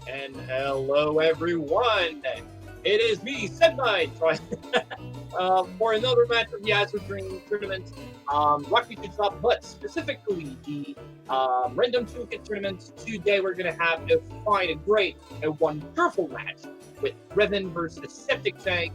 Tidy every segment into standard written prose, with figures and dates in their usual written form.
And hello, everyone. It is me, Septictank5, for another match of the Azure tournament. Rocky to top, but specifically the random Toolkit tournament. Today we're gonna have a fine, a wonderful match with Reven versus Septictank.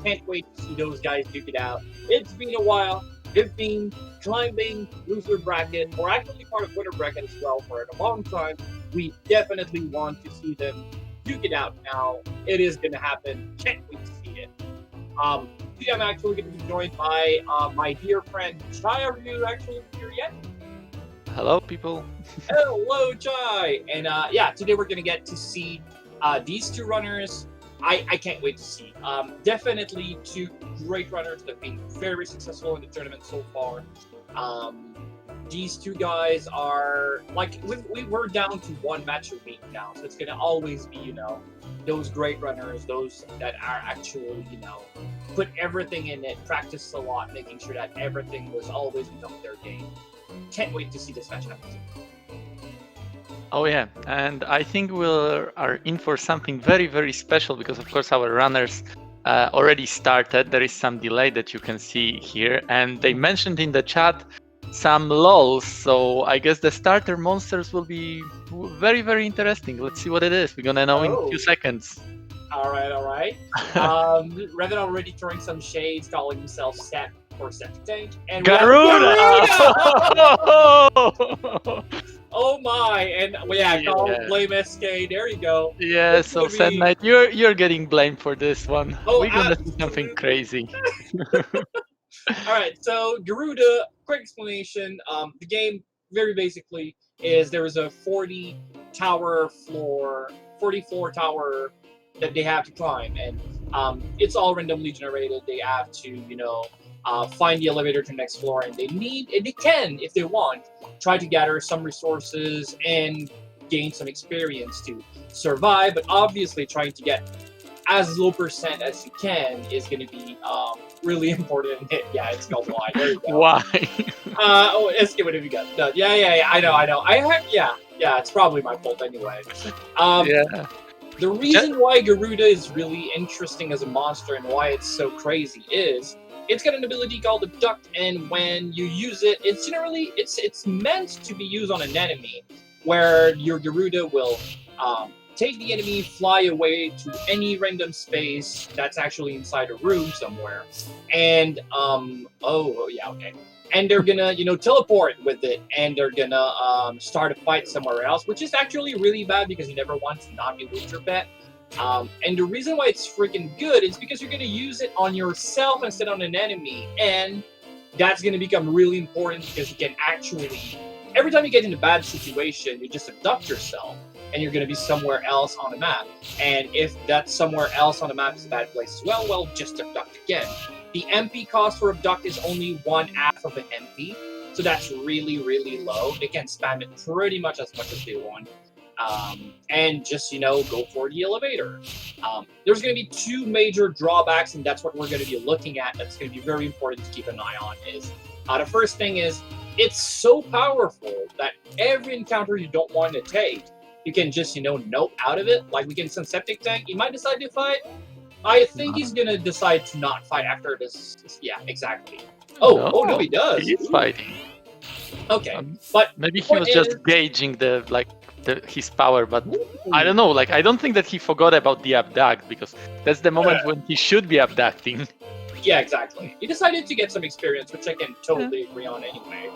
Can't wait to see those guys duke it out. It's been a while. They've been climbing loser bracket, or actually part of winner bracket as well for a long time. We definitely want to see them duke it out now. It is going to happen. Can't wait to see it. Today I'm actually going to be joined by my dear friend Chai. Are you actually here yet? Hello, people. Hello, Chai. And yeah, today we're going to get to see these two runners. I can't wait to see. Definitely two great runners that have been very successful in the tournament so far. These two guys are like we're down to one match a week now, so it's gonna always be those great runners, those that are actually put everything in it, practice a lot, making sure that everything was always on their game. Can't wait to see this match happen. Oh yeah, and I think we are in for something very, very special because of course our runners already started. There is some delay that you can see here, and they mentioned in the chat some lulls, so I guess the starter monsters will be very, very interesting. Let's see what it is. We're gonna know in a few seconds. All right. Reven already throwing some shades, calling himself Sep or Septictank, and Garuda! Oh my! And call blame SK. There you go. Yeah, so Sad Knight, you're getting blamed for this one. Oh, we're gonna see something crazy. All right, so Garuda, quick explanation. The game, very basically, is there is a 40-floor tower that they have to climb, and it's all randomly generated. They have to, find the elevator to the next floor, and they can, if they want, try to gather some resources and gain some experience to survive. But obviously, trying to get as low percent as you can is going to be really important. Yeah, it's called why. There you go. Why? SK, what have you got? No, yeah, I know. It's probably my fault anyway. Yeah. The reason why Garuda is really interesting as a monster and why it's so crazy is it's got an ability called Abduct, and when you use it, it's meant to be used on an enemy, where your Garuda will take the enemy, fly away to any random space that's actually inside a room somewhere, and and they're gonna teleport with it, and they're gonna start a fight somewhere else, which is actually really bad because you never want to not be lose your bet. And the reason why it's freaking good is because you're gonna use it on yourself instead on an enemy, and that's gonna become really important because you can actually, every time you get in a bad situation, you just abduct yourself, and you're going to be somewhere else on the map. And if that somewhere else on the map is a bad place as well, just abduct again. The MP cost for abduct is only 1/2 of an MP, so that's really, really low. They can spam it pretty much as they want. And just, go for the elevator. There's going to be two major drawbacks, and that's what we're going to be looking at. That's going to be very important to keep an eye on. Is the first thing is it's so powerful that every encounter you don't want to take, you can just, nope out of it. Like we can send Septictank. He might decide to fight. I think he's going to decide to not fight after this. Yeah, exactly. No, he does. He's fighting. Okay, but maybe he was just gauging his power, but I don't know. Like, I don't think that he forgot about the abduct, because that's the moment when he should be abducting. Yeah, exactly. He decided to get some experience, which I can totally agree on anyway.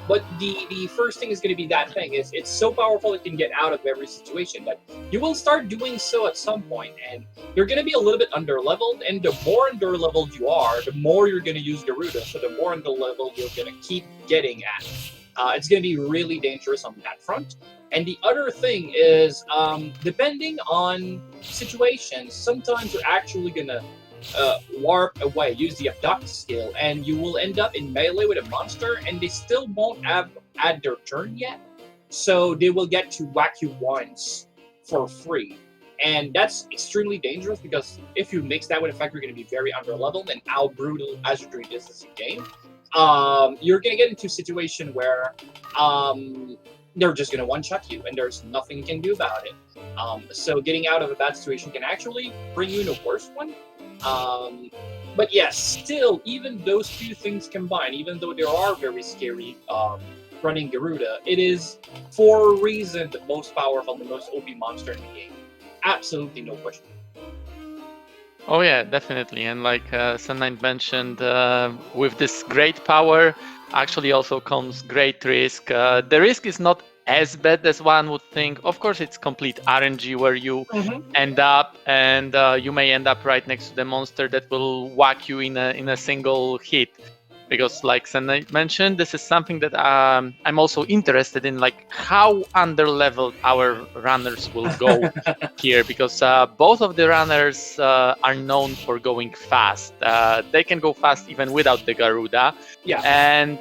But the first thing is going to be that thing is it's so powerful it can get out of every situation that you will start doing so at some point, and you're going to be a little bit underleveled, and the more underleveled you are, the more you're going to use Garuda, so the more underleveled you're going to keep getting at. It's going to be really dangerous on that front. And the other thing is, depending on situations, sometimes you're actually going to warp away, use the abduct skill, and you will end up in melee with a monster, and they still won't have had their turn yet, so they will get to whack you once for free, and that's extremely dangerous because if you mix that with the fact you're going to be very underleveled and how brutal Azure is as a game, you're going to get into a situation where they're just going to one-shot you, and there's nothing you can do about it. So getting out of a bad situation can actually bring you in a worse one. But yes, still, even those two things combined, even though they are very scary, running Garuda, it is, for a reason, the most powerful, the most OP monster in the game. Absolutely no question. Oh yeah, definitely. And like Sun9 mentioned, with this great power actually also comes great risk. The risk is not as bad as one would think. Of course, it's complete RNG where you end up, and you may end up right next to the monster that will whack you in a single hit. Because like Sun9 mentioned, this is something that I'm also interested in, like how under-leveled our runners will go here, because both of the runners are known for going fast. They can go fast even without the Garuda. Yeah. And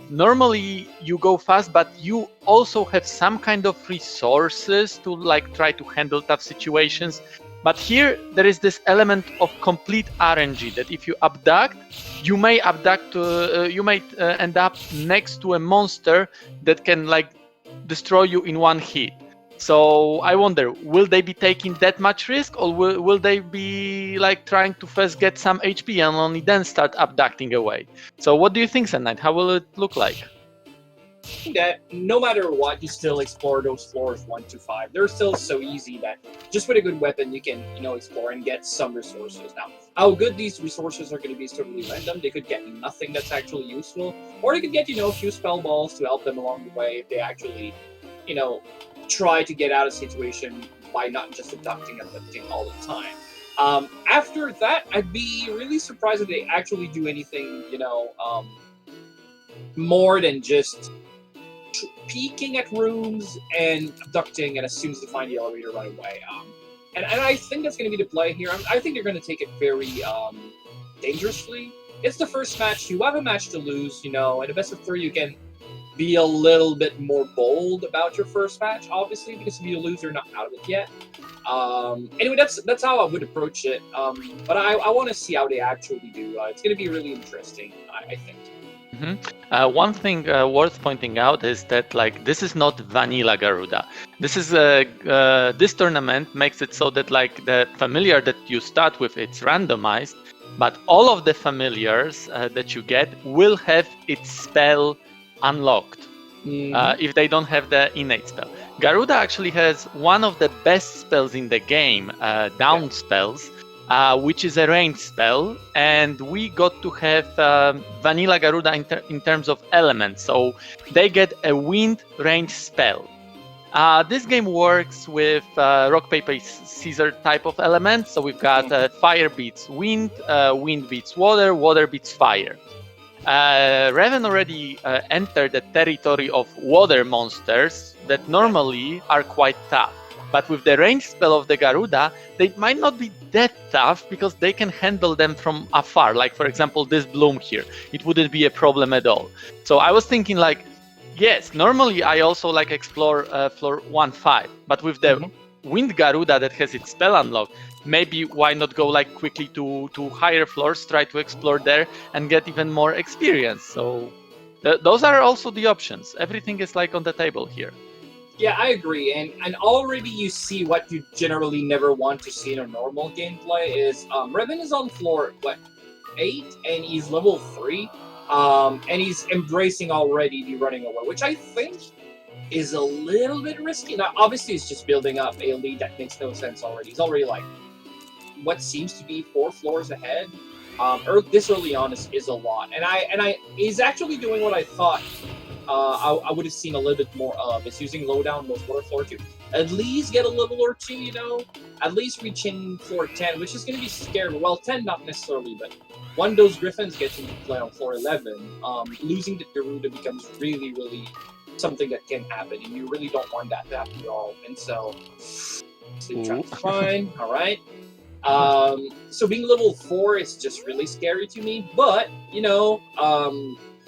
normally you go fast, but you also have some kind of resources to like try to handle tough situations. But here there is this element of complete RNG that if you abduct, you may end up next to a monster that can like destroy you in one hit. So I wonder, will they be taking that much risk, or will they be like trying to first get some HP and only then start abducting away? So what do you think, Sun9? How will it look like? That no matter what, you still explore those floors 1 to 5. They're still so easy that just with a good weapon, you can, explore and get some resources. Now, how good these resources are going to be is totally random. They could get nothing that's actually useful, or they could get, a few spell balls to help them along the way if they actually, try to get out of a situation by not just abducting and abducting all the time. After that, I'd be really surprised if they actually do anything, more than just peeking at rooms and abducting, and as soon as they find the elevator, run away. And I think that's going to be the play here. I think they're going to take it very dangerously. It's the first match. You have a match to lose, in a best of 3, you can be a little bit more bold about your first match, obviously, because if you lose, you're not out of it yet. Anyway, that's how I would approach it. But I want to see how they actually do. It's going to be really interesting, I think. One thing worth pointing out is that like this is not vanilla Garuda. This tournament makes it so that like the familiar that you start with, it's randomized, but all of the familiars that you get will have its spell unlocked if they don't have the innate spell. Garuda actually has one of the best spells in the game, down spells, which is a range spell, and we got to have vanilla Garuda in terms of elements, so they get a wind range spell. This game works with rock, paper, scissors type of elements, so we've got fire beats wind, wind beats water, water beats fire. Reven already entered the territory of water monsters that normally are quite tough. But with the range spell of the Garuda, they might not be that tough because they can handle them from afar. Like, for example, this bloom here. It wouldn't be a problem at all. So I was thinking like, yes, normally I also like explore floor 1-5. But with the Wind Garuda that has its spell unlocked, maybe why not go like quickly to higher floors, try to explore there and get even more experience. So those are also the options. Everything is like on the table here. Yeah, I agree, and already you see what you generally never want to see in a normal gameplay is Reven is on floor 8 and he's level 3, and he's embracing already the running away, which I think is a little bit risky. Now, obviously, it's just building up a lead that makes no sense already. He's already like what seems to be 4 floors ahead. This early on is a lot, and he's actually doing what I thought. I would have seen a little bit more of. It's using lowdown most water floor to at least get a level or 2, at least reaching floor 10, which is going to be scary. Well, 10 not necessarily, but when those Griffins get into play on floor 11, losing the Garuda becomes really, really something that can happen, and you really don't want that to happen at all. And so, sleep trap's fine, all right. So being level 4 is just really scary to me, but,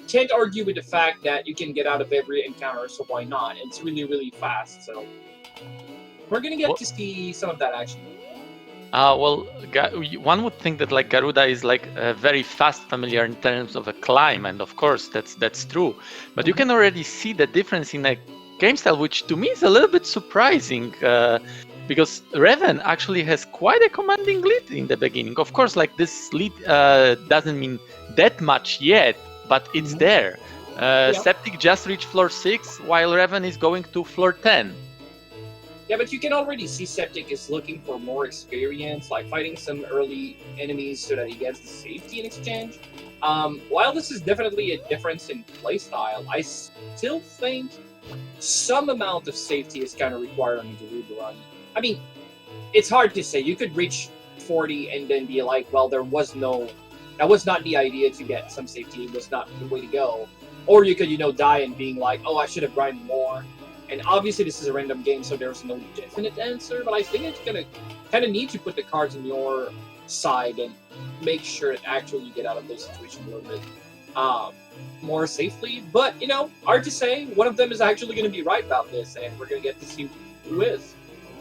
can't argue with the fact that you can get out of every encounter, so why not? It's really, really fast, so we're gonna get to see some of that action. Well, one would think that like Garuda is like a very fast familiar in terms of a climb, and of course that's true. But you can already see the difference in like game style, which to me is a little bit surprising. Because Reven actually has quite a commanding lead in the beginning. Of course, like this lead doesn't mean that much yet, but it's there. Septic just reached floor 6, while Reven is going to floor 10. Yeah, but you can already see Septic is looking for more experience, like fighting some early enemies so that he gets the safety in exchange. While this is definitely a difference in playstyle, I still think some amount of safety is kind of required on the Garuda run. I mean, it's hard to say. You could reach 40 and then be like, well, that was not the idea to get some safety. It was not the way to go. Or you could, die and being like, oh, I should have grinded more. And obviously this is a random game, so there's no definite answer, but I think it's going to kind of need to put the cards on your side and make sure that actually you get out of those situations a little bit more safely. But, hard to say. One of them is actually going to be right about this, and we're going to get to see who is.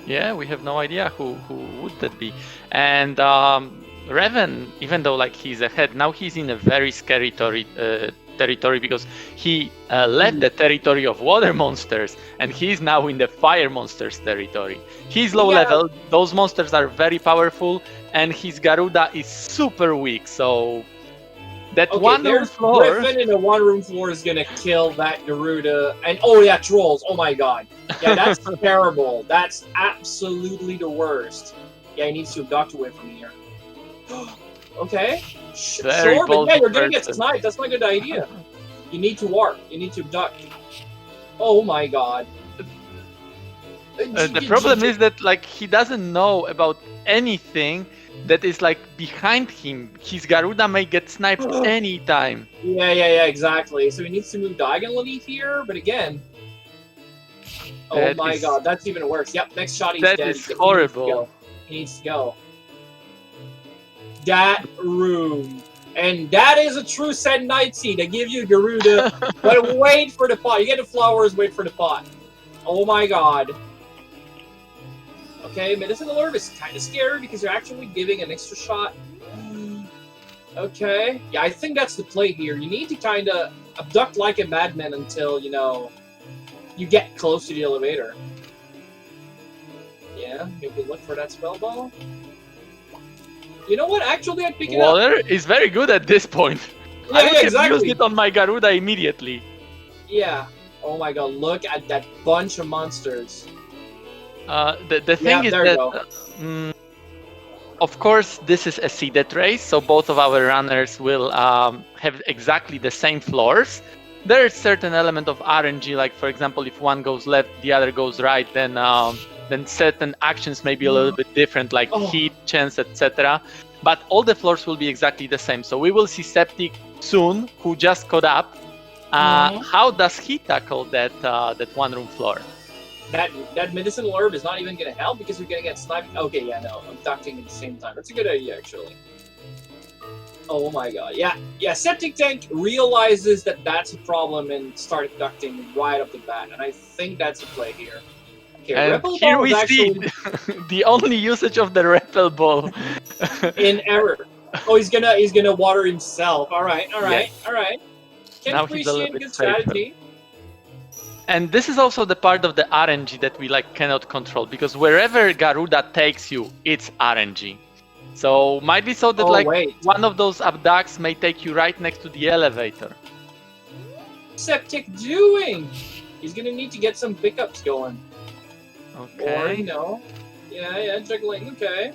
Yeah, we have no idea who would that be. And Reven, even though like he's ahead, now he's in a very scary territory because he left the territory of water monsters and he's now in the fire monsters territory. He's low level, those monsters are very powerful, and his Garuda is super weak, so that one-room floor... Reven in a one-room floor is gonna kill that Garuda, and trolls, oh my god. Yeah, that's terrible. That's absolutely the worst. Yeah, he needs to abduct away from here. Okay. Sure, but yeah, you're gonna get sniped. That's not a good idea. You need to warp. You need to abduct. Oh my god. The problem is that like he doesn't know about anything that is like behind him. His Garuda may get sniped anytime. Yeah, exactly. So he needs to move diagonally here, but again. Oh my god, that's even worse. Yep, next shot he's dead. That is horrible. He needs to go. That room. And that is a true Sen Knightsy. They give you Garuda, but wait for the pot. You get the flowers, wait for the pot. Oh my god. Okay, Medicinal Herb is kind of scary because you're actually giving an extra shot. Okay. Yeah, I think that's the play here. You need to kind of abduct like a madman until, you get close to the elevator. Yeah, maybe look for that spell ball. You know what? Actually, I'd pick it up. Water is very good at this point. I would have used it on my Garuda immediately. Yeah. Oh my god, look at that bunch of monsters. The thing is that, of course, this is a seeded race, so both of our runners will have exactly the same floors. There is certain element of RNG, like for example, if one goes left, the other goes right, then certain actions may be a little bit different, like heat, chance, etc. But all the floors will be exactly the same. So we will see Septic soon, who just caught up. How does he tackle that one-room floor? That Medicinal Herb is not even going to help because you're going to get sniped. Okay, yeah, no, abducting at the same time. That's a good idea, actually. Oh my god, yeah, Septictank realizes that that's a problem and start abducting right off the bat, and I think that's the play here. Okay, and here we see the only usage of the Repel Ball in error. Oh, he's gonna water himself. All right. Can now appreciate good strategy. And this is also the part of the RNG that we cannot control, because wherever Garuda takes you, it's RNG. So might be so that one of those abducts may take you right next to the elevator. Septic doing? He's gonna need to get some pickups going. Okay. Or yeah, juggling. Okay.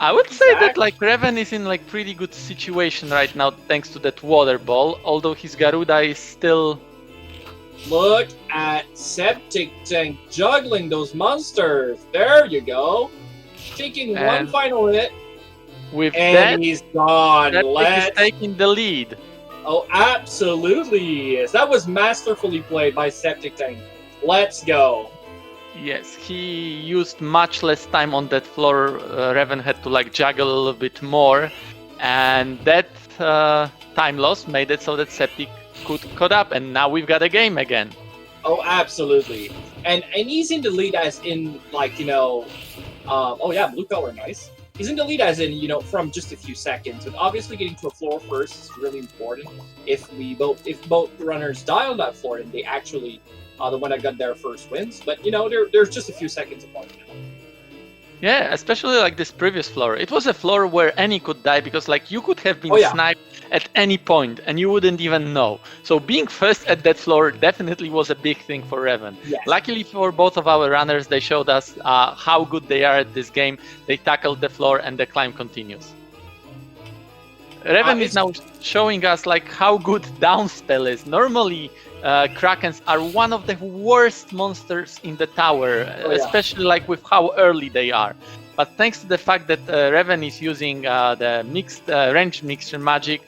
I would say that Reven is in pretty good situation right now thanks to that water ball, although his Garuda is still. Look at Septictank juggling those monsters. There you go. Taking one final hit. With and he's gone. He's taking the lead. Oh, absolutely he is. That was masterfully played by Septictank. Let's go. Yes, he used much less time on that floor. Reven had to juggle a little bit more, and that time loss made it so that Septic could caught up, and now we've got a game again. Oh, absolutely. And he's in the lead as in oh yeah, blue color, nice. He's in the lead as in, from just a few seconds. And obviously getting to a floor first is really important. If both runners die on that floor, then they actually the one that got their first wins. But you know, there's just a few seconds apart now. Yeah, especially like this previous floor. It was a floor where any could die because like you could have been sniped at any point and you wouldn't even know. So being first at that floor definitely was a big thing for Reven. Yes. Luckily for both of our runners, they showed us how good they are at this game. They tackled the floor and the climb continues. Reven is now showing us like how good downspell is. Normally, Krakens are one of the worst monsters in the tower, especially like with how early they are. But thanks to the fact that Reven is using the mixed range mixture magic,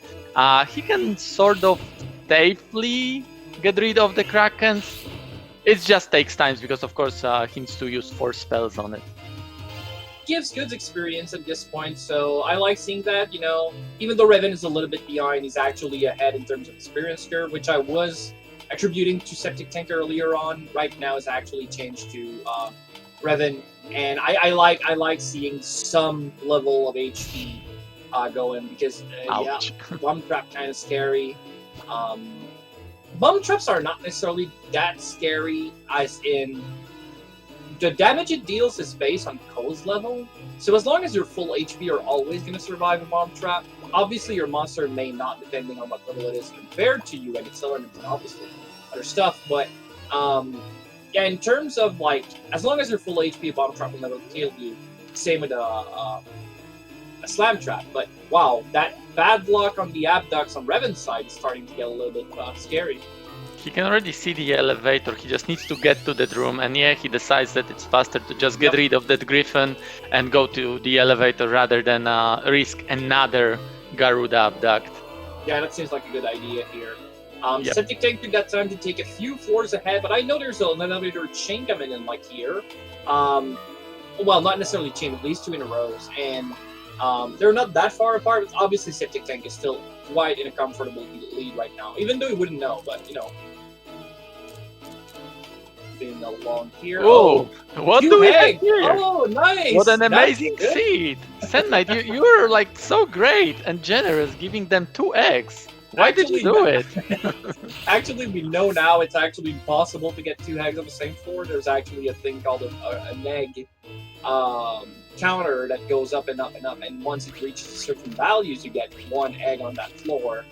he can sort of safely get rid of the Krakens. It just takes time because, of course, he needs to use 4 spells on it. Gives good experience at this point, so I like seeing that. You know, even though Reven is a little bit behind, he's actually ahead in terms of experience curve, which I was attributing to Septictank earlier on. Right now is actually changed to Reven, and I like seeing some level of HP going because bomb trap kind of scary. Bomb traps are not necessarily that scary, as in the damage it deals is based on Ko's level. So as long as you're full HP, you're always going to survive a bomb trap. Obviously, your monster may not, depending on what level it is compared to you and its elements and obviously other stuff. But yeah, in terms of like, as long as you're full HP, a bomb trap will never kill you. Same with a slam trap. But wow, that bad luck on the abducts on Reven's side is starting to get a little bit scary. He can already see the elevator, he just needs to get to that room, and yeah, he decides that it's faster to just get rid of that Griffin and go to the elevator rather than risk another Garuda abduct. Yeah, that seems like a good idea here. Septictank took that time to take a few floors ahead, but I know there's an elevator chain coming in like here. Well, not necessarily chain, at least 2 in a row, and they're not that far apart, but obviously Septictank is still quite in a comfortable lead right now, even though he wouldn't know, but you know. Along here. Oh, what do we have here? Oh, nice! What an amazing seed! Sandknight, you were like so great and generous, giving them 2 eggs. Why did you do it? Actually, we know now it's actually possible to get 2 eggs on the same floor. There's actually a thing called an egg counter that goes up and up and up, and once it reaches certain values, you get 1 egg on that floor.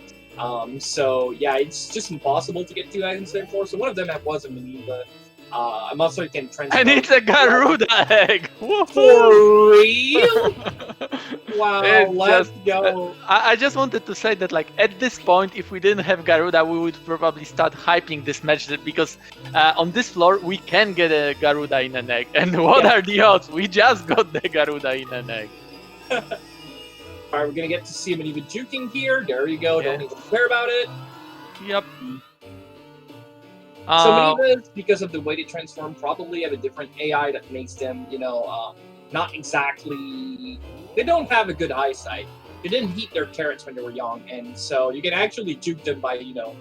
So yeah, it's just impossible to get 2 eggs on the same floor. So one of them was a Minerva. I'm also can transfer. And it's a Garuda egg! For real? Wow, let's go. I just wanted to say that, like, at this point, if we didn't have Garuda, we would probably start hyping this match because on this floor, we can get a Garuda in an egg. And what are the odds? We just got the Garuda in an egg. Alright, we're gonna get to see him even juking here. There you go, don't even care about it. Yep. So Manivas, because of the way they transform, probably have a different AI that makes them, you know, not exactly... They don't have a good eyesight. They didn't heat their carrots when they were young, and so you can actually juke them by, you know,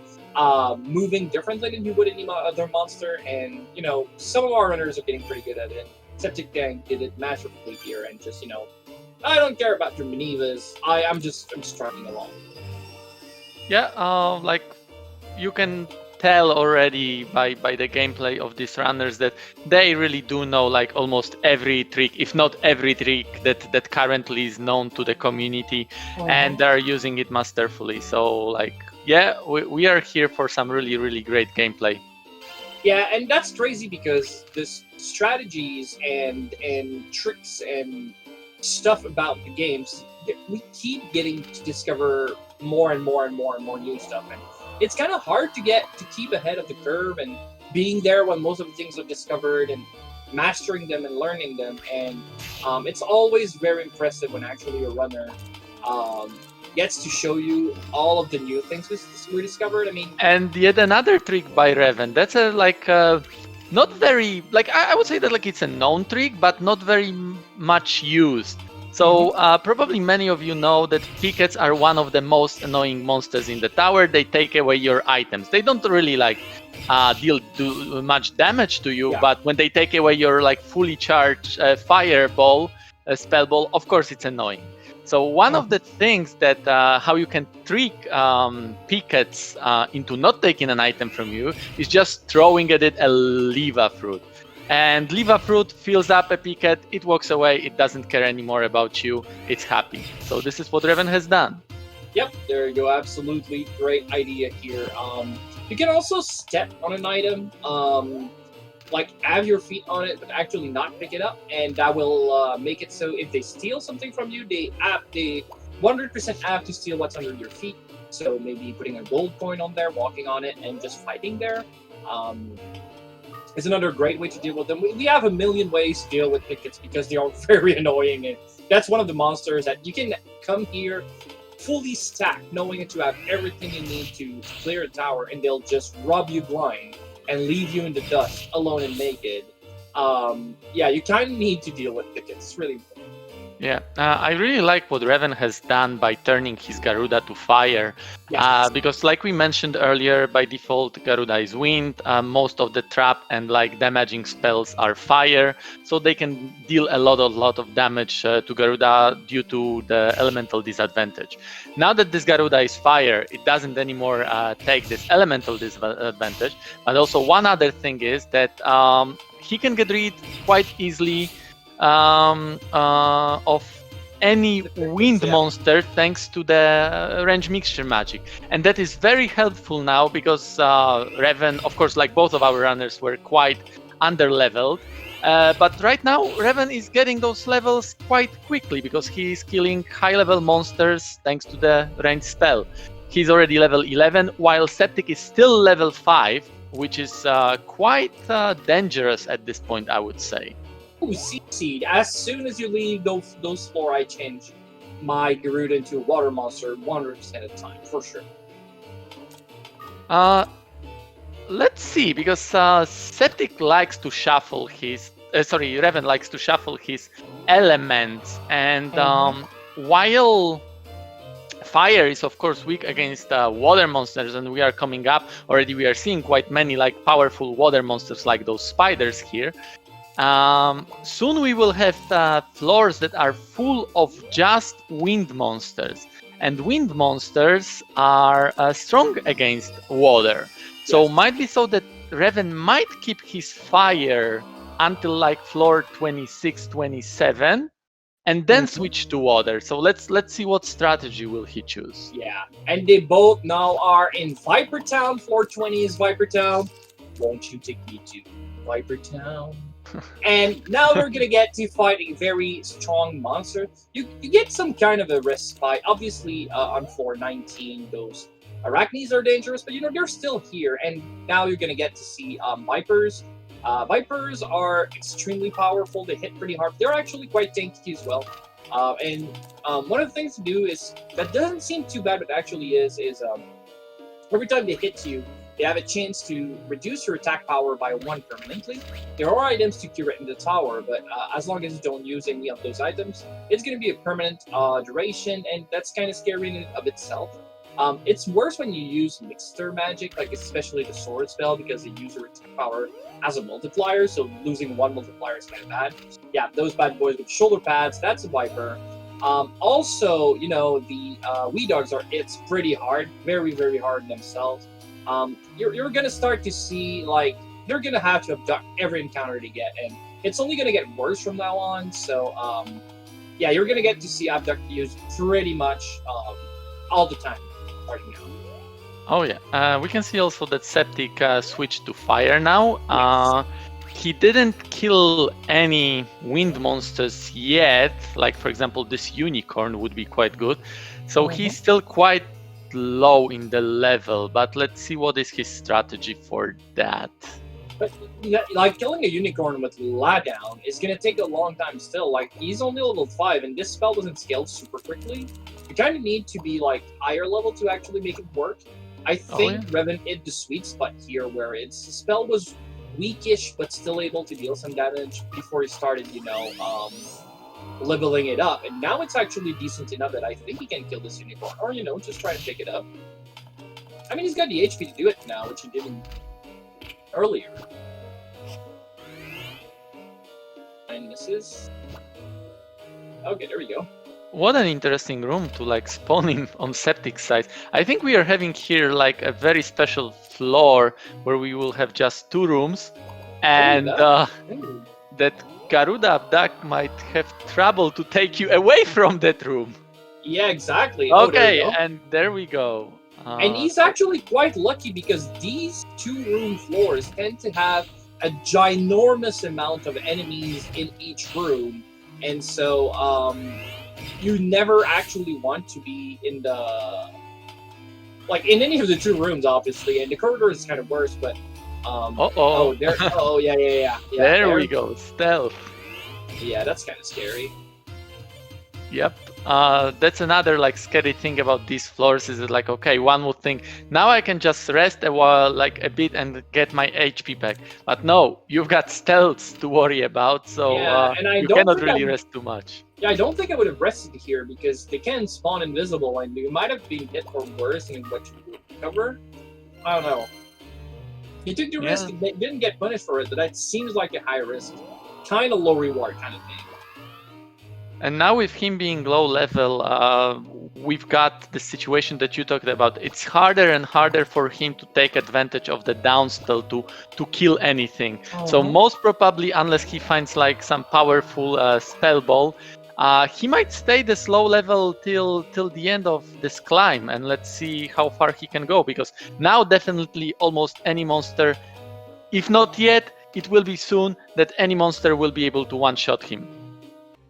moving differently than you would any other monster, and, you know, some of our runners are getting pretty good at it. Septictank did it masterfully here, and just, you know, I don't care about your Manivas. I'm just trucking along. Yeah, like, you can tell already by the gameplay of these runners that they really do know like almost every trick, if not every trick that currently is known to the community, and they're using it masterfully. So like, yeah, we are here for some really great gameplay. Yeah, and that's crazy because this strategies and tricks and stuff about the games, we keep getting to discover more and more new stuff, and it's kind of hard to keep ahead of the curve and being there when most of the things are discovered and mastering them and learning them. And it's always very impressive when actually a runner gets to show you all of the new things we discovered. I mean, and yet another trick by Reven. That's a not very, like, I would say that like it's a known trick, but not very much used. So probably many of you know that tickets are one of the most annoying monsters in the tower. They take away your items. They don't really like do much damage to you, but when they take away your like fully charged fireball, spell ball, of course it's annoying. So one of the things that how you can trick pickets into not taking an item from you is just throwing at it a leva fruit. And leva fruit fills up a picket, it walks away, it doesn't care anymore about you, it's happy. So this is what Reven has done. Yep, there you go. Absolutely great idea here. You can also step on an item, like have your feet on it, but actually not pick it up, and that will make it so if they steal something from you, they 100% have to steal what's under your feet. So maybe putting a gold coin on there, walking on it, and just fighting there. Is another great way to deal with them. We have a million ways to deal with pickets because they are very annoying, and that's one of the monsters that you can come here fully stacked, knowing that you have everything you need to clear a tower, and they'll just rub you blind and leave you in the dust, alone and naked. Yeah, you kind of need to deal with pickets. It's really important. Yeah, I really like what Reven has done by turning his Garuda to fire. Yes. Because like we mentioned earlier, by default Garuda is wind, most of the trap and like damaging spells are fire, so they can deal a lot of damage to Garuda due to the elemental disadvantage. Now that this Garuda is fire, it doesn't anymore take this elemental disadvantage, but also one other thing is that he can get rid quite easily of any wind monster thanks to the range mixture magic, and that is very helpful now because Reven, of course, like both of our runners, were quite under-leveled, but right now Reven is getting those levels quite quickly because he is killing high-level monsters thanks to the range spell. He's already level 11, while Septic is still level 5, which is quite dangerous at this point, I would say. Ooh, Seed. As soon as you leave those floor, I change my Garuda into a water monster 100% of the time, for sure. Let's see, because Septic likes to shuffle his... Reven likes to shuffle his elements, and while fire is of course weak against water monsters, and we are coming up, already we are seeing quite many like powerful water monsters like those spiders here. Soon we will have floors that are full of just wind monsters, and wind monsters are strong against water. So might be so that Reven might keep his fire until like floor 26, 27, and then switch to water. So let's see what strategy will he choose. Yeah, and they both now are in Viper Town. Floor 20 is Viper Town. Won't you take me to Viper Town? And now we're gonna get to fight a very strong monster. You get some kind of a respite. Obviously, on floor 19, those arachnes are dangerous, but they're still here. And now you're gonna get to see vipers. Vipers are extremely powerful. They hit pretty hard. They're actually quite tanky as well. One of the things to do is that doesn't seem too bad, but actually is every time they hit you, they have a chance to reduce your attack power by 1 permanently. There are items to cure it in the tower, but as long as you don't use any of those items, it's going to be a permanent duration, and that's kind of scary in and of itself. It's worse when you use mixer magic, like especially the sword spell, because they use your attack power as a multiplier, so losing 1 multiplier is kind of bad. Yeah, those bad boys with shoulder pads, that's a Viper. Also, the Wee Dogs it's pretty hard, very, very hard themselves. You're gonna start to see, like, they're gonna have to abduct every encounter they get, and it's only gonna get worse from now on. So yeah, you're gonna get to see abduct used pretty much all the time right now. Oh yeah, we can see also that Septic switched to fire now. He didn't kill any wind monsters yet, like for example this unicorn would be quite good, so he's still quite low in the level, but let's see what is his strategy for that. But like killing a unicorn with La down is gonna take a long time still. Like, he's only level 5, and this spell doesn't scale super quickly. You kind of need to be like higher level to actually make it work. I think Reven hit the sweet spot here, where the spell was weakish but still able to deal some damage before he started, leveling it up. And now it's actually decent enough that I think he can kill this unicorn, or just try to pick it up. I mean, he's got the HP to do it now, which he didn't earlier. And misses. Okay, there we go. What an interesting room to like spawn in on septic sites. I think we are having here like a very special floor where we will have just 2 rooms, and that Garuda Abdak might have trouble to take you away from that room. Yeah, exactly. Oh, there we Okay, go. and there we go. And he's actually quite lucky because these 2-room floors tend to have a ginormous amount of enemies in each room, and so you never actually want to be in the in any of the 2 rooms, obviously, and the corridor is kind of worse, but oh there oh yeah there we go, stealth. Yeah, that's kind of scary. Yep. That's another like scary thing about these floors is that, like, okay, one would think now I can just rest a while, like a bit, and get my HP back. But no, you've got stealths to worry about, so and I you don't cannot think really rest too much. Yeah, I don't think I would have rested here because they can spawn invisible and you might have been hit for worse than what you would cover. I don't know. You took the risk and didn't get punished for it, but that seems like a high risk. Kind of low reward kind of thing. And now with him being low level, we've got the situation that you talked about. It's harder and harder for him to take advantage of the downspell to kill anything. So most probably, unless he finds like some powerful spell ball, he might stay this low level till the end of this climb, and let's see how far he can go, because now definitely almost any monster, if not yet, it will be soon, that any monster will be able to one-shot him.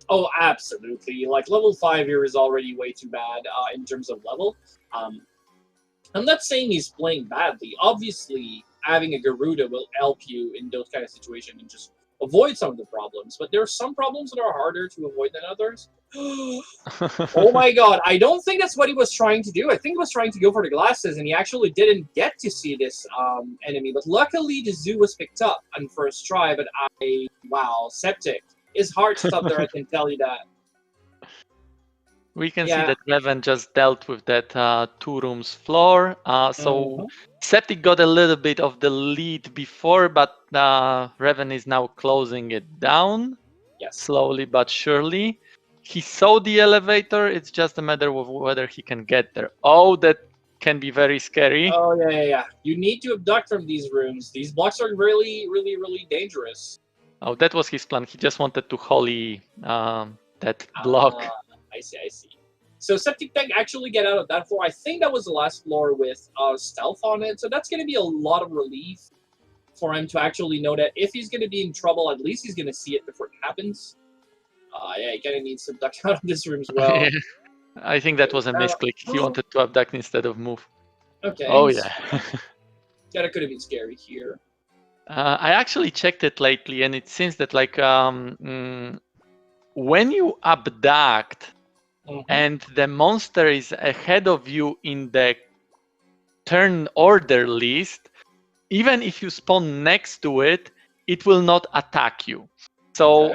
Oh, absolutely. Like, level 5 here is already way too bad in terms of level. I'm not saying he's playing badly. Obviously, having a Garuda will help you in those kind of situations and just avoid some of the problems. But there are some problems that are harder to avoid than others. Oh my god, I don't think that's what he was trying to do. I think he was trying to go for the glasses, and he actually didn't get to see this enemy. But luckily, the zoo was picked up on first try, but wow, Septic. It's hard to stop there, I can tell you that. We can see that Reven just dealt with that 2 rooms floor. So Septic got a little bit of the lead before, but Reven is now closing it down. Yes. Slowly but surely. He saw the elevator. It's just a matter of whether he can get there. Oh, that can be very scary. Oh, yeah. You need to abduct from these rooms. These blocks are really, really, really dangerous. Oh, that was his plan. He just wanted to holy that block. I see. So Septictank actually get out of that floor. I think that was the last floor with stealth on it. So that's going to be a lot of relief for him to actually know that if he's going to be in trouble, at least he's going to see it before it happens. Yeah, he kind of needs to abduct out of this room as well. I think that was a misclick. He wanted to abduct instead of move. Okay. Oh, yeah. Yeah, that could have been scary here. I actually checked it lately, and it seems that like when you abduct and the monster is ahead of you in the turn order list, even if you spawn next to it, it will not attack you. So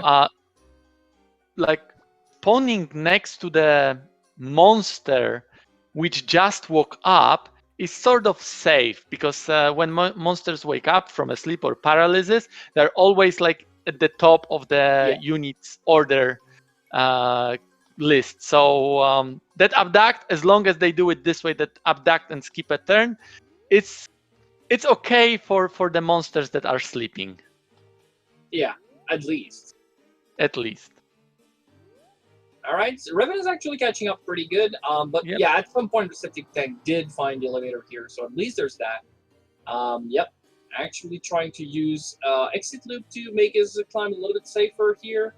like spawning next to the monster which just woke up is sort of safe, because when monsters wake up from a sleep or paralysis, they're always like at the top of the unit's order list. So that abduct, as long as they do it this way, that abduct and skip a turn, it's okay for the monsters that are sleeping. Yeah, at least. At least. All right, so Reven is actually catching up pretty good. But yeah, at some point, the Septictank did find the elevator here, so at least there's that. Actually trying to use exit loop to make his climb a little bit safer here.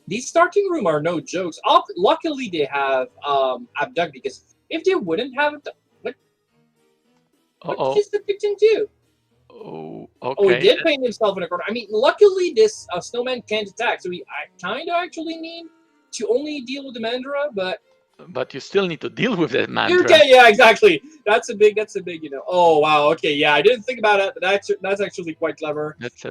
These starting room are no jokes. Luckily, they have abduct, because if they wouldn't have abduct, what did Septictank do? Oh, okay. Oh, he did paint himself in a corner. I mean, luckily this snowman can't attack, so I kind of actually need to only deal with the Mandra, but you still need to deal with that Mandra. Okay, yeah, exactly. That's a big, Oh wow, okay, yeah, I didn't think about it, but that's actually quite clever. That's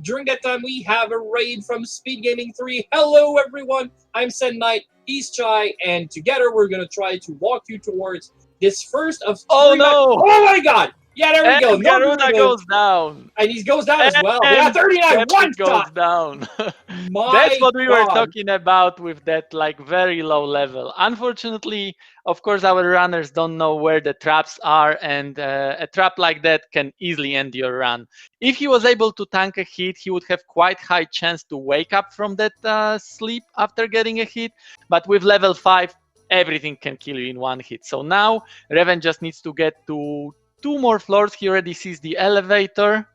during that time, we have a raid from SpeedGaming 3. Hello, everyone. I'm Sen Knight. He's Chai, and together we're gonna try to walk you towards this first of. Oh no! Oh my God! Yeah, there we go. And No Garuda Garuda. goes down. And he goes down as well. Yeah, And 39, one Septic goes shot. down. That's My what we were God. talking about with that like very low level. Unfortunately, of course, our runners don't know where the traps are, and a trap like that can easily end your run. If he was able to tank a hit, he would have quite high chance to wake up from that sleep after getting a hit. But with level 5, everything can kill you in one hit. So now Reven just needs to get to 2 more floors. He already sees the elevator.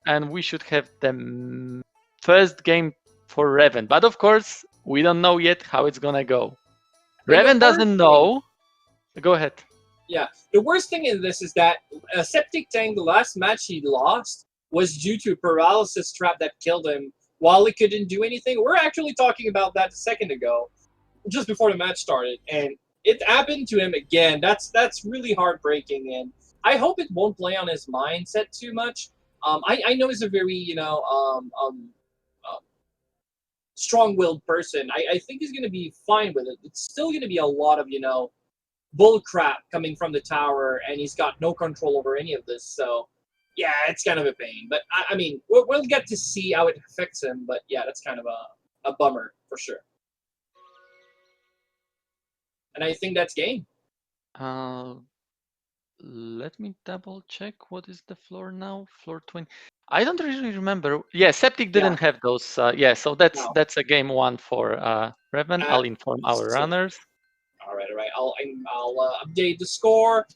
And we should have the first game for Reven. But of course, we don't know yet how it's gonna go. Reven doesn't know. Go ahead. Yeah, the worst thing in this is that Septictank, the last match he lost, was due to a paralysis trap that killed him while he couldn't do anything. We're actually talking about that a second ago, just before the match started, and it happened to him again. That's really heartbreaking, and I hope it won't play on his mindset too much. I know he's a very strong-willed person. I think he's going to be fine with it. It's still going to be a lot of bull crap coming from the tower, and he's got no control over any of this. So yeah, it's kind of a pain. But I mean, we'll get to see how it affects him. But yeah, that's kind of a bummer for sure. And I think that's game. Let me double check. What is the floor now? Floor 20. I don't really remember. Yeah, Septic didn't have those. Yeah, so that's a game 1 for Reven. I'll inform our runners. All right. I'll update the score.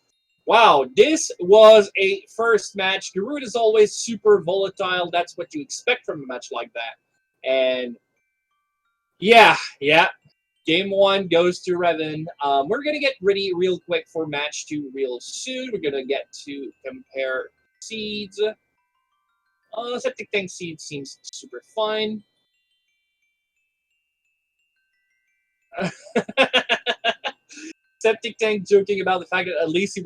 Wow, this was a first match. Garud is always super volatile. That's what you expect from a match like that. And yeah. Game 1 goes to Reven. We're going to get ready real quick for match 2 real soon. We're going to get to compare seeds. Septictank seed seems super fine. Septictank joking about the fact that at least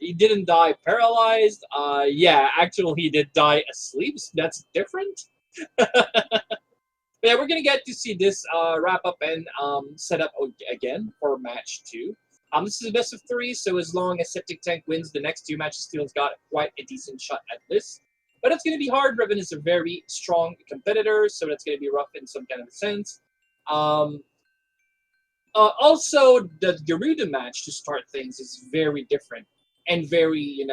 he didn't die paralyzed. Yeah, actually he did die asleep. So that's different. But yeah, we're gonna get to see this wrap up and set up again for match 2. This is a best of 3, so as long as Septictank wins the next 2 matches, Steel's got quite a decent shot at this. But it's gonna be hard. Reven is a very strong competitor, so that's gonna be rough in some kind of a sense. Also, the Garuda match to start things is very different and very,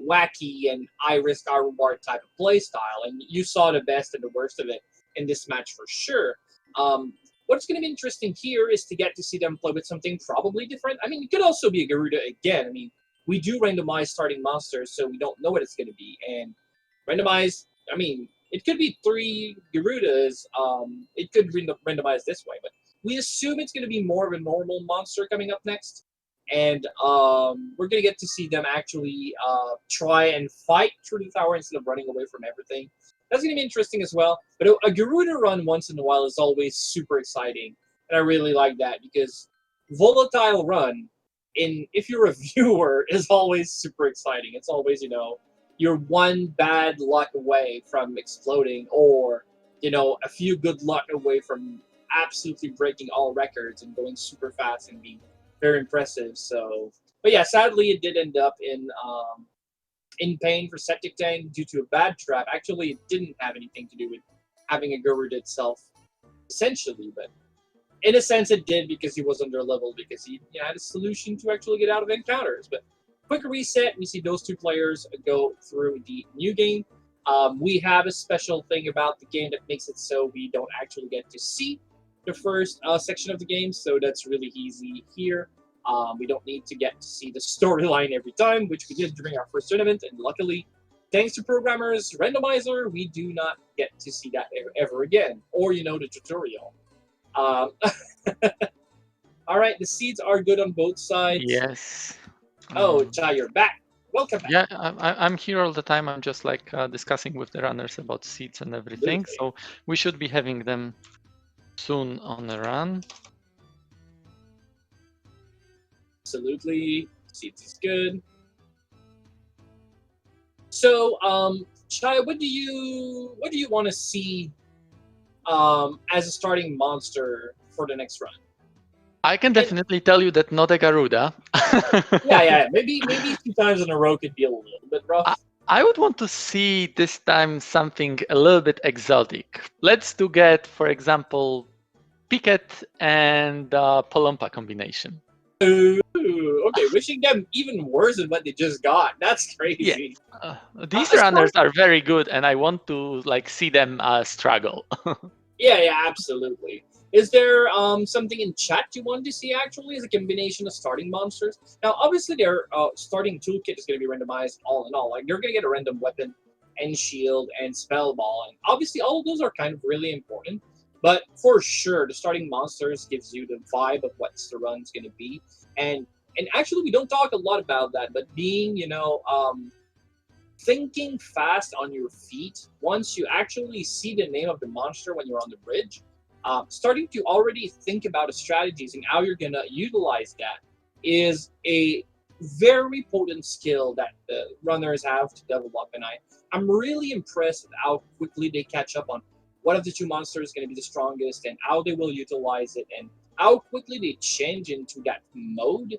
wacky and I risk, I reward type of play style. And you saw the best and the worst of it in this match for sure. What's going to be interesting here is to get to see them play with something probably different. I mean, it could also be a Garuda again. I mean, we do randomize starting monsters, so we don't know what it's going to be. And randomize, I mean, it could be 3 Garudas. It could randomize this way, but we assume it's going to be more of a normal monster coming up next. And we're going to get to see them actually try and fight through the tower instead of running away from everything. That's going to be interesting as well. But a Garuda run once in a while is always super exciting. And I really like that because volatile run, if you're a viewer, is always super exciting. It's always, you're one bad luck away from exploding or, a few good luck away from absolutely breaking all records and going super fast and being very impressive. So, but yeah, sadly it did end up in pain for Septictank due to a bad trap. Actually, it didn't have anything to do with having a Garuda itself, essentially, but in a sense it did because he was under level because he had a solution to actually get out of encounters. But quick reset, we see those 2 players go through the new game. We have a special thing about the game that makes it so we don't actually get to see the first section of the game, so that's really easy here. We don't need to get to see the storyline every time, which we did during our first tournament, and luckily, thanks to programmers randomizer, we do not get to see that ever again, or the tutorial. All right, the seeds are good on both sides. Yes. Oh, Chai, you're back. Welcome back. Yeah, I'm here all the time. I'm just like discussing with the runners about seeds and everything. So we should be having them soon on the run. Absolutely, seeds is good. So, Chai, what do you want to see as a starting monster for the next run? I can definitely tell you that not a Garuda. Yeah. Maybe 2 times in a row could be a little bit rough. I would want to see this time something a little bit exotic. Let's do get, for example, Picket and Palompa combination. Ooh, okay, wishing them even worse than what they just got. That's Yeah, crazy. these As far runners are very good, and I want to like see them struggle. Yeah, absolutely. Is there something in chat you want to see actually as a combination of starting monsters? Now, obviously, their starting toolkit is going to be randomized all in all. Like, you're going to get a random weapon and shield and spell ball, and obviously, all of those are kind of really important. But for sure, the starting monsters gives you the vibe of what the run's going to be, and actually, we don't talk a lot about that. But being, thinking fast on your feet once you actually see the name of the monster when you're on the bridge, starting to already think about the strategies and how you're going to utilize that is a very potent skill that the runners have to develop. And I'm really impressed with how quickly they catch up on what of the two monsters is going to be the strongest and how they will utilize it and how quickly they change into that mode,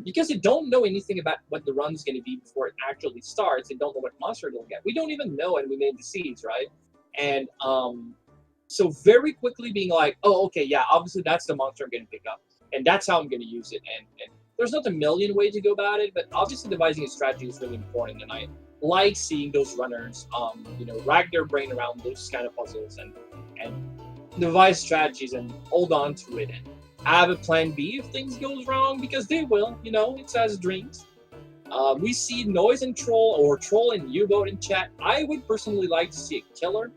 because they don't know anything about what the run's going to be before it actually starts. They don't know what monster they'll get. We don't even know, and we made the seeds, right? And so very quickly being like, oh, okay, yeah, obviously that's the monster I'm going to pick up, and that's how I'm going to use it. And there's not a million ways to go about it, but obviously devising a strategy is really important, and I like seeing those runners, rack their brain around those kind of puzzles and devise strategies and hold on to it and have a plan B if things goes wrong, because they will. It's as dreams. We see Noise and Troll or Troll and U-Boat in chat. I would personally like to see a killer.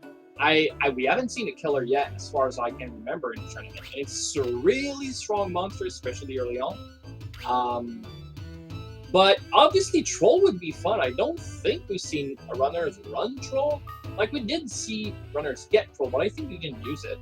We haven't seen a killer yet, as far as I can remember in the tournament. It's a really strong monster, especially early on. But obviously, Troll would be fun. I don't think we've seen a runners run Troll. Like, we did see runners get Troll, but I think we can use it.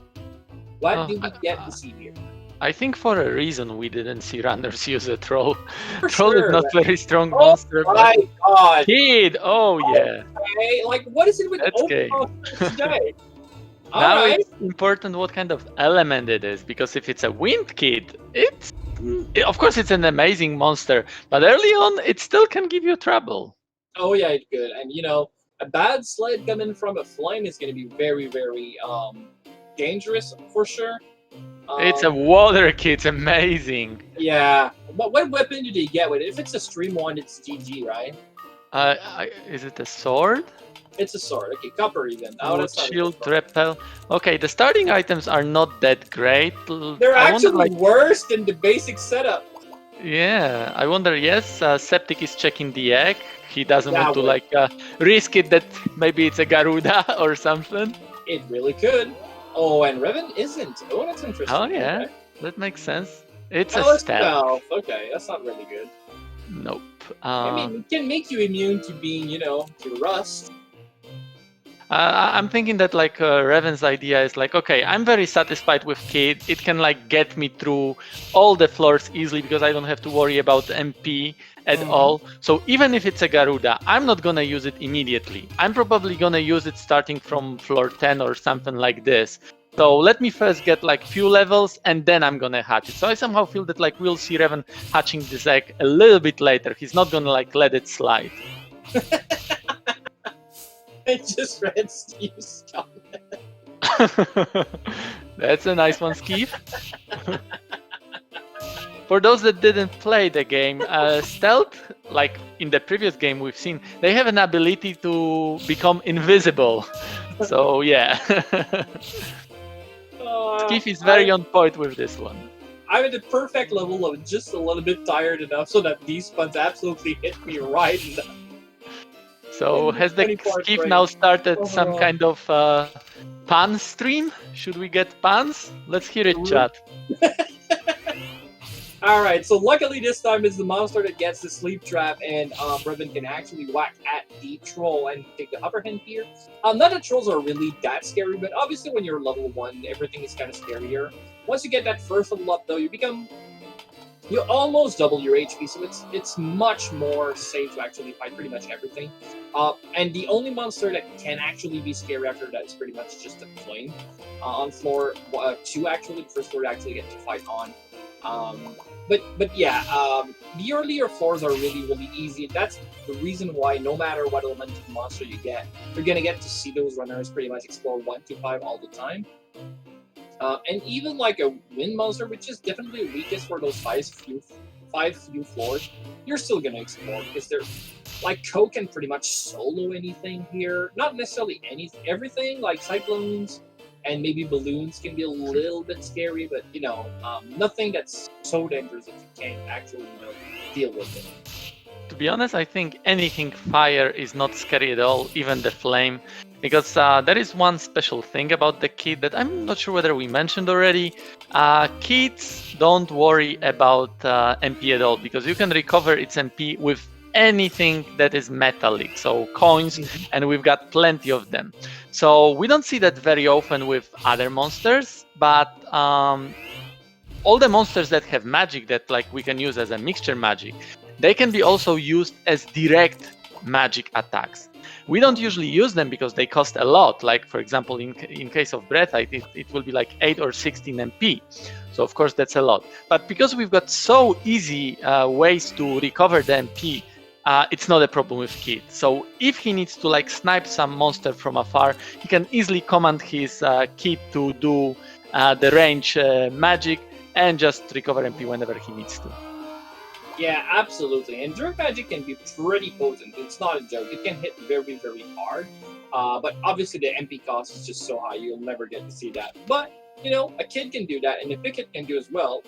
What did we get to see here? I think for a reason we didn't see runners use a troll. For Troll sure. is not very strong monster. Oh my god! Kid, oh yeah. Okay, like what is it with That's open game. today? Now Alright. it's important what kind of element it is, because if it's a wind kid, of course it's an amazing monster, but early on it still can give you trouble. Oh yeah, it's good. And a bad sled coming from a flame is going to be very, very dangerous for sure. It's a water kid, it's amazing. Yeah. What weapon do they get with it? If it's a stream one, it's GG, right? Is it a sword? It's a sword. Okay, copper even. Oh, Wood, that's not shield, repel. Okay, the starting items are not that great. They're I actually wonder, worse than the basic setup. Yeah, I wonder, yes, Septic is checking the egg. He doesn't Yeah, want to risk it that maybe it's a Garuda or something. It really could. Oh, and Reven isn't. Oh, that's interesting. Oh yeah, okay. That makes sense. It's a LS stealth. Okay, that's not really good. Nope. I mean, it can make you immune to being, to rust. I'm thinking that Reven's idea is okay, I'm very satisfied with Kid. It can get me through all the floors easily because I don't have to worry about MP at all. So even if it's a Garuda, I'm not gonna use it immediately. I'm probably gonna use it starting from floor 10 or something like this. So let me first get few levels and then I'm gonna hatch it. So I somehow feel that we'll see Reven hatching this egg a little bit later. He's not gonna let it slide. I just read Steve's comment. That's a nice one, Steve. For those that didn't play the game, stealth, like in the previous game we've seen, they have an ability to become invisible. So yeah. Steve is very on point with this one. I'm at the perfect level of just a little bit tired enough so that these puns absolutely hit me right in the... So has the Skiff now started some kind of pun stream? Should we get puns? Let's hear it, chat. Alright, so luckily this time is the monster that gets the sleep trap, and Reven can actually whack at the troll and take the upper hand here. Not that trolls are really that scary, but obviously when you're level 1, everything is kind of scarier. Once you get that first level up though, you almost double your HP, so it's much more safe to actually fight pretty much everything. And the only monster that can actually be scary after that is pretty much just a flame. On floor 2, actually, the first floor you actually get to fight on But yeah, the earlier floors are really easy. That's the reason why no matter what elemental monster you get, you're gonna get to see those runners pretty much explore 1 to 5 all the time. And even like a wind monster, which is definitely weakest for those five few floors, you're still gonna explore because they're like Ko can pretty much solo anything here. Not necessarily everything, like cyclones and maybe balloons can be a little bit scary, but you know, nothing that's so dangerous that you can't actually deal with it. To be honest, I think anything fire is not scary at all, even the flame, because there is one special thing about the kit that I'm not sure whether we mentioned already. Kits don't worry about MP at all, because you can recover its MP with anything that is metallic, so coins, and we've got plenty of them. So we don't see that very often with other monsters, but all the monsters that have magic that like we can use as a mixture magic, they can be also used as direct magic attacks. We don't usually use them because they cost a lot. Like for example, in case of Breathite, it will be like 8 or 16 MP. So of course that's a lot. But because we've got so easy ways to recover the MP, it's not a problem with Kit. So if he needs to like snipe some monster from afar, he can easily command his Kit to do the range magic and just recover MP whenever he needs to. Yeah, absolutely. And direct magic can be pretty potent. It's not a joke. It can hit very hard. But obviously the MP cost is just so high, you'll never get to see that. But, you know, a kid can do that, and a Picket can do as well.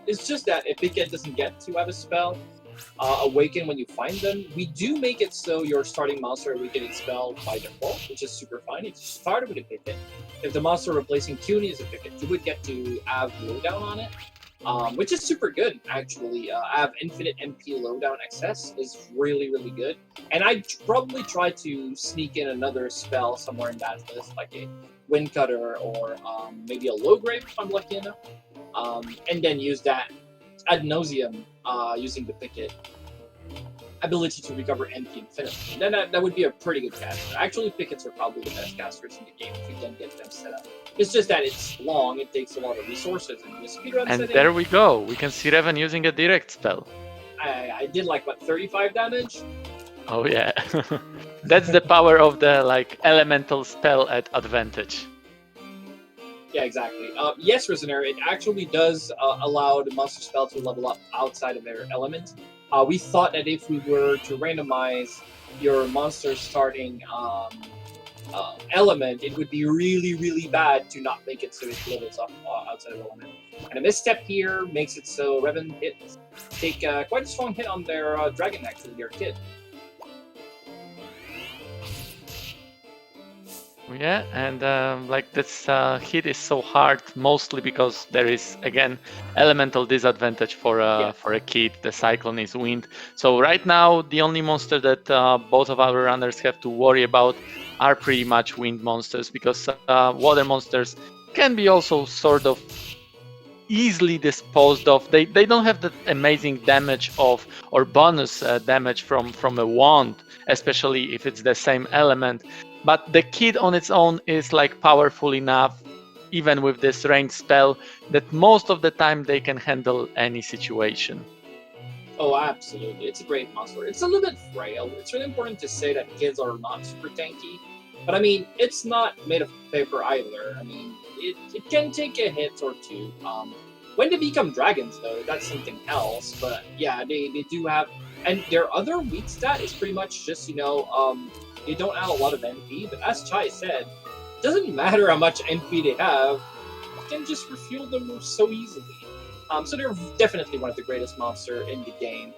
It's just that if Picket doesn't get to have a spell awaken when you find them, we do make it so your starting monster awakening spell by default, which is super fine. If you started with a Picket, if the monster replacing Cuny is a Picket, you would get to have lowdown on it. Which is super good, actually. I have infinite MP lowdown excess is really good, and I'd probably try to sneak in another spell somewhere in that list, like a Wind Cutter or maybe a Low Grave if I'm lucky enough, and then use that ad nauseum using the Picket ability to recover MP infinitely. Then that would be a pretty good caster. Actually, Pickets are probably the best casters in the game if you can get them set up. It's just that it's long, it takes a lot of resources, and the speedrun and setting, there we go. We can see Reven using a direct spell. I did like, what, 35 damage? Oh yeah. That's the power of the like elemental spell at advantage. Yeah, exactly. Yes, Resonator, it actually does allow the monster spell to level up outside of their element. We thought that if we were to randomize your monster starting element, it would be really bad to not make it so it levels up outside of element. And a misstep here makes it so Reven take quite a strong hit on their dragon, actually, their kid. Yeah, and like this hit is so hard, mostly because there is again elemental disadvantage for a kid. The cyclone is wind. So right now, the only monster that both of our runners have to worry about are pretty much wind monsters, because water monsters can be also sort of easily disposed of. They don't have the amazing damage of or bonus damage from a wand, especially if it's the same element. But the kid on its own is like powerful enough, even with this ranged spell, that most of the time they can handle any situation. Oh, absolutely. It's a great monster. It's a little bit frail. It's really important to say that kids are not super tanky. But I mean, it's not made of paper either. I mean, it can take a hit or two. When they become dragons, though, that's something else. But yeah, they do have... And their other weak stat is pretty much just, they don't add a lot of MP, but as Chai said, it doesn't matter how much MP they have, you can just refuel them so easily. So they're definitely one of the greatest monsters in the game.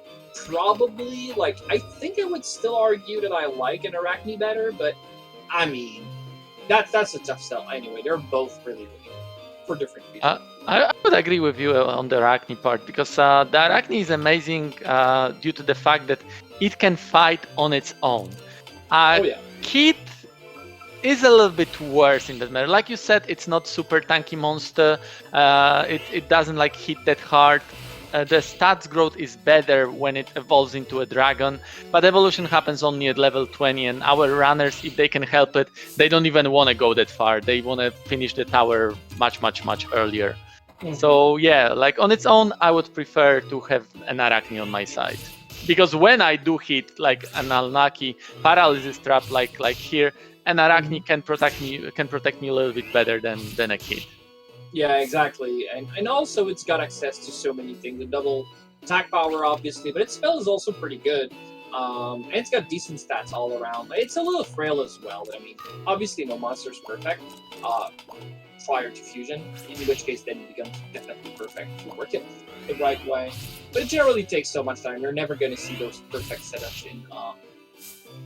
Probably, I think I would still argue that I like an Arachne better, but I mean, that's a tough sell anyway. They're both really good for different reasons. I would agree with you on the Arachne part, because the Arachne is amazing due to the fact that it can fight on its own. Kit is a little bit worse in that matter. Like you said, it's not super tanky monster. It doesn't hit that hard. The stats growth is better when it evolves into a dragon, but evolution happens only at level 20, and our runners, if they can help it, they don't even want to go that far. They want to finish the tower much earlier. So yeah, like on its own, I would prefer to have an Arachne on my side. Because when I do hit like an Alnaki paralysis trap like here, an Arachne can protect me a little bit better than a kid. Yeah, exactly. And also it's got access to so many things. The double attack power, obviously, but its spell is also pretty good. And it's got decent stats all around. It's a little frail as well. I mean, obviously no monster's perfect prior to fusion, in which case then it becomes definitely perfect if you work it the right way. But it generally takes so much time. You're never going to see those perfect setups in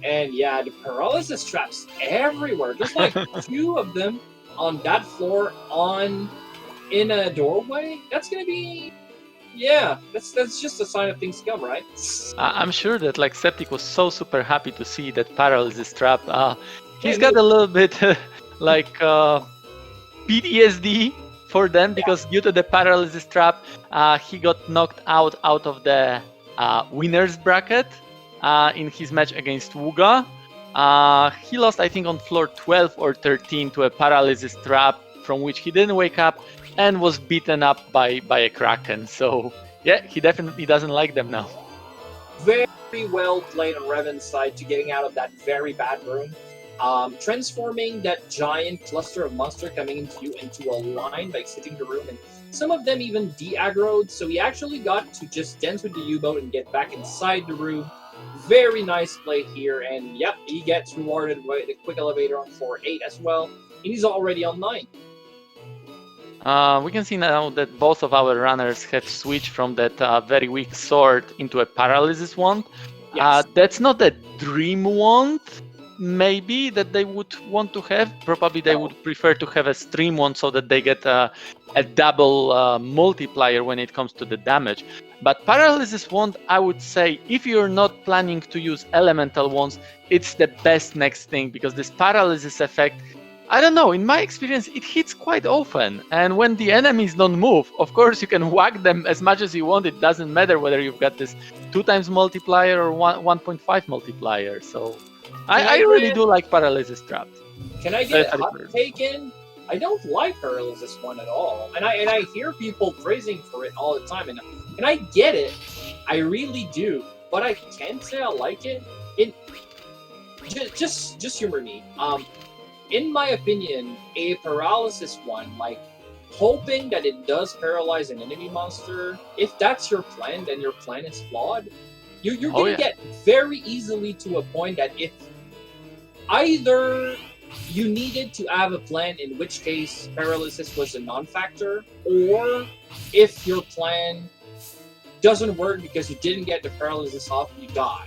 and yeah, the paralysis traps everywhere. There's like 2 of them on that floor in a doorway. That's gonna be that's just a sign of things to come, right? I'm sure that like Septic was so super happy to see that paralysis trap. He's got a little bit like PTSD for them because due to the paralysis trap, he got knocked out of the winners bracket in his match against Wuga. He lost, I think, on floor 12 or 13 to a paralysis trap from which he didn't wake up and was beaten up by a Kraken. So yeah, he definitely doesn't like them now. Very well played on Reven's side to getting out of that very bad room. Transforming that giant cluster of monster coming into you into a line by exiting the room, and some of them even de-aggroed, so he actually got to just dance with the U-boat and get back inside the room. Very nice play here, and yep, he gets rewarded with a quick elevator on floor 8 as well, and he's already on 9. We can see now that both of our runners have switched from that very weak sword into a paralysis wand. Yes. That's not a dream wand, maybe, that they would want to have. Probably they would prefer to have a stream wand so that they get a double multiplier when it comes to the damage. But paralysis wand, I would say, if you're not planning to use elemental wands, it's the best next thing, because this paralysis effect, I don't know, in my experience, it hits quite often. And when the enemies don't move, of course, you can whack them as much as you want. It doesn't matter whether you've got this 2 times multiplier or 1.5 multiplier. So I really do like paralysis traps. Can I get a hot take in? I don't like paralysis one at all. And I hear people praising for it all the time. And I get it. I really do. But I can't say I like it. Just humor me. In my opinion, a paralysis one, like hoping that it does paralyze an enemy monster, if that's your plan, then your plan is flawed. You're gonna get very easily to a point that if either you needed to have a plan, in which case paralysis was a non-factor, or if your plan doesn't work because you didn't get the paralysis off, you die.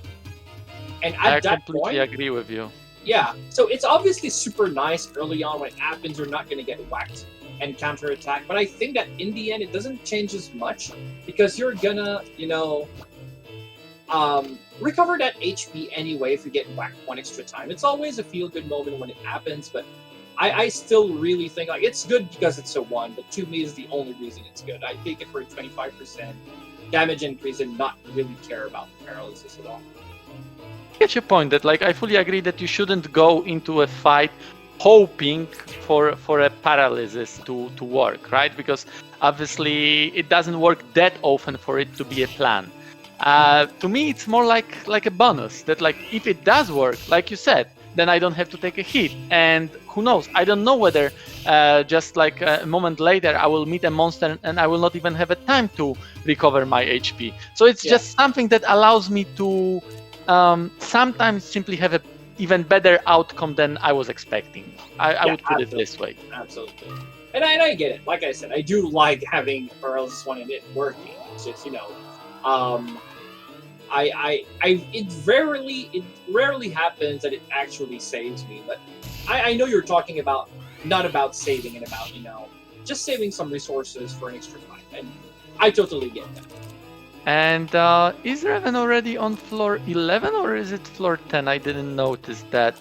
And at that point, I completely agree with you. Yeah, so it's obviously super nice early on when it happens, you're not going to get whacked and counterattack. But I think that in the end, it doesn't change as much because you're gonna, recover that HP anyway if you get whacked 1 extra time. It's always a feel-good moment when it happens, but I still really think like it's good because it's a 1, but to me is the only reason it's good. I take it for a 25% damage increase and not really care about the paralysis at all. I get your point that like I fully agree that you shouldn't go into a fight hoping for a paralysis to work, right? Because obviously it doesn't work that often for it to be a plan. To me, it's more like a bonus that like if it does work, like you said, then I don't have to take a hit. And who knows? I don't know whether just like a moment later I will meet a monster and I will not even have a time to recover my HP. So it's just something that allows me to sometimes simply have a even better outcome than I was expecting. I would put it this way. Absolutely. And I get it. Like I said, I do like having paralysis one and it working. It's just, it rarely happens that it actually saves me. But I know you're talking about not about saving and about, just saving some resources for an extra fight. And I totally get that. And is Reven already on floor 11 or is it floor 10? I didn't notice that.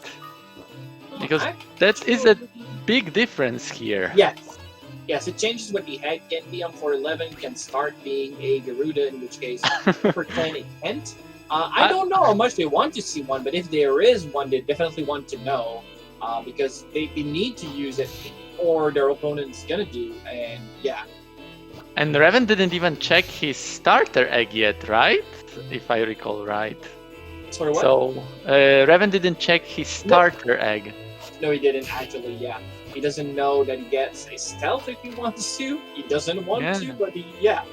Because that is a big difference here. Yes, it changes what the head can be on floor 11, can start being a Garuda, in which case for 10 it can't. I don't know how much they want to see one, but if there is one, they definitely want to know because they need to use it or their opponent's gonna do, and yeah. And Reven didn't even check his starter egg yet, right? If I recall right. Sorry, what? So Reven didn't check his starter egg. No, he didn't actually. Yeah, he doesn't know that he gets a stealth if he wants to. He doesn't want to, but yeah.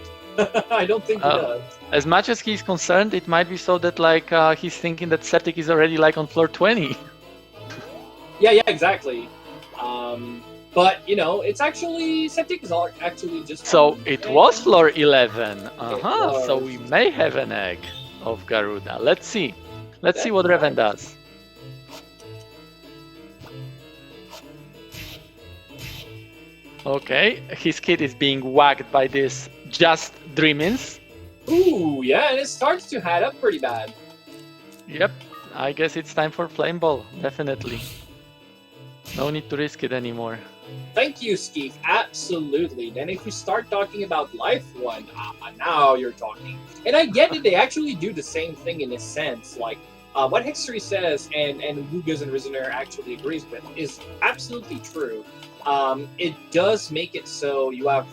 I don't think he does. As much as he's concerned, it might be so that like he's thinking that Septic is already like on floor 20. Yeah, exactly. But you know, it's actually Septic is actually just. So it was floor 11. Was. So we may have an egg of Garuda. Let's see. Let's see what Reven does. Okay, his kid is being whacked by this just Dreamins. Ooh, yeah, and it starts to add up pretty bad. Yep, I guess it's time for Flame Ball, definitely. No need to risk it anymore. Thank you, Skeef. Absolutely. Then if we start talking about Life One, now you're talking. And I get it, they actually do the same thing in a sense. Like, what History says, and Wugas and Rizener actually agrees with, is absolutely true. It does make it so you have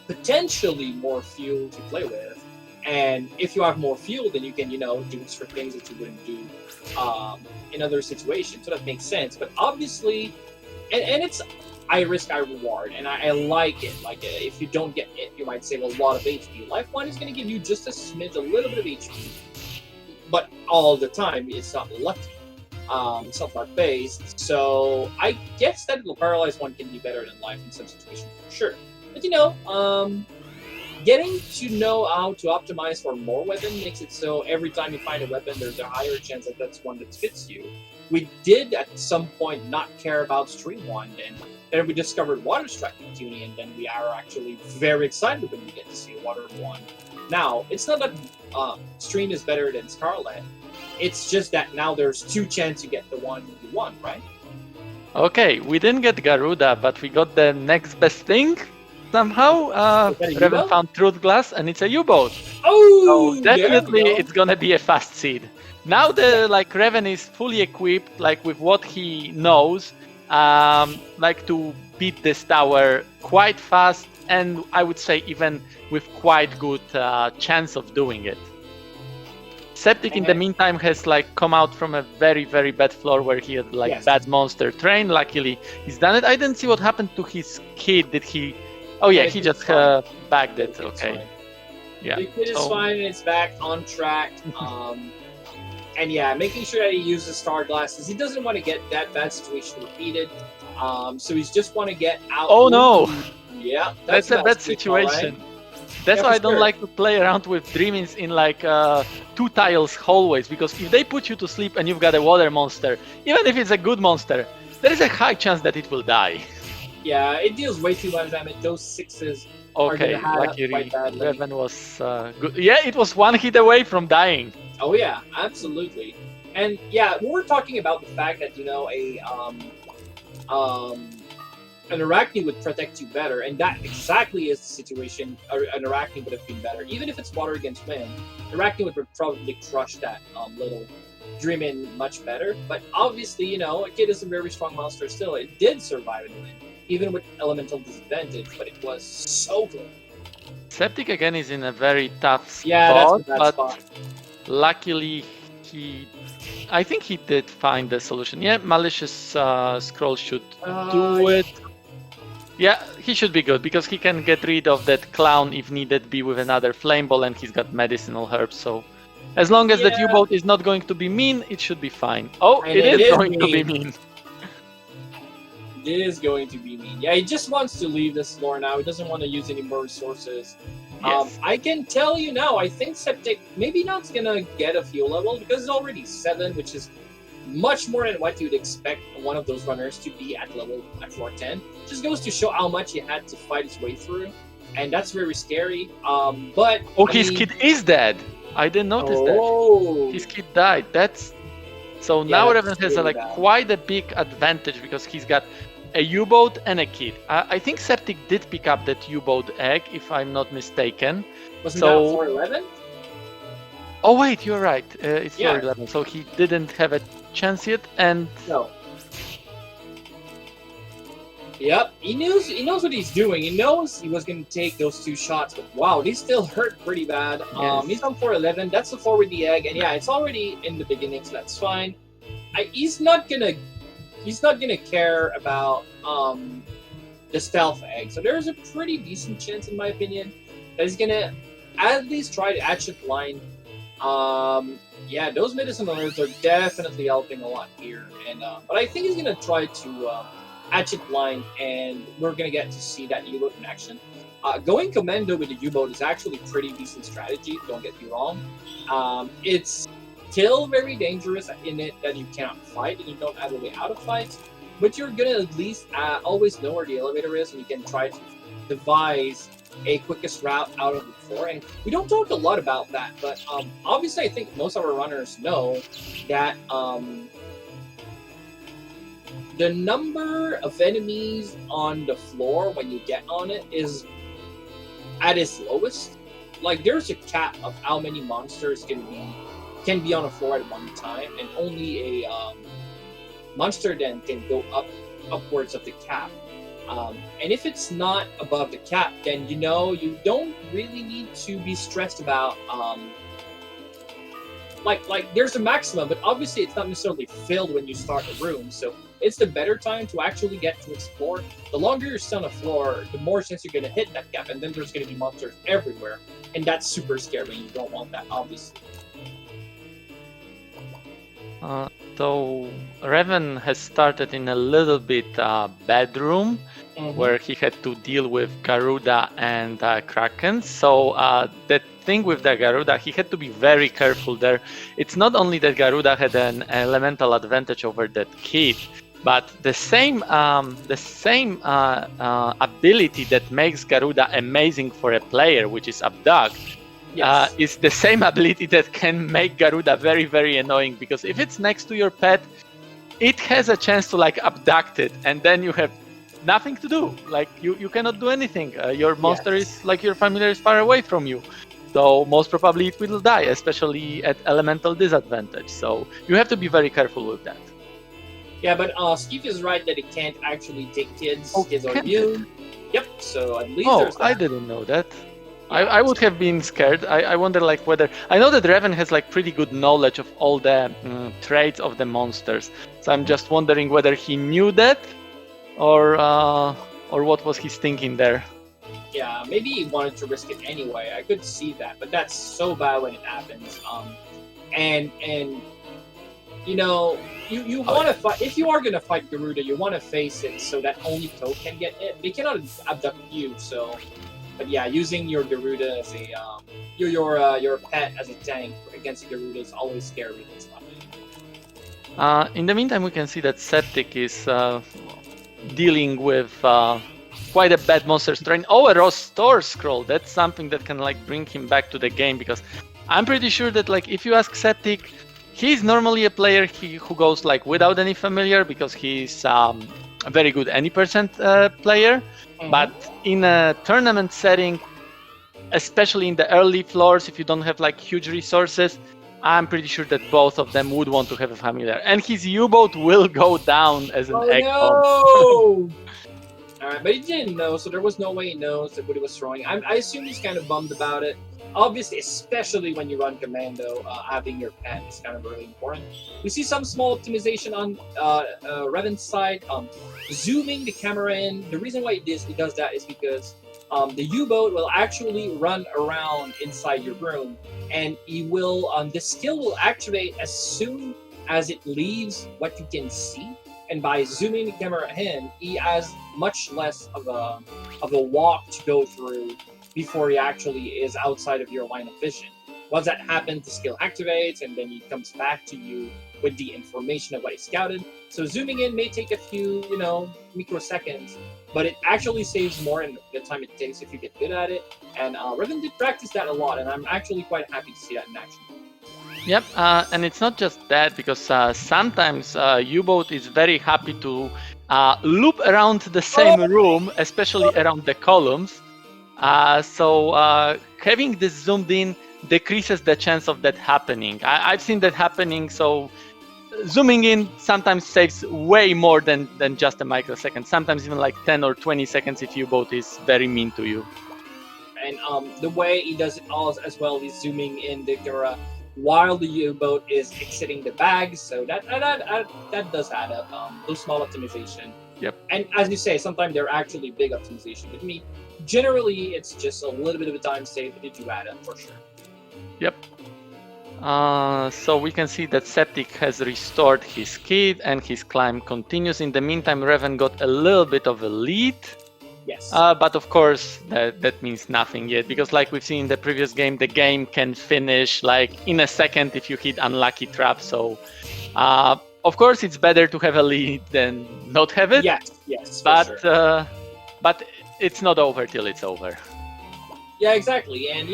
potentially more fuel to play with. And if you have more fuel, then you can, you know, do extra things that you wouldn't do in other situations. So that makes sense. But obviously, and it's I risk, I reward, and I like it. Like, if you don't get it, you might save a lot of HP. Life One is going to give you just a smidge, a little bit of HP. But all the time, it's not lucky. It's not luck based. So I guess that the Paralyzed one can be better than Life in some situations for sure. But you know, getting to know how to optimize for more weapon makes it so every time you find a weapon, there's a higher chance that that's one that fits you. We did at some point not care about Stream One, and then we discovered Water Striking tuning, and then we are actually very excited when we get to see Water One. Now, it's not that Stream is better than Scarlet. It's just that now there's 2 chances you get the one you want, right? Okay, we didn't get Garuda, but we got the next best thing. Somehow, Reven found Truth Glass, and it's a U-boat. Oh, so definitely it's gonna be a fast seed. Now the Reven is fully equipped, like with what he knows, like to beat this tower quite fast, and I would say even with quite good chance of doing it. Septic in the meantime has come out from a very, very bad floor where he had bad monster train. Luckily he's done it. I didn't see what happened to his kid. Did he? Oh yeah, he just bagged it. Okay. Yeah. The kid is fine and it's back on track. And yeah, making sure that he uses star glasses. He doesn't want to get that bad situation repeated. So he's just want to get out. Oh no! Yeah, that's a bad situation. Right? That's why I don't like to play around with Dreamins in 2 tiles hallways, because if they put you to sleep and you've got a water monster, even if it's a good monster, there is a high chance that it will die. Yeah, it deals way too much damage. Those 6s are gonna have quite badly. Reven was good. Yeah, it was 1 hit away from dying. Oh yeah, absolutely. And yeah, we're talking about the fact that, you know, an Arachne would protect you better, and that exactly is the situation. An Arachne would have been better. Even if it's water against wind, Arachne would probably crush that little Dreamin much better. But obviously, you know, a kid is a very strong monster still. It did survive and win, even with elemental disadvantage, but it was so good. Septic again is in a very tough spot, that's a bad spot. Luckily I think he did find the solution. Yeah, Malicious Scroll should do it. Yeah, he should be good, because he can get rid of that clown if needed be with another flame ball, and he's got medicinal herbs, so as long as that U-boat is not going to be mean, it should be fine. Oh, and it is going to be mean. It is going to be mean. Yeah, he just wants to leave this floor now. He doesn't want to use any more resources. Yes. I can tell you now, I think Septic maybe not gonna get a fuel level, because it's already 7, which is much more than what you'd expect one of those runners to be at floor 10. Just goes to show how much he had to fight his way through, and that's very scary. But his kid is dead. I didn't notice that. His kid died. So now Reven has quite a big advantage, because he's got a U-boat and a kid. I think Septic did pick up that U-boat egg, if I'm not mistaken. Wasn't that floor 11? Oh wait, you're right. It's floor 11, so he didn't have a chance yet. And no. Yep, he knows what he's doing. He knows he was going to take those 2 shots, but wow, they still hurt pretty bad. Yes. He's on 411. That's the 4 with the egg, and yeah, it's already in the beginning, so that's fine. He's not gonna care about the stealth egg. So there's a pretty decent chance, in my opinion, that he's gonna at least try to hatchet line. Yeah, those medicinal herbs are definitely helping a lot here, and but I think he's gonna try to hatchet line, and we're gonna get to see that U-boat in action. Going commando with the U-boat is actually a pretty decent strategy. Don't get me wrong. It's still very dangerous in it that you can't fight and you don't have a way out of fights, but you're gonna at least always know where the elevator is, and you can try to devise a quickest route out of the floor. And we don't talk a lot about that, but obviously I think most of our runners know that the number of enemies on the floor when you get on it is at its lowest. Like, there's a cap of how many monsters can be on a floor at one time, and only a monster then can go upwards of the cap. And if it's not above the cap, then you don't really need to be stressed about like there's a maximum, but obviously it's not necessarily filled when you start a room, so it's the better time to actually get to explore. The longer you're still on the floor, the more chance you're going to hit that cap, and then there's going to be monsters everywhere, and that's super scary. You don't want that, obviously. So Reven has started in a little bit bad room, where he had to deal with Garuda and Kraken. So the thing with the Garuda, he had to be very careful there. It's not only that Garuda had an elemental advantage over that kid, but the same ability that makes Garuda amazing for a player, which is Abduct, Yes. is the same ability that can make Garuda very, very annoying, because if it's next to your pet, it has a chance to like abduct it, and then you have nothing to do. Like you cannot do anything. Your monster is like your familiar is far away from you, so most probably it will die, especially at elemental disadvantage. So you have to be very careful with that. Yeah, but Steve is right that it can't actually take kids. Oh, kids are can't immune. Yep. So at least Oh, there's that. I didn't know that. I would have been scared. I wonder like whether I know that Reven has like pretty good knowledge of all the traits of the monsters. So I'm just wondering whether he knew that, or what was his thinking there. Yeah, maybe he wanted to risk it anyway. I could see that, but that's so bad when it happens. And you want to fight. If you are gonna fight Garuda, you want to face it so that only Toad can get it. They cannot abduct you, so. But yeah, using your Garuda as a your pet as a tank against Garuda is always scary. That's not In the meantime, we can see that Septic is dealing with quite a bad monster strain. Oh, a restore scroll. That's something that can like bring him back to the game, because I'm pretty sure that like if you ask Septic, he's normally a player who goes like without any familiar, because he's a very good any percent player. But in a tournament setting, especially in the early floors, if you don't have like huge resources, I'm pretty sure that both of them would want to have a familiar. And his U-boat will go down as an egg bomb. Alright, but he didn't know, so there was no way he knows that what he was throwing. I assume he's kind of bummed about it. Obviously, especially when you run Commando, having your pet is kind of really important. We see some small optimization on Reven's side. Zooming the camera in. The reason why he does that is because the U-boat will actually run around inside your room, and he will. This skill will activate as soon as it leaves what you can see. And by zooming the camera in, he has much less of a walk to go through before he actually is outside of your line of vision. Once that happens, the skill activates, and then he comes back to you with the information of what he scouted. So zooming in may take a few, microseconds, but it actually saves more in the time it takes if you get good at it. And Reven did practice that a lot, and I'm actually quite happy to see that in action. Yep, and it's not just that, because sometimes U-boat is very happy to loop around the same room, especially around the columns. So having this zoomed in decreases the chance of that happening. I've seen that happening. So zooming in sometimes saves way more than just a microsecond. Sometimes even like 10 or 20 seconds if U-boat is very mean to you. And the way he does it all as well, he's zooming in the camera while the U-boat is exiting the bag. So that does add up. Those small optimization. Yep. And as you say, sometimes they're actually big optimization. But I mean, generally, it's just a little bit of a time save, but it do add up for sure. Yep. So we can see that Septic has restored his kit and his climb continues. In the meantime, Reven got a little bit of a lead. Yes. But of course, that means nothing yet, because like we've seen in the previous game, the game can finish like in a second if you hit unlucky trap. So, of course, it's better to have a lead than not have it. Yes. But sure. But it's not over till it's over. Yeah, exactly. And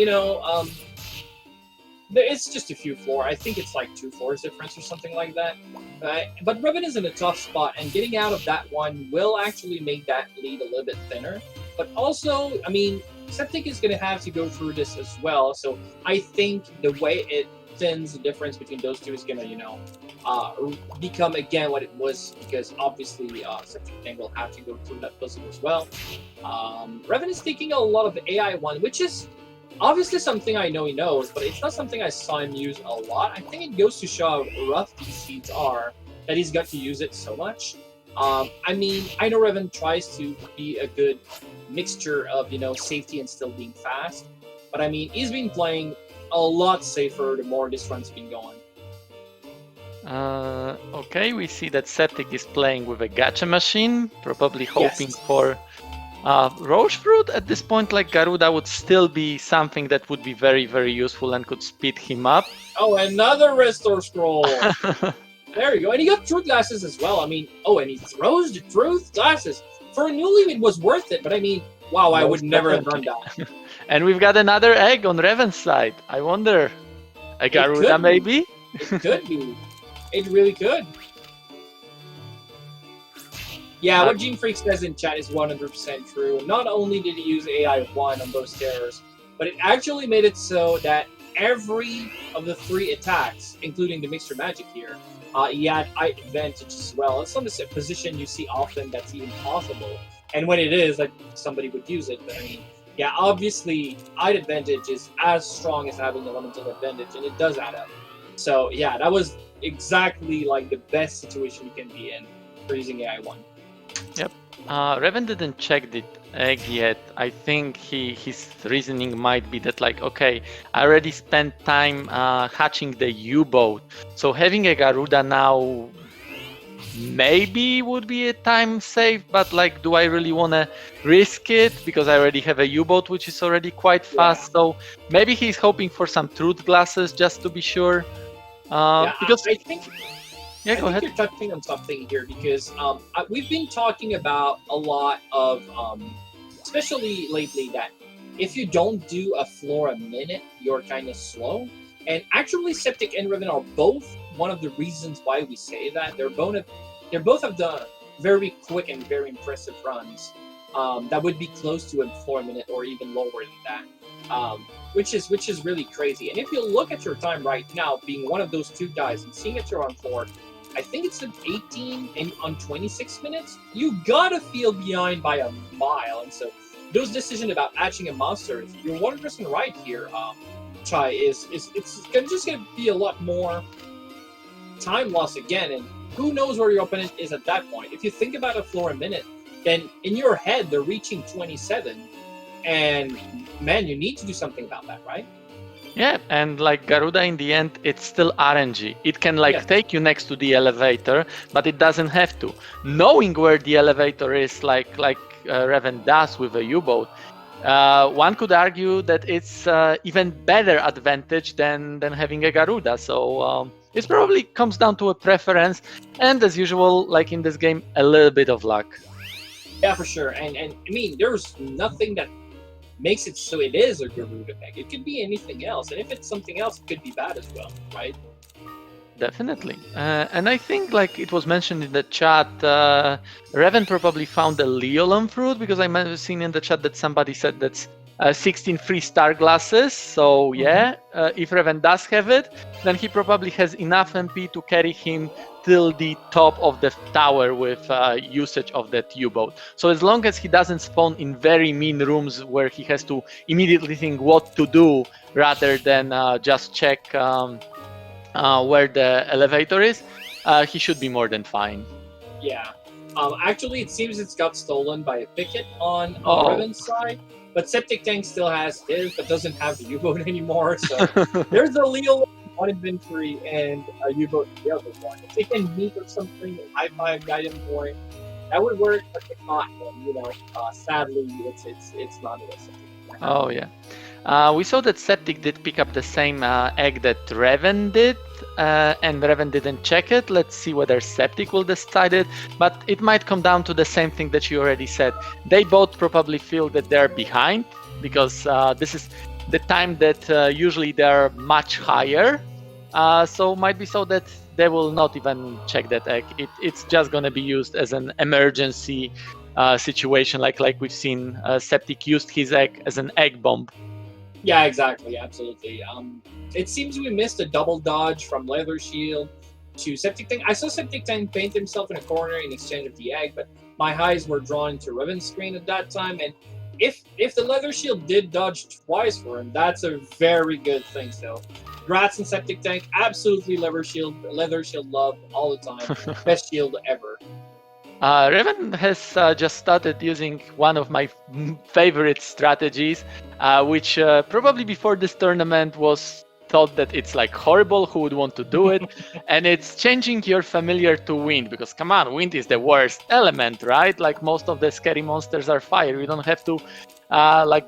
it's just a few floors. I think it's like 2 floors difference or something like that. But Reven is in a tough spot, and getting out of that one will actually make that lead a little bit thinner. But also, I mean, Septic is going to have to go through this as well. So I think the way it thins the difference between those two is going to, become again what it was, because obviously Septictank will have to go through that puzzle as well. Reven is taking a lot of AI one, which is obviously something I know he knows, but it's not something I saw him use a lot. I think it goes to show how rough these seeds are that he's got to use it so much. I mean, I know Reven tries to be a good mixture of, safety and still being fast, but I mean, he's been playing a lot safer the more this run's been going. Okay, we see that Septic is playing with a gacha machine, probably hoping for Roche Fruit. At this point, like Garuda would still be something that would be very, very useful and could speed him up. Oh, another Restore Scroll! There you go. And he got Truth Glasses as well. I mean, and he throws the Truth Glasses. For a newly, it was worth it, but I mean, wow, I would never have done that. And we've got another egg on Reven's side. I wonder, a Garuda maybe? It could be. It really could. Yeah, what Gene Freak says in chat is 100% true. Not only did he use AI1 on those terrors, but it actually made it so that every of the 3 attacks, including the Mixture Magic here, he had height advantage as well. It's not a position you see often that's even possible. And when it is, like, somebody would use it. But I mean, yeah, obviously, height advantage is as strong as having elemental advantage, and it does add up. So yeah, that was exactly like the best situation you can be in for using AI1. Yep. Reven didn't check the egg yet. I think his reasoning might be that, like, okay, I already spent time hatching the U-boat, so having a Garuda now maybe would be a time save, but like, do I really want to risk it because I already have a U-boat which is already quite fast? Yeah. So maybe he's hoping for some Truth Glasses just to be sure. Because I think go ahead. You're touching on something here, because we've been talking about a lot of, especially lately, that if you don't do a floor a minute, you're kind of slow. And actually, Septic and Reven are both one of the reasons why we say that. They're both have done very quick and very impressive runs that would be close to a floor a minute or even lower than that. Which is really crazy. And if you look at your time right now, being one of those 2 guys and seeing that you're on floor, I think it's an 18 and on 26 minutes, you gotta feel behind by a mile. And so those decisions about hatching a monster, you're 100% right here, Chai, it's just gonna be a lot more time loss again, and who knows where your opponent is at that point. If you think about a floor a minute, then in your head they're reaching 27. And man, you need to do something about that, right? Yeah, and like Garuda, in the end, it's still RNG. It can take you next to the elevator, but it doesn't have to. Knowing where the elevator is, like Reven does with a U-boat, one could argue that it's even better advantage than having a Garuda. So it probably comes down to a preference, and as usual, like in this game, a little bit of luck. Yeah, for sure. And I mean, there's nothing that makes it so it is a Garuda mech. It could be anything else, and if it's something else, it could be bad as well, right? Definitely. And I think, like it was mentioned in the chat, Reven probably found a Leolon fruit, because I might have seen in the chat that somebody said that's 16 free star glasses. So yeah, if Reven does have it, then he probably has enough MP to carry him till the top of the tower with usage of that U-boat. So as long as he doesn't spawn in very mean rooms where he has to immediately think what to do rather than just check where the elevator is, he should be more than fine. Yeah. Actually, it seems it's got stolen by a picket on Oh. Reven's side, but Septic Tank still has his, but doesn't have the U-boat anymore. So there's a Leo one inventory and a U-boat the other one. If they can meet or something, high-five guidance point, that would work. But if not, then, sadly, it's not necessary. Oh yeah. We saw that Septic did pick up the same egg that Reven did, and Reven didn't check it. Let's see whether Septic will decide it, but it might come down to the same thing that you already said. They both probably feel that they're behind, because this is the time that usually they're much higher. So might be so that they will not even check that egg. It's just going to be used as an emergency situation, like we've seen Septic used his egg as an egg bomb. Yeah, exactly, absolutely. It seems we missed a double dodge from Leather Shield to Septic Tank. I saw Septic Tank paint himself in a corner in exchange of the egg, but my eyes were drawn to Reven's screen at that time, and if the Leather Shield did dodge twice for him, that's a very good thing. So, Grats and Septic Tank, absolutely Leather Shield love all the time. Best shield ever. Reven has just started using one of my favorite strategies, which probably before this tournament was thought that it's like horrible, who would want to do it? And it's changing your familiar to wind, because come on, wind is the worst element, right? Like most of the scary monsters are fire. You don't have to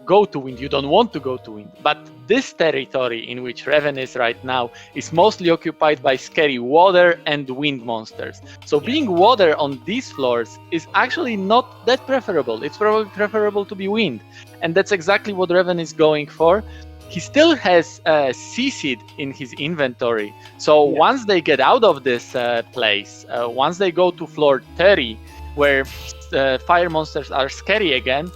go to wind. You don't want to go to wind. But this territory in which Reven is right now is mostly occupied by scary water and wind monsters. So being water on these floors is actually not that preferable. It's probably preferable to be wind. And that's exactly what Reven is going for. He still has C-Seed in his inventory. So once they get out of this place, once they go to floor 30, where fire monsters are scary again,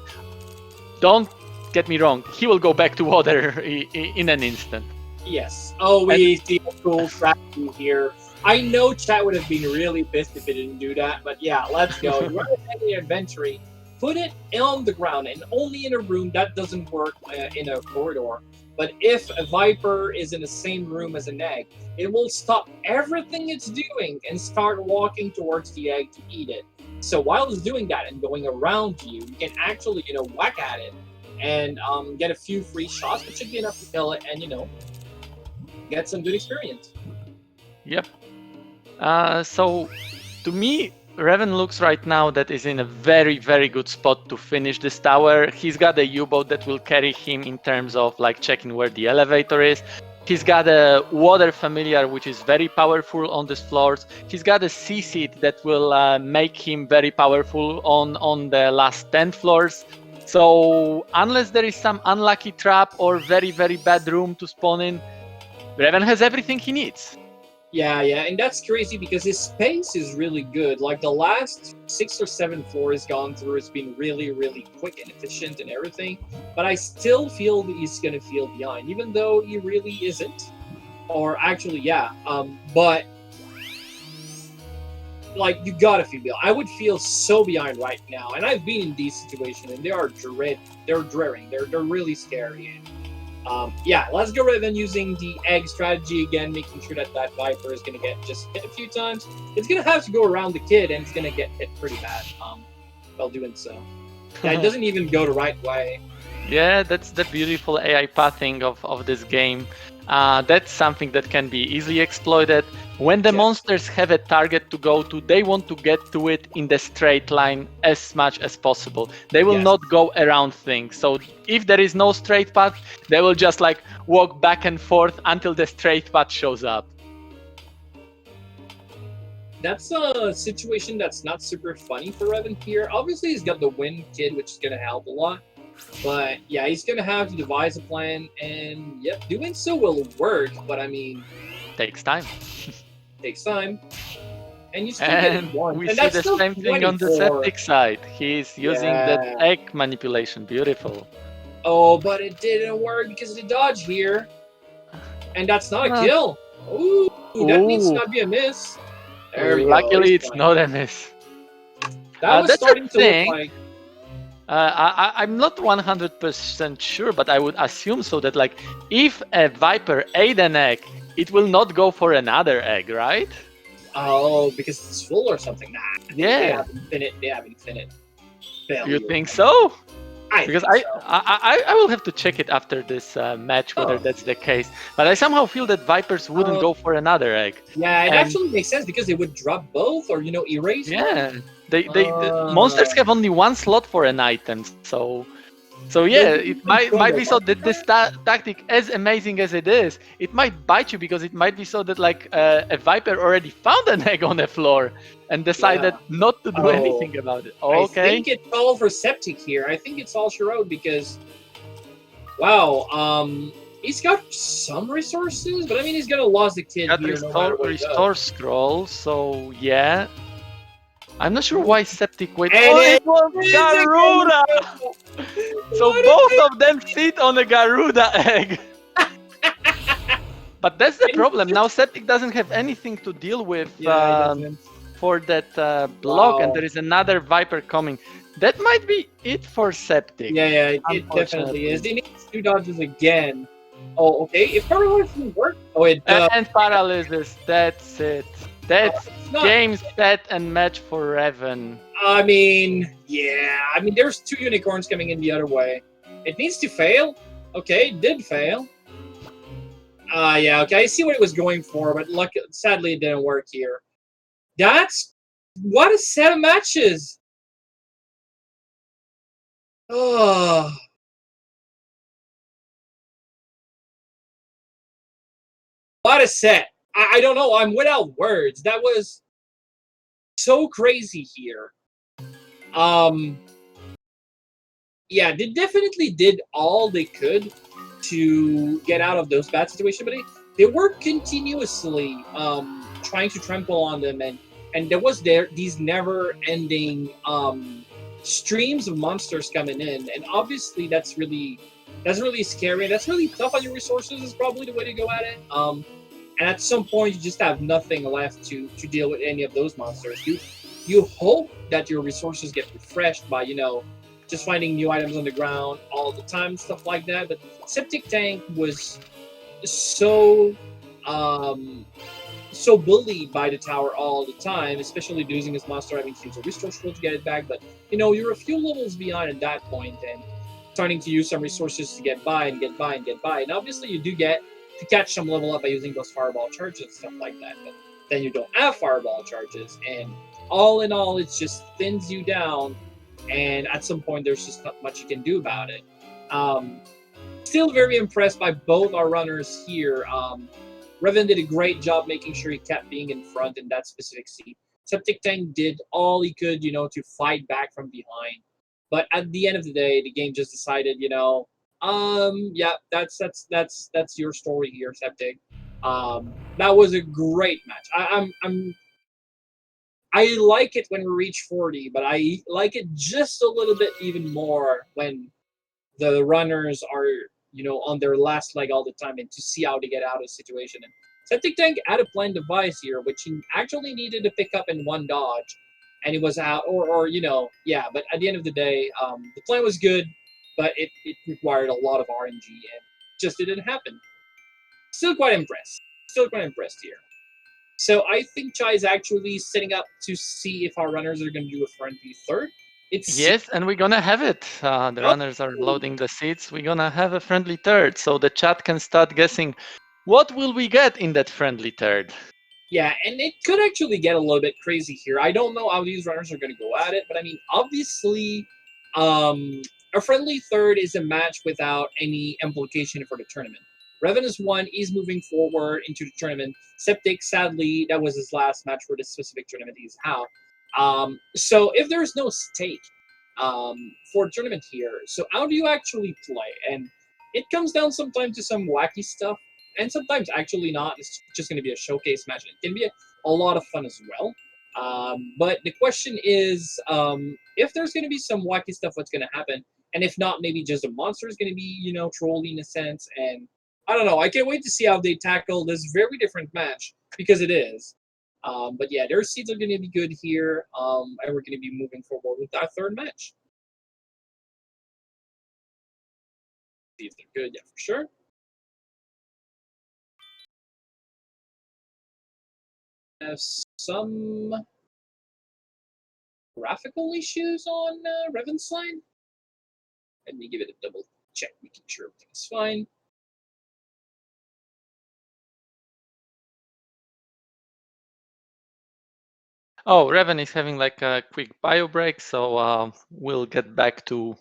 don't get me wrong, he will go back to water in an instant. Yes. Oh, we see a cool strategy here. I know chat would have been really pissed if it didn't do that, but yeah, let's go. You want to take the inventory, put it on the ground, and only in a room. That doesn't work in a corridor. But if a viper is in the same room as an egg, it will stop everything it's doing and start walking towards the egg to eat it. So while it's doing that and going around you, you can actually, whack at it and get a few free shots, which should be enough to kill it and, get some good experience. Yep. So to me, Reven looks right now that is in a very, very good spot to finish this tower. He's got a U-boat that will carry him in terms of checking where the elevator is. He's got a water familiar, which is very powerful on these floors. He's got a C-Seed that will make him very powerful on the last 10 floors. So unless there is some unlucky trap or very, very bad room to spawn in, Reven has everything he needs. Yeah, and that's crazy because his space is really good. Like the last 6 or 7 floors gone through, it's been really, really quick and efficient and everything. But I still feel that he's gonna feel behind, even though he really isn't. Or actually, yeah. But you gotta feel behind. I would feel so behind right now, and I've been in these situations, and they are dreading. They're really scary. Yeah, let's go Reven using the egg strategy again, making sure that Viper is going to get just hit a few times. It's going to have to go around the kid, and it's going to get hit pretty bad while doing so. Yeah, it doesn't even go the right way. Yeah, that's the beautiful AI pathing of this game. That's something that can be easily exploited. When the monsters have a target to go to, they want to get to it in the straight line as much as possible. They will not go around things. So if there is no straight path, they will just walk back and forth until the straight path shows up. That's a situation that's not super funny for Reven here. Obviously, he's got the wind kid, which is going to help a lot. But yeah, he's going to have to devise a plan, and yep, doing so will work, but I mean... Takes time. Takes time. And you still get one. We see the same thing on the Septic side. He's using that egg manipulation. Beautiful. Oh, but it didn't work because of the dodge here. And that's not a kill. Ooh, that needs to not be a miss. There we go. Luckily, it's not a miss. That was That's the starting to look thing. like. I'm not 100% sure, but I would assume so that like if a viper ate an egg, it will not go for another egg, right? Oh, because it's full or something. Nah. Yeah. They have infinite. They have infinite. You think so? Because I will have to check it after this match whether that's the case. But I somehow feel that vipers wouldn't go for another egg. Yeah, it actually makes sense because they would drop both or erase. Yeah, the monsters have only one slot for an item, so yeah, it might be so that this tactic, as amazing as it is, it might bite you because it might be so that like a viper already found an egg on the floor and decided not to do anything about it. Okay. I think it's all for Septic here. I think it's all Shroud because, wow, he's got some resources, but I mean he's gonna lose the kid here. Restore scroll, so yeah. I'm not sure why Septic wait. And it was Garuda! So both of them sit on a Garuda egg. But that's the problem. Now Septic doesn't have anything to deal with for that block, and there is another Viper coming. That might be it for Septic. Yeah, it definitely is. They need 2 dodges again. Oh, okay. If paralysis didn't work, it does. And paralysis, that's it. That's game, set, and match for Reven. I mean, yeah. I mean, there's 2 unicorns coming in the other way. It needs to fail. Okay, it did fail. Yeah, okay. I see what it was going for, but sadly it didn't work here. What a set of matches. Oh. What a set. I don't know. I'm without words. That was so crazy here. Yeah, they definitely did all they could to get out of those bad situations, but they were continuously trying to trample on them, and there was these never-ending streams of monsters coming in, and obviously that's really scary. That's really tough on your resources. Is probably the way to go at it. And at some point, you just have nothing left to deal with any of those monsters. You hope that your resources get refreshed by, just finding new items on the ground all the time, stuff like that. But Septictank was so bullied by the tower all the time, especially losing his monster having to use a restore scroll to get it back. But, you're a few levels behind at that point and starting to use some resources to get by and get by and get by. And obviously, you do get to catch some level up by using those fireball charges and stuff like that. But then you don't have fireball charges, and all in all, it just thins you down, and at some point, there's just not much you can do about it. Still very impressed by both our runners here. Reven did a great job making sure he kept being in front in that specific seat. Septictank did all he could, to fight back from behind. But at the end of the day, the game just decided, yeah, that's your story here, Septic. That was a great match. I like it when we reach 40, but I like it just a little bit even more when the runners are, on their last leg all the time, and to see how they get out of the situation. And Septictank had a planned device here, which he actually needed to pick up in one dodge, and he was out, yeah. But at the end of the day, the plan was good, but it required a lot of RNG, and just didn't happen. Still quite impressed. Here. So I think Chai is actually setting up to see if our runners are going to do a friendly third. Yes, and we're gonna have it. The runners are loading the seats. We're gonna have a friendly third, so the chat can start guessing what will we get in that friendly third. Yeah, and it could actually get a little bit crazy here. I don't know how these runners are going to go at it, but I mean, obviously, a friendly third is a match without any implication for the tournament. Reven is one. He's moving forward into the tournament. Septic, sadly, that was his last match for this specific tournament. He's out. So if there's no stake for a tournament here, so how do you actually play? And it comes down sometimes to some wacky stuff, and sometimes actually not. It's just going to be a showcase match. It can be a lot of fun as well. But the question is, if there's going to be some wacky stuff, what's going to happen? And if not, maybe just a monster is going to be, you know, trolly in a sense. And I don't know. I can't wait to see how they tackle this very different match, because it is. But yeah, their seeds are going to be good here, and we're going to be moving forward with our third match. See if they're good, yeah, for sure. Have some graphical issues on Reven's side. Let me give it a double check, making sure everything is fine. Oh, Reven is having like a quick bio break, so we'll get back to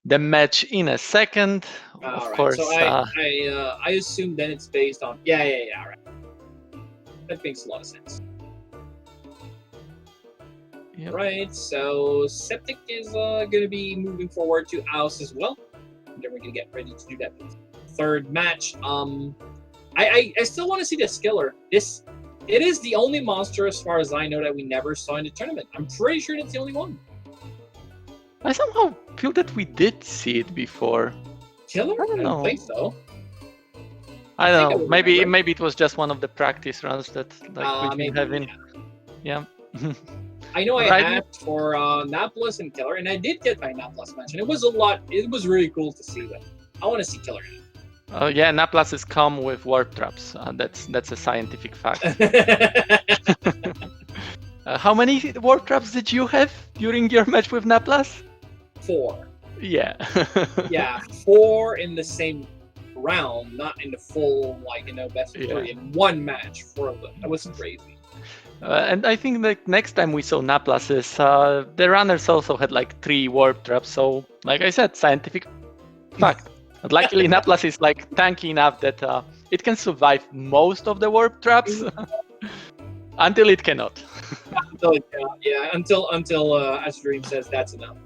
the match in a second. Of All right, course. so I assume then it's based on yeah, all right. That makes a lot of sense. Yep. Right, so Septic is going to be moving forward to Ouse as well. And then we're going to get ready to do that third match. I still want to see the Skiller. It is the only monster, as far as I know, that we never saw in the tournament. I'm pretty sure that's the only one. I somehow feel that we did see it before. Killer? I don't know. don't think so. I don't know. Maybe remember. it was just one of the practice runs that like we've been having. Yeah. I know I Right. asked for Naples and Killer, and I did get my Naples match, and it was a lot. It was really cool to see that. I want to see Killer now. Oh yeah, Naplases come with warp traps. That's a scientific fact. How many warp traps did you have during your match with Naplas? 4. Yeah. Yeah, 4 in the same round, not in the full, like, you know, best of 3 in one match. 4 of them. That was crazy. And I think that next time we saw Naplases, the runners also had like 3 warp traps. So, like I said, scientific fact. But luckily, Naplas is like tanky enough that it can survive most of the warp traps until it cannot. Until it cannot, yeah. Until Azure says that's enough.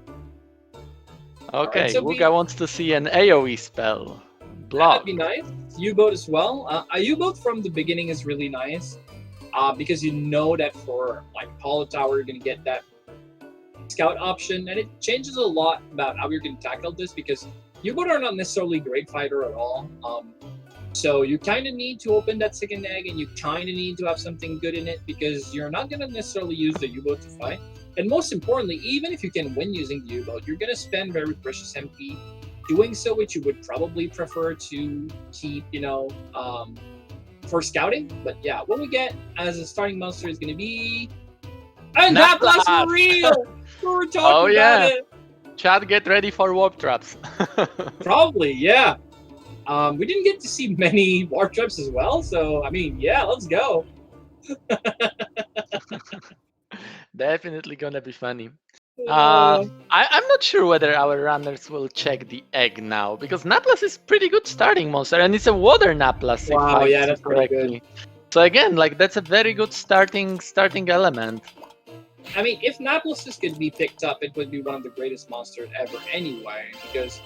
Okay, right, so Wuga wants to see an AoE spell. Block. That'd be nice. U-boat as well. A U-boat from the beginning is really nice, because you know that for like Hollow Tower, you're gonna get that scout option, and it changes a lot about how you're gonna tackle this, because U-boat are not necessarily great fighter at all. So you kind of need to open that second egg, and you kind of need to have something good in it, because you're not gonna necessarily use the U-boat to fight. And most importantly, even if you can win using the U-boat, you're gonna spend very precious MP doing so, which you would probably prefer to keep, you know, for scouting. But yeah, what we get as a starting monster is gonna be Naplas for real. We were talking about it. Chad, get ready for warp traps. Probably, yeah. We didn't get to see many warp traps as well, so I mean, yeah, let's go. Definitely gonna be funny. I'm not sure whether our runners will check the egg now, because Naplas is pretty good starting monster, and it's a water Naplas. Wow, if I yeah, that's pretty correctly. So again, like that's a very good starting element. I mean, if Naples could be picked up, it would be one of the greatest monsters ever anyway, because...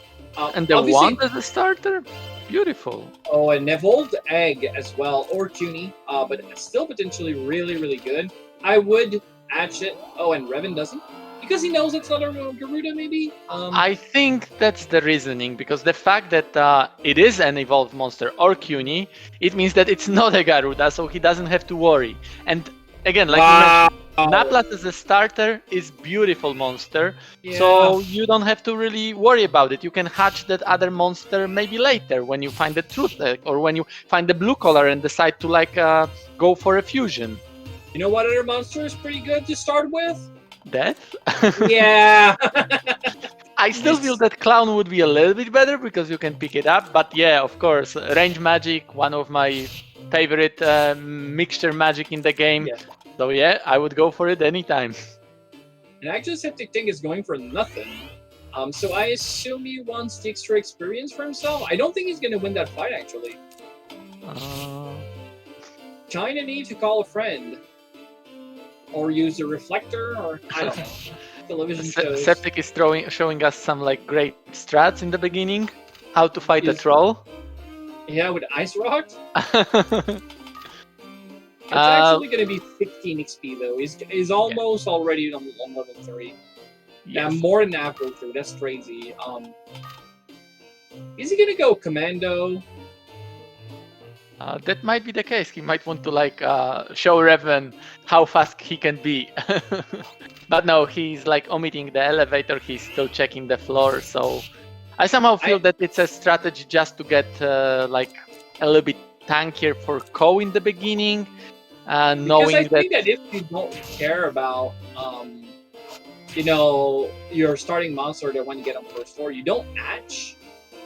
and the wand as a starter? Beautiful. Oh, an evolved egg as well, or Cuny, but still potentially really, really good. I would hatch it. Oh, and Reven doesn't? Because he knows it's not a Garuda, maybe? I think that's the reasoning, because the fact that it is an evolved monster or Cuny, it means that it's not a Garuda, so he doesn't have to worry. And again, like you mentioned, Naplas as a starter is beautiful monster, so you don't have to really worry about it. You can hatch that other monster maybe later when you find the truth egg, or when you find the blue color and decide to like go for a fusion. You know what other monster is pretty good to start with? Death? Yeah. I still feel that Clown would be a little bit better because you can pick it up, but yeah, of course, range magic, one of my favorite mixture magic in the game. Yeah. So yeah, I would go for it anytime. And actually, Septictank is going for nothing. So I assume he wants the extra experience for himself. I don't think he's going to win that fight, actually. Kinda need to call a friend. Or use a reflector, or I don't know. Television shows. Septic is showing us some like great strats in the beginning. How to fight a troll. Yeah, with Ice Rock. It's actually going to be 15 XP though. He's almost already on level 3. Yeah, Yes. more than half go through. That's crazy. Is he gonna go commando? That might be the case. He might want to like show Reven how fast he can be. But no, he's like omitting the elevator. He's still checking the floor. So I somehow feel that it's a strategy just to get like a little bit tankier for Ko in the beginning, Because I knowing that. think that if you don't care about you know, your starting monster that when you get on first floor, you don't hatch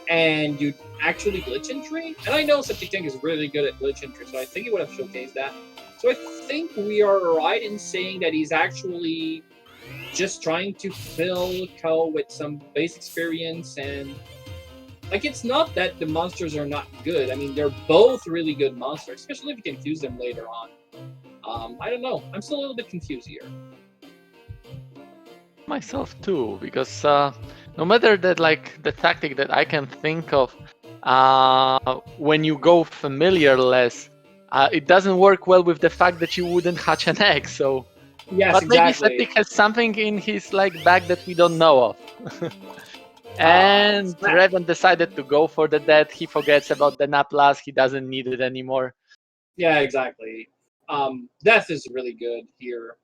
and you actually glitch entry. And I know Septictank is really good at glitch entry, so I think he would have showcased that. So I think we are right in saying that he's actually just trying to fill Ko with some base experience, and like it's not that the monsters are not good. I mean, they're both really good monsters, especially if you can fuse them later on. I don't know. I'm still a little bit confused here. Myself too, because no matter that, like the tactic that I can think of, when you go familiarless, it doesn't work well with the fact that you wouldn't hatch an egg. So, Yes, but maybe exactly. Septic has something in his like bag that we don't know of. And Reven decided to go for the death. He forgets about the Naplas. He doesn't need it anymore. Yeah, exactly. Death is really good here.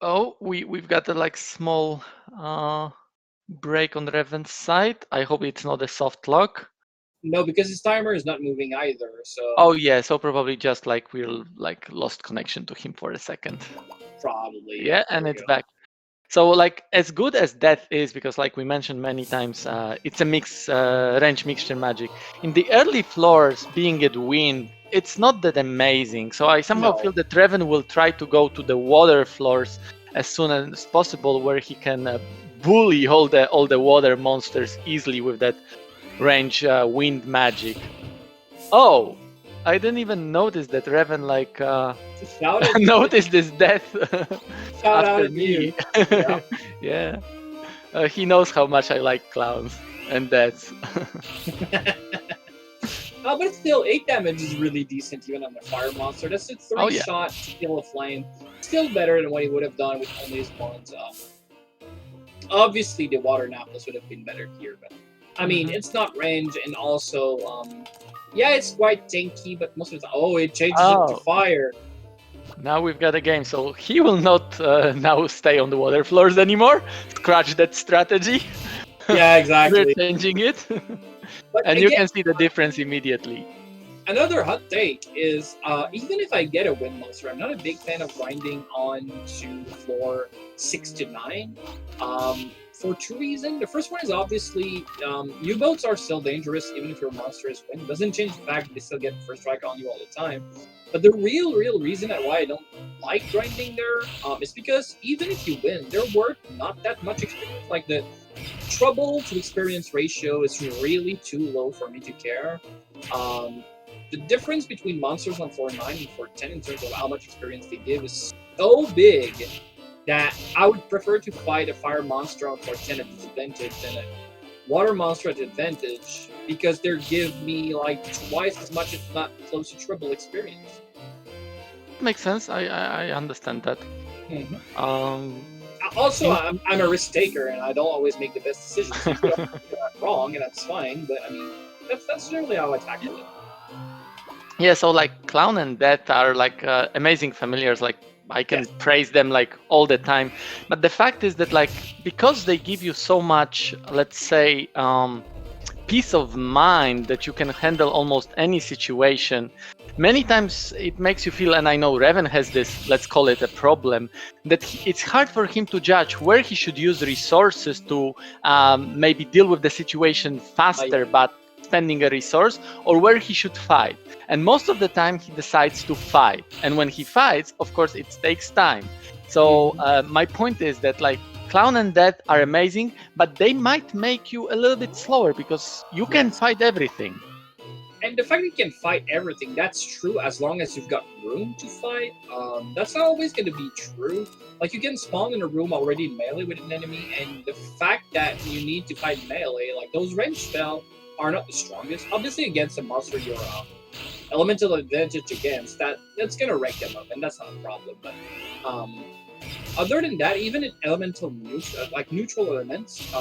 Oh, we've got a like small break on Reven's side. I hope it's not a soft lock. No, because his timer is not moving either. So Oh yeah, so probably just like we'll like lost connection to him for a second. probably. Yeah, There and we it's go. back. So like as good as death is, because like we mentioned many times, it's a mix range mixture magic. In the early floors, being at wind, it's not that amazing. So I somehow No. feel that Reven will try to go to the water floors as soon as possible, where he can bully all the water monsters easily with that range wind magic. Oh, I didn't even notice that Reven like Shouted. noticed this death Shout out after at me. you. Yeah. Yeah, he knows how much I like clowns and deaths. But still, 8 damage is really decent even on the fire monster. That's a 3 Oh yeah. shot kill of flame. Still better than what he would have done with only his ones. Obviously, the water Naples would have been better here, but I mean, it's not range, and also, yeah, it's quite tanky, but most of the time, oh, it changes it to Oh, fire. now we've got a game, so he will not now stay on the water floors anymore. Scratch that strategy. Yeah, We're exactly. changing it, But and you again, can see the difference immediately. another hot take is even if I get a wind monster, I'm not a big fan of grinding on to floor 6 to 9 for two reasons. The first one is obviously U-boats are still dangerous even if your monster is wind. It doesn't change the fact that they still get first strike on you all the time. But the real reason why I don't like grinding there is because even if you win, they're worth not that much experience. Like the trouble to experience ratio is really too low for me to care. The difference between monsters on floor 9 and floor 10 in terms of how much experience they give is so big that I would prefer to fight a fire monster on floor 10 at disadvantage than a water monster at advantage because they give me like twice as much, if not close to triple experience. Makes sense. I understand that. Also, I'm a risk taker and I don't always make the best decisions. So you could do that wrong, and that's fine. But I mean, that's generally how I tackle it. Yeah, so like clown and death are like amazing familiars. Like I can praise them like all the time. But the fact is that like because they give you so much, let's say, peace of mind that you can handle almost any situation. Many times it makes you feel, and I know Reven has this, let's call it a problem, that it's hard for him to judge where he should use resources to maybe deal with the situation faster, but spending a resource, or where he should fight. And most of the time he decides to fight. And when he fights, of course, it takes time. So my point is that like Clown and Death are amazing, but they might make you a little bit slower because you can fight everything. And the fact that you can fight everything, that's true as long as you've got room to fight. That's not always going to be true. Like, you can spawn in a room already melee with an enemy, and the fact that you need to fight melee, like, those range spells are not the strongest. Obviously, against a monster you're elemental advantage against, that's going to rank them up, and that's not a problem. But other than that, even in elemental like neutral elements,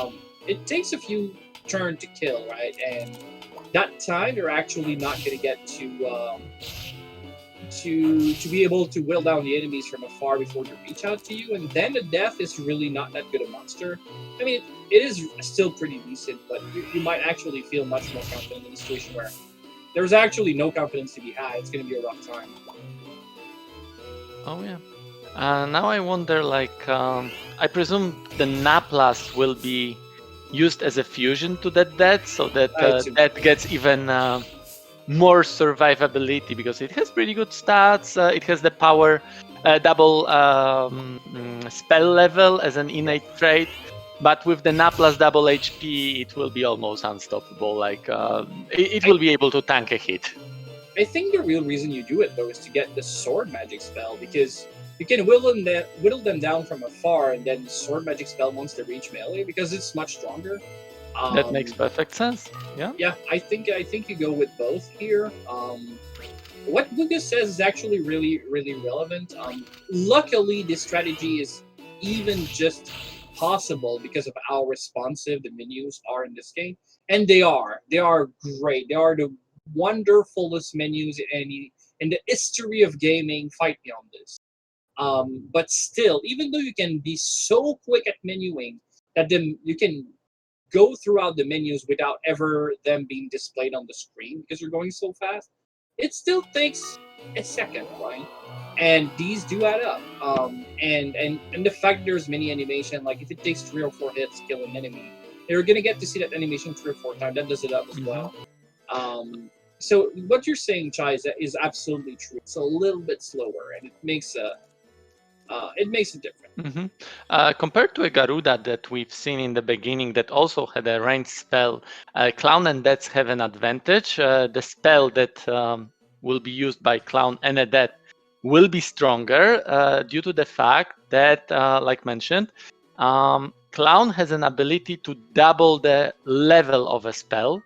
it takes a few turns to kill, right? And that time you're actually not going to get to be able to whittle down the enemies from afar before they reach out to you, and then the death is really not that good a monster. I mean, it is still pretty decent, but you might actually feel much more confident in a situation where there's actually no confidence to be had. It's going to be a rough time. Oh yeah. Now I wonder, like, I presume the Naplas will be used as a fusion to that death, so that that gets even more survivability, because it has pretty good stats. It has the power double spell level as an innate trait, but with the Naplas double HP, it will be almost unstoppable. Like it will be able to tank a hit. I think the real reason you do it, though, is to get the sword magic spell, because you can whittle them down from afar, and then sword magic spell once they reach melee, because it's much stronger. That makes perfect sense. Yeah. Yeah, I think you go with both here. What Lucas says is actually really relevant. Luckily, this strategy is even just possible because of how responsive the menus are in this game, and they are great. They are the wonderfulest menus in the history of gaming. Fight me on this. But still, even though you can be so quick at menuing that you can go throughout the menus without ever them being displayed on the screen because you're going so fast, it still takes a second, right? And these do add up. And the fact there's mini animation, like if it takes 3 or 4 hits to kill an enemy, you're gonna get to see that animation 3 or 4 times. That does it up as well. So what you're saying, Chai, is absolutely true. It's a little bit slower, and it makes a difference. Compared to a Garuda that we've seen in the beginning that also had a ranged spell, Clown and Death have an advantage. The spell that will be used by Clown and a Death will be stronger due to the fact that, like mentioned, Clown has an ability to double the level of a spell.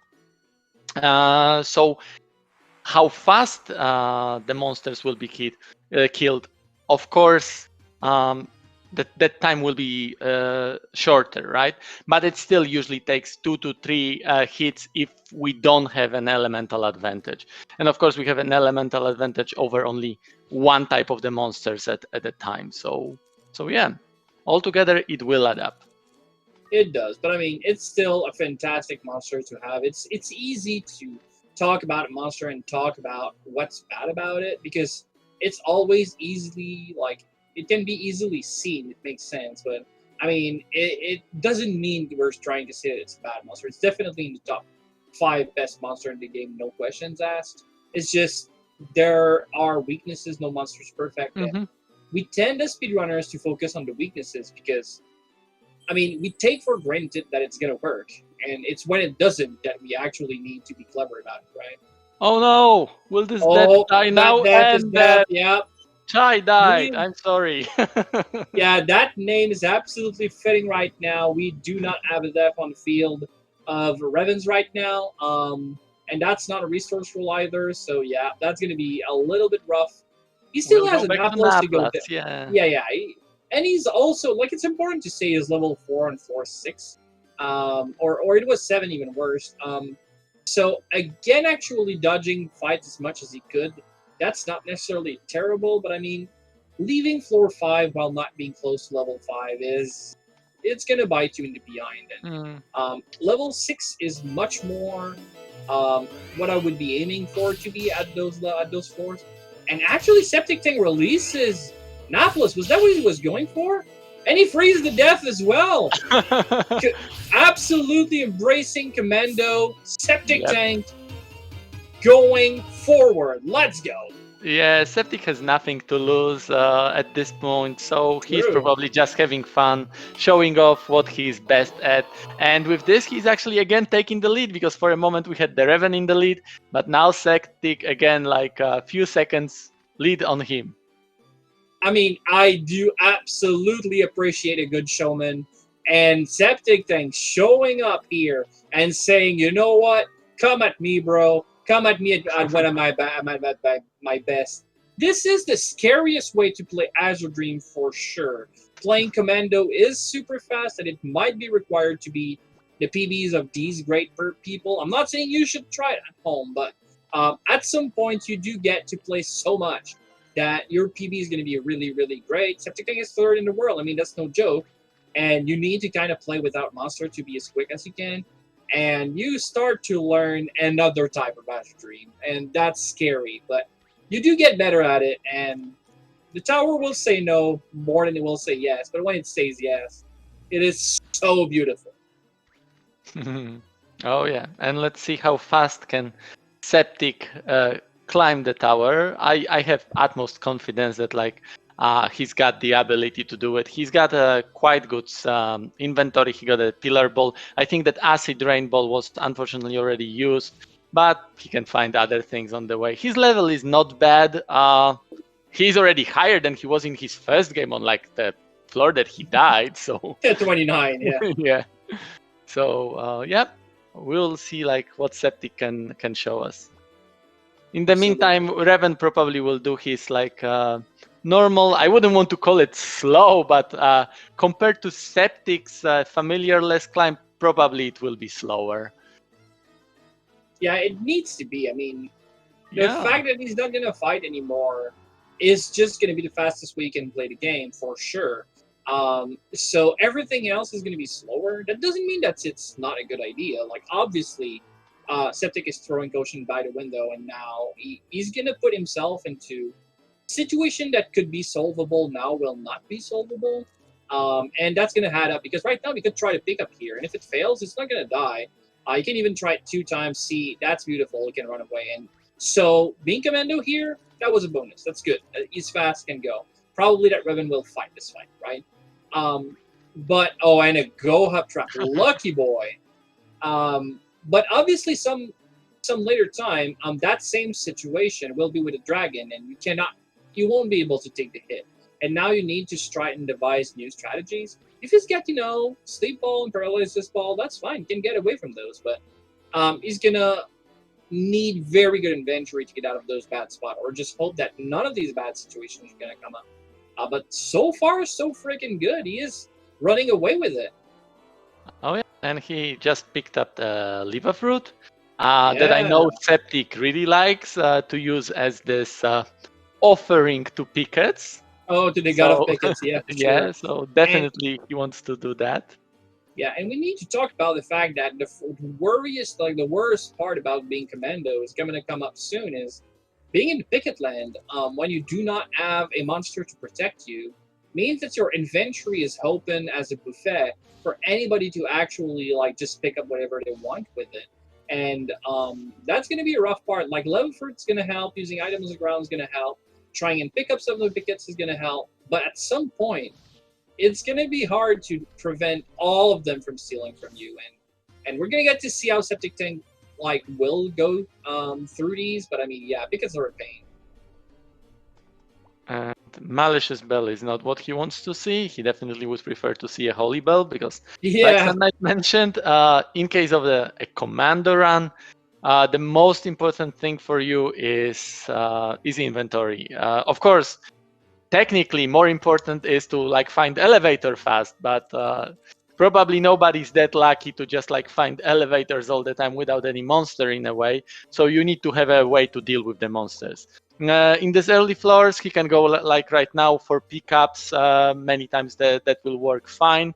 So how fast the monsters will be killed, of course, that time will be shorter, right? But it still usually takes 2 to 3 hits if we don't have an elemental advantage. And of course, we have an elemental advantage over only one type of the monsters at a time. So yeah, altogether, it will add up. It does, but I mean, it's still a fantastic monster to have. It's easy to talk about a monster and talk about what's bad about it, because it's always easily, like, it can be easily seen. It makes sense, but I mean, it doesn't mean we're trying to say that it's a bad monster. It's definitely in the top 5 best monster in the game, no questions asked. It's just there are weaknesses. No monster's perfect. And we tend as speedrunners to focus on the weaknesses because, I mean, we take for granted that it's gonna work, and it's when it doesn't that we actually need to be clever about it, right? Oh no! Will this death die now? And death, yeah. Chai died. I'm sorry. Yeah, that name is absolutely fitting right now. We do not have a death on the field of Revens right now, and that's not a resource rule either. So yeah, that's gonna be a little bit rough. He still has a Naplas to go. Yeah. And he's also, like, it's important to say, he's level 4 and 4/6, or it was 7, even worse. So again, actually dodging fights as much as he could, that's not necessarily terrible. But I mean, leaving floor 5 while not being close to level 5 it's gonna bite you in the behind. And level 6 is much more what I would be aiming for to be at those floors. And actually, Septictank releases Naplas. Was that what he was going for? And he freezes the death as well. Absolutely embracing Commando, Septictank going forward. Let's go. Yeah, Septic has nothing to lose at this point, so he's probably just having fun, showing off what he's best at. And with this, he's actually again taking the lead, because for a moment we had the Reven in the lead, but now Septic again, like a few seconds lead on him. I mean, I do absolutely appreciate a good showman, and Septictank showing up here and saying, you know what, come at me, bro. Come at me at when I'm at my best. This is the scariest way to play Azure Dream for sure. playing Commando is super fast, and it might be required to be the PBs of these great people. I'm not saying you should try it at home, but at some point you do get to play so much that your PB is going to be really, really great. Septictank is third in the world. I mean, that's no joke. And you need to kind of play without monster to be as quick as you can. And you start to learn another type of Azure Dream, and that's scary. But you do get better at it, and the tower will say no more than it will say yes. But when it says yes, it is so beautiful. Oh yeah, and let's see how fast can Septic climb the tower. I have utmost confidence that like he's got the ability to do it. He's got a quite good inventory. He got a pillar ball. I think that acid rain ball was unfortunately already used, but he can find other things on the way. His level is not bad. He's already higher than he was in his first game on like the floor that he died. So Yeah, 29, yeah. yeah. So yeah, we'll see like what Septic can show us. In the meantime, Reven probably will do his like normal. I wouldn't want to call it slow, but compared to Septic's familiar-less climb, probably it will be slower. Yeah, it needs to be. I mean, the fact that he's not gonna fight anymore is just gonna be the fastest way you can play the game for sure. So everything else is gonna be slower. That doesn't mean that it's not a good idea. Like obviously, Septic is throwing Goshen by the window, and now he's gonna put himself into a situation that could be solvable now will not be solvable. And that's gonna add up because right now we could try to pick up here, and if it fails, it's not gonna die. You can even try it 2 times. See, that's beautiful. You can run away. And so being Commando here, that was a bonus. That's good. He's fast, can go. Probably that Reven will fight this fight, right? But, oh, and a Go Hub Trap. Lucky boy. But obviously some later time, that same situation will be with a dragon, and you won't be able to take the hit. And now you need to try and devise new strategies. If he's got, sleep ball and paralysis ball, that's fine. Can get away from those, but he's gonna need very good inventory to get out of those bad spots, or just hope that none of these bad situations are gonna come up. But so far, so freaking good. He is running away with it. Oh yeah, and he just picked up the Liva fruit that I know Septic really likes to use as this offering to pickets. Oh, to the god of pickets, yeah. Yeah, sure. so definitely he wants to do that. Yeah, and we need to talk about the fact that the worst part about being Commando is going to come up soon is being in the picket land when you do not have a monster to protect you means that your inventory is open as a buffet for anybody to actually just pick up whatever they want with it. And that's going to be a rough part. Like level fruit's going to help, using items on the ground is going to help, trying and pick up some of the pickets is going to help, but at some point it's going to be hard to prevent all of them from stealing from you, and we're going to get to see how Septictank will go through these. But I mean, yeah, pickets are a pain. And Malicious Bell is not what he wants to see. He definitely would prefer to see a Holy Bell because, like Sunlight mentioned, in case of a commando run, the most important thing for you is inventory. Of course, technically more important is to find elevator fast, but probably nobody's that lucky to just find elevators all the time without any monster in a way. So you need to have a way to deal with the monsters. In these early floors, he can go right now for pickups. Many times that will work fine.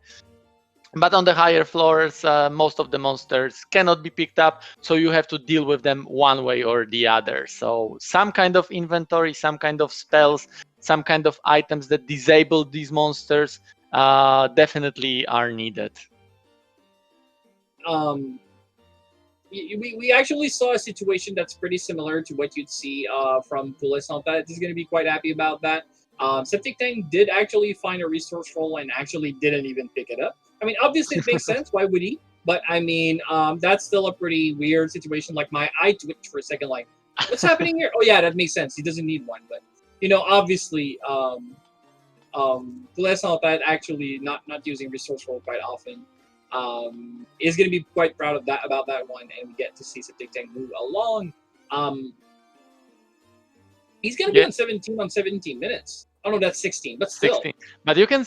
But on the higher floors, most of the monsters cannot be picked up, so you have to deal with them one way or the other. So some kind of inventory, some kind of spells, some kind of items that disable these monsters definitely are needed. We actually saw a situation that's pretty similar to what you'd see from Poulet Santat. He's going to be quite happy about that. Septictank did actually find a resource roll and actually didn't even pick it up. I mean, obviously it makes sense. Why would he? But I mean, that's still a pretty weird situation. Like my eye twitched for a second. Like, what's happening here? Oh yeah, that makes sense. He doesn't need one. But obviously, Poulet Santat actually not using resource roll quite often. Is going to be quite proud of that about that one, and we get to see Septictank move along. He's going to be on 17 minutes. Oh no, that's 16, but still. 16. But you can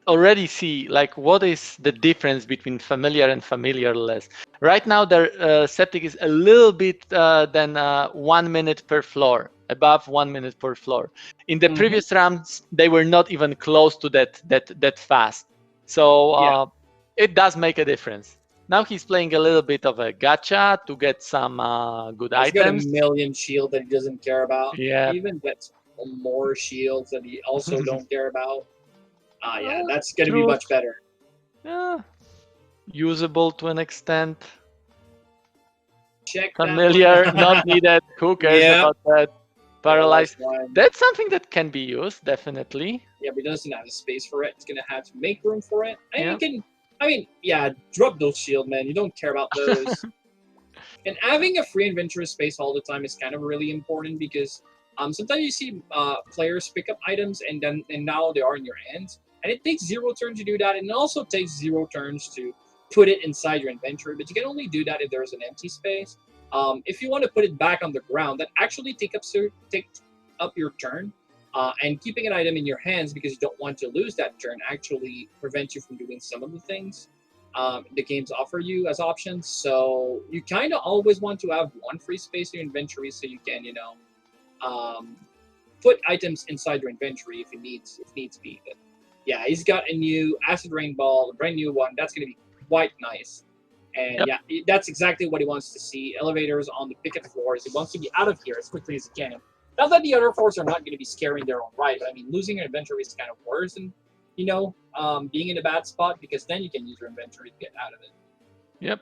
already see like what is the difference between familiar and familiarless. Right now, their septic is a little bit than 1 minute per floor, above 1 minute per floor. In the Mm-hmm. previous rounds, they were not even close to that fast. So Yeah, it does make a difference. Now he's playing a little bit of a gacha to get some good he's got a items. million shield that he doesn't care about. Yeah. He even gets more shields that he also don't care about. Yeah, that's gonna be Truth. much better. Yeah. Usable to an extent. Check Familiar, that not one. needed. Who cares Yeah, about that? paralyzed Paralyzed. one. That's something that can be used, definitely. Yeah, but he doesn't have the space for it. He's gonna have to make room for it. And you Yeah. can, I mean, yeah, drop those shield, man. You don't care about those. And having a free inventory space all the time is kind of really important because sometimes you see players pick up items and now they are in your hands, and it takes 0 turns to do that, and it also takes 0 turns to put it inside your inventory. But you can only do that if there's an empty space. If you want to put it back on the ground, that actually take up your turn. And keeping an item in your hands because you don't want to lose that turn actually prevents you from doing some of the things the games offer you as options. So you kind of always want to have one free space in your inventory so you can, put items inside your inventory if needs be. But yeah, he's got a new acid rain ball, a brand new one. That's going to be quite nice. And Yep. yeah, that's exactly what he wants to see. Elevators on the picket floors. He wants to be out of here as quickly as he can. Not that the other floors are not going to be scary in their own right, but I mean, losing your inventory is kind of worse than, being in a bad spot because then you can use your inventory to get out of it. Yep.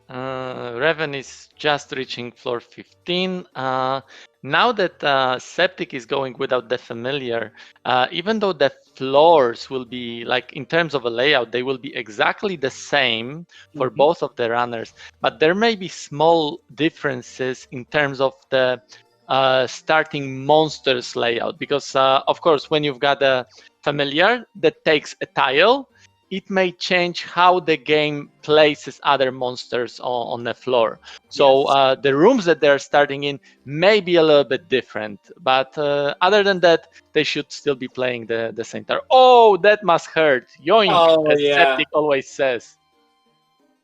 Reven is just reaching floor 15. Now that Septic is going without the familiar, even though the floors will be, like in terms of a layout, they will be exactly the same for Mhm. both of the runners, but there may be small differences in terms of the starting monsters layout. Because, of course, when you've got a familiar that takes a tile, it may change how the game places other monsters on the floor. So Yes. the rooms that they're starting in may be a little bit different, but other than that, they should still be playing the same tower. Oh, that must hurt. Yoink, Oh as yeah. Septic always says.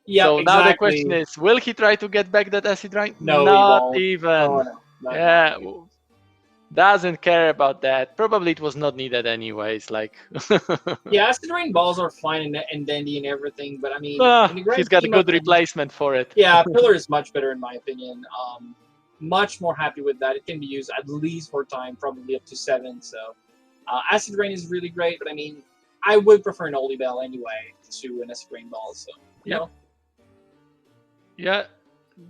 Yep, So now the question exactly. is, will he try to get back that acid rain? No, he Not won't. Oh even. no, not Yeah, even. doesn't care about that. Probably it was not needed anyways. Like, Yeah, acid rain balls are fine and dandy and everything, but I mean, in the he's grand got a scheme of good things, replacement for it. yeah, pillar is much better in my opinion. Much more happy with that. It can be used at least 4 times, probably up to 7. So, acid rain is really great, but I mean, I would prefer an oldie bell anyway to an acid rain ball. So, Yep. Yeah,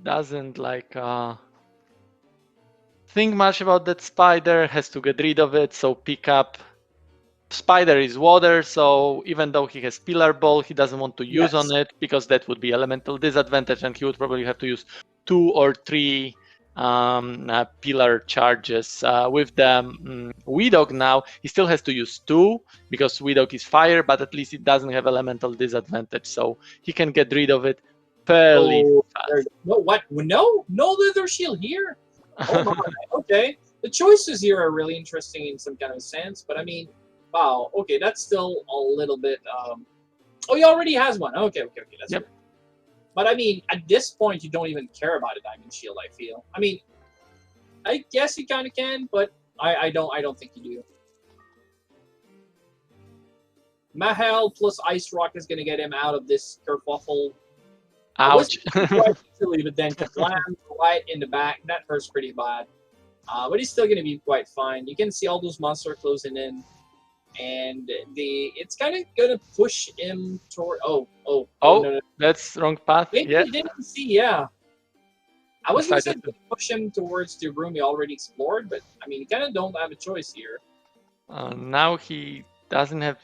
doesn't like think much about that spider, has to get rid of it, so pick up. Spider is water, so even though he has pillar ball, he doesn't want to use on yes. it because that would be elemental disadvantage, and he would probably have to use 2 or 3 pillar charges. With the Weedog now, he still has to use 2 because Weedog is fire, but at least it doesn't have elemental disadvantage, so he can get rid of it fairly Oh, fast. no, what? No leather shield here? Oh my, okay. The choices here are really interesting in some kind of sense, but I mean, wow, okay, that's still a little bit. Oh, he already has one. Okay, that's Yep. good. But I mean, at this point, you don't even care about a diamond shield. I feel. I mean, I guess you kind of can, but I don't think you do. Mahal plus Ice Rock is gonna get him out of this kerfuffle. I was Ouch. quite easily, but then Kaplan right in the back. That hurts pretty bad. But he's still going to be quite fine. You can see all those monsters closing in, and it's kind of going to push him toward. Oh, no. That's wrong path. Maybe Yeah. he didn't see. Yeah, I was going to say Decided to. push him towards the room he already explored, but I mean, you kind of don't have a choice here. Now he doesn't have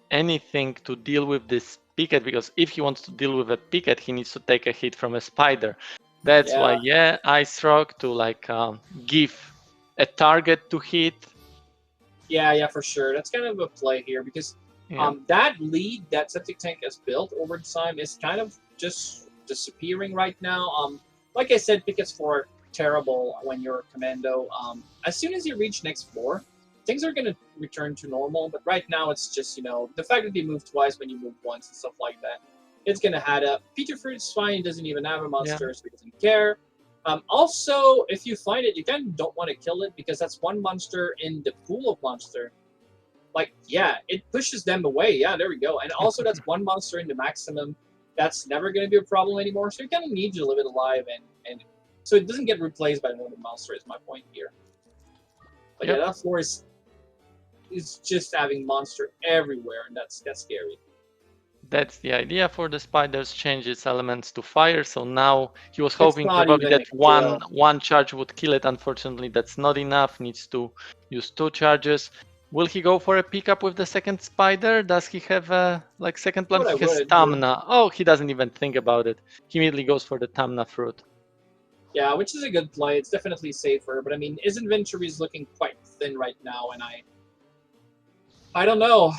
anything to deal with this picket, because if he wants to deal with a picket, he needs to take a hit from a spider. That's why, Yeah, Ice Rock to give a target to hit. yeah, for sure. That's kind of a play here because Yeah. that lead that Septic Tank has built over time is kind of just disappearing right now. Like I said, pickets for terrible when you're a commando. As soon as you reach next floor, things are gonna return to normal. But right now, it's just the fact that they move twice when you move once and stuff like that. It's gonna add up. Peter Fruit's fine; doesn't even have a monster, so he doesn't care. Also, if you find it, you kind of don't want to kill it because that's one monster in the pool of monster. Like, yeah, it pushes them away. Yeah, there we go. And also, that's one monster in the maximum. That's never going to be a problem anymore. So you kind of need to live it alive, and so it doesn't get replaced by another monster. Is my point here. But yeah, that floor is just having monster everywhere, and that's scary. That's the idea for the spiders. Change its elements to fire. So now he was hoping probably that one charge would kill it. Unfortunately, that's not enough. Needs to use 2 charges. Will he go for a pickup with the second spider? Does he have a second plan? He has Tamna. Oh, he doesn't even think about it. He immediately goes for the Tamna fruit. Yeah, which is a good play. It's definitely safer. But I mean, his inventory is looking quite thin right now, and I don't know.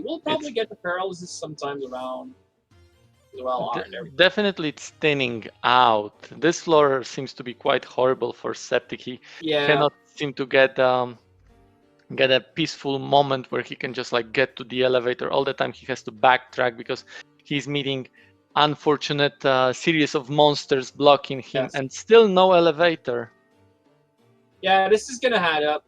We'll probably get the paralysis sometimes around. Well, definitely it's thinning out. This floor seems to be quite horrible for Septic. He cannot seem to get a peaceful moment where he can just get to the elevator. All the time he has to backtrack because he's meeting unfortunate series of monsters blocking him, and still no elevator. Yeah, this is gonna add up.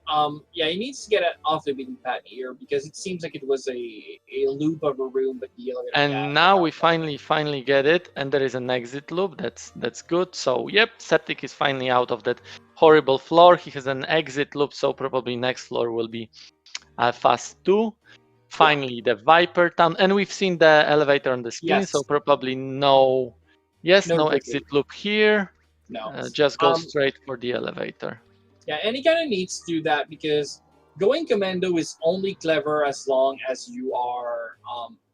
Yeah, he needs to get it off the beaten path here because it seems like it was a loop of a room, but the elevator. And now we finally get it, and there is an exit loop. That's good. So yep, Septic is finally out of that horrible floor. He has an exit loop, so probably next floor will be fast 2. Finally, the Viper Town, and we've seen the elevator on the screen, so probably no exit loop here. No, just go straight for the elevator. Yeah, and he kind of needs to do that because going commando is only clever as long as you are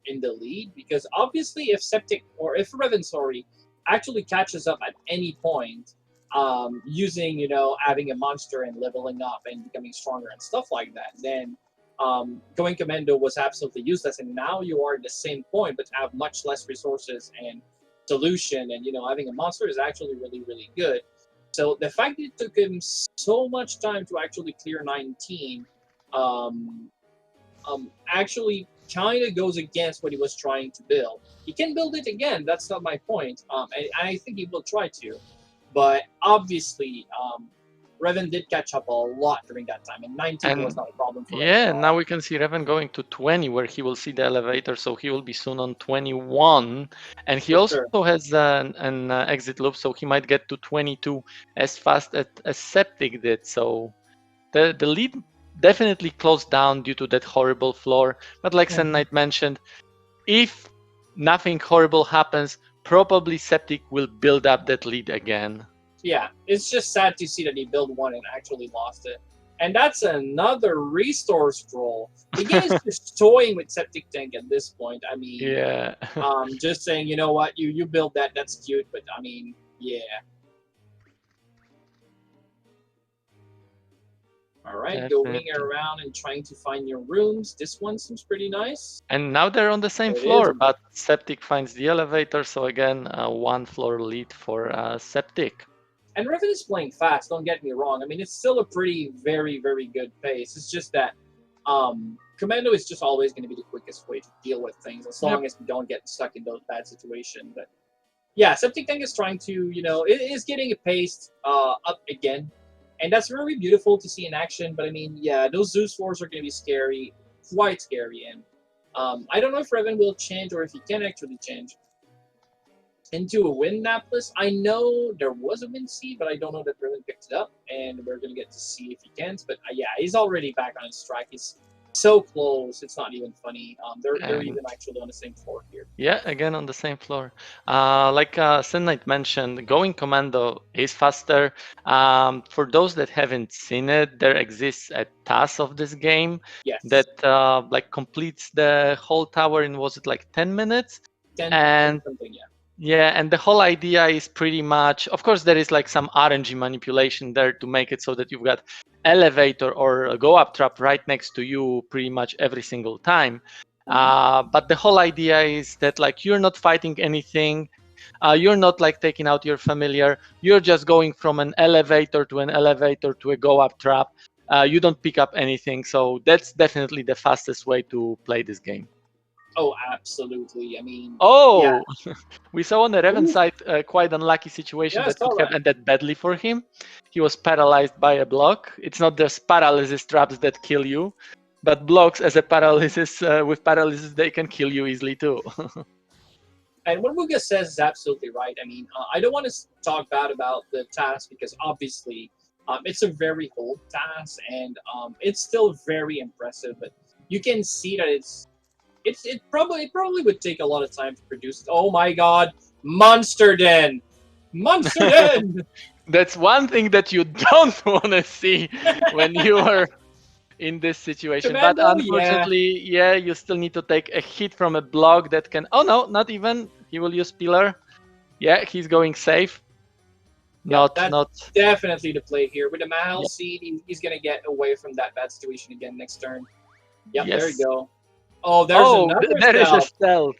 in the lead. Because obviously, if Reven, actually catches up at any point, using having a monster and leveling up and becoming stronger and stuff like that, then going commando was absolutely useless. And now you are at the same point, but have much less resources and solution. And having a monster is actually really, really good. So the fact that it took him so much time to actually clear 19 actually kind of goes against what he was trying to build. He can build it again, that's not my point. And I think he will try to. But obviously, Reven did catch up a lot during that time, and 19 was not a problem for him. Yeah, now we can see Reven going to 20, where he will see the elevator, so he will be soon on 21. And he also has an exit loop, so he might get to 22 as fast as Septic did. So the lead definitely closed down due to that horrible floor. But like Sand Knight mentioned, if nothing horrible happens, probably Septic will build up that lead again. Yeah, it's just sad to see that he built one and actually lost it. And that's another restore scroll. The game is just toying with Septic Tank at this point. I mean, just saying, you know what, you build that, that's cute, but I mean, yeah. All right, going around and trying to find your rooms. This one seems pretty nice. And now they're on the same floor, but Septic finds the elevator. So again, 1 floor lead for Septic. And Reven is playing fast, don't get me wrong. I mean, it's still a pretty, very, very good pace. It's just that Commando is just always going to be the quickest way to deal with things, as long as we don't get stuck in those bad situations. But yeah, Septic Tank is trying to, it is getting it paced up again. And that's very beautiful to see in action. But I mean, yeah, those Zeus floors are going to be scary, quite scary. And I don't know if Reven will change or if he can actually change into a wind Napless. I know there was a wind seed, but I don't know that Reven picked it up, and we're gonna get to see if he can. But yeah, he's already back on his track. He's so close, it's not even funny. They're even actually on the same floor here. Yeah, again on the same floor. Like Sand Knight mentioned, going commando is faster. For those that haven't seen it, there exists a task of this game that completes the whole tower in, was it 10 minutes? 10 something, yeah. Yeah, and the whole idea is pretty much, of course, there is some RNG manipulation there to make it so that you've got elevator or a go-up trap right next to you pretty much every single time. But the whole idea is that you're not fighting anything. You're not taking out your familiar. You're just going from an elevator to a go-up trap. you don't pick up anything. So that's definitely the fastest way to play this game. Oh, absolutely. I mean, yeah. Oh, we saw on the Reven Ooh, side quite unlucky situation yeah, I that saw could have that. ended badly for him. He was paralyzed by a block. It's not just paralysis traps that kill you, but blocks as a paralysis with paralysis they can kill you easily too. And what Muga says is absolutely right. I mean, I don't want to talk bad about the task because obviously it's a very old task and it's still very impressive. But you can see that it probably would take a lot of time to produce. Oh my God, Monster Den, Monster Den. That's one thing that you don't want to see when you are in this situation. But Commando, yeah, unfortunately, yeah, you still need to take a hit from a block that can. Oh no, not even. He will use pillar. Yeah, he's going safe. yeah. Not, That's not. definitely the play here. With the Mahal Yep. seed, he's gonna get away from that bad situation again next turn. Yep, there you Yes. go. Oh, there's Oh, another there is a stealth. stealth.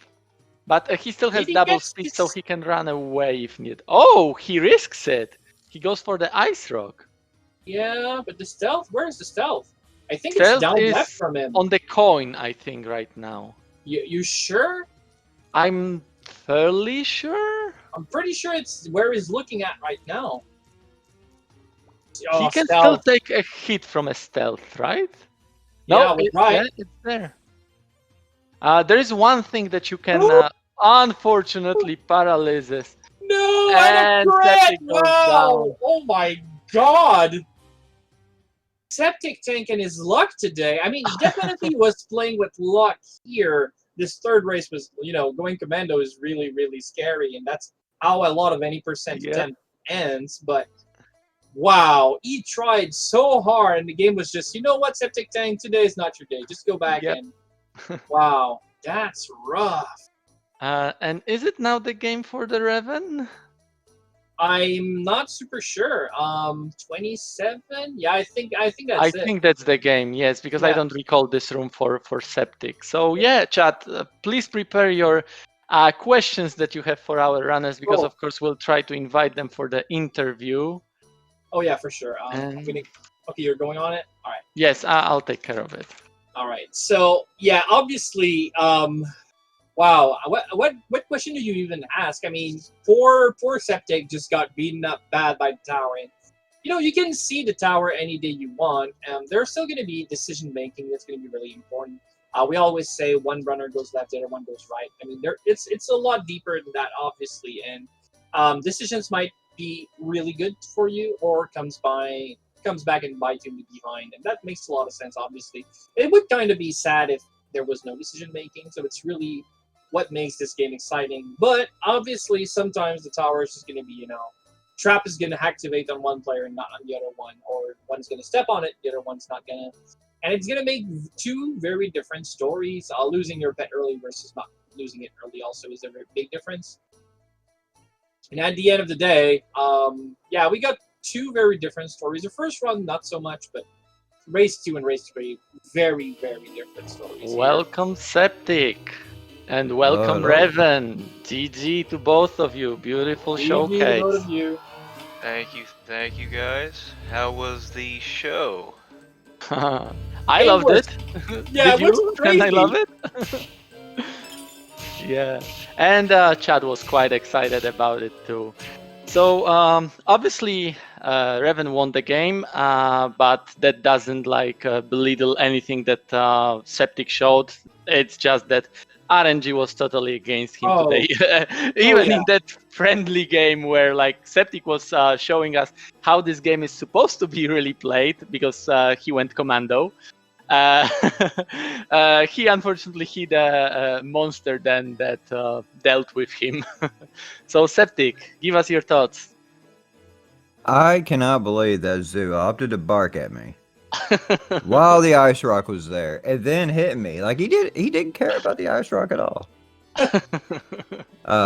But he still Did has he double get speed, so his? he can run away if need. Oh, he risks it. He goes for the ice rock. Yeah, but the stealth. Where's the stealth? I think it's Stealth down left is from him. on the coin, I think, right now. You sure? I'm fairly sure. I'm pretty sure it's where he's looking at right now. He Oh, can still stealth. take a hit from a stealth, right? Yeah, No, was right. yeah, it's there. There is one thing that you can, unfortunately, paralysis. No, and a And crit! Septic goes Wow! down. Oh my God! Septic Tank and his luck today. I mean, he definitely was playing with luck here. This third race was, going commando is really, really scary, and that's how a lot of any percent Yeah, attempt ends. But wow, he tried so hard, and the game was just, you know what, Septic Tank, today is not your day. Just go back yep. and wow, that's rough. And is it now the game for the Reven? I'm not super sure. 27? Yeah, I think I that's it. think that's the game, yes, because I Yeah. don't recall this room for Septic. So yeah, chat, please prepare your questions that you have for our runners, because Oh, of course we'll try to invite them for the interview. oh yeah, for sure. I'm And gonna. Okay, you're going on it. All right. yes, I'll take care of it. All right. So yeah, obviously, wow. What question do you even ask? I mean, poor Septic just got beaten up bad by the tower. And, you can see the tower any day you want. There's still going to be decision making that's going to be really important. We always say one runner goes left, the other one goes right. I mean, it's a lot deeper than that, obviously, and decisions might be really good for you, or comes back and bite you behind, and that makes a lot of sense. Obviously, it would kind of be sad if there was no decision making. So it's really what makes this game exciting. But obviously, sometimes the tower is just going to be, trap is going to activate on one player and not on the other one, or one's going to step on it, the other one's not going to. And it's going to make two very different stories. Losing your pet early versus not losing it early also is a very big difference. And at the end of the day, yeah, we got two very different stories. The first run, not so much, but race 2 and race 3, very, very different stories here. Welcome, Septic. And welcome, Hello. Reven. GG to both of you. Beautiful GG to both showcase. of you. Thank you guys. How was the show? I It loved was- it. Yeah, Did it was you? And I crazy. love it. Yeah. And Chad was quite excited about it too. So obviously, Reven won the game, but that doesn't belittle anything that Septic showed. It's just that RNG was totally against him Oh. today. Even yeah. in that friendly game where Septic was showing us how this game is supposed to be really played, because he went commando. He unfortunately hit a monster then that dealt with him. So Septic, give us your thoughts. I cannot believe that Zoo opted to bark at me while the ice rock was there, and then hit me. Like he didn't care about the ice rock at all.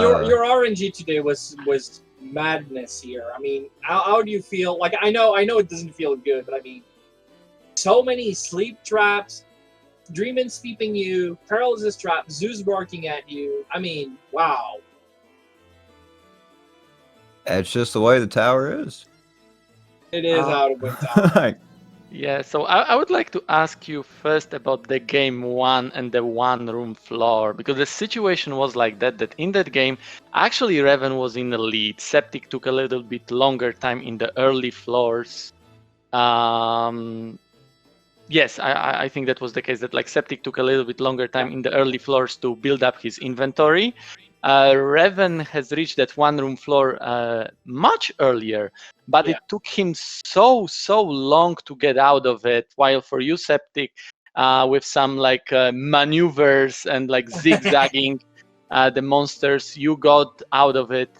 Your RNG today was madness here. I mean, how do you feel? Like I know it doesn't feel good, but I mean, so many sleep traps, Dreamin' sleeping you, paralysis trap, Zeus barking at you. I mean, wow. It's just the way the tower is. It is out of wind tower. Yeah, so I would like to ask you first about the game one and the one room floor, because the situation was like that in that game, actually Reven was in the lead. Septic took a little bit longer time in the early floors. Yes, I think that was the case, that like Septic took a little bit longer time in the early floors to build up his inventory. Reven has reached that one room floor much earlier, but Yeah. it took him so long to get out of it. While for you, Septic, with some like maneuvers and like zigzagging the monsters, you got out of it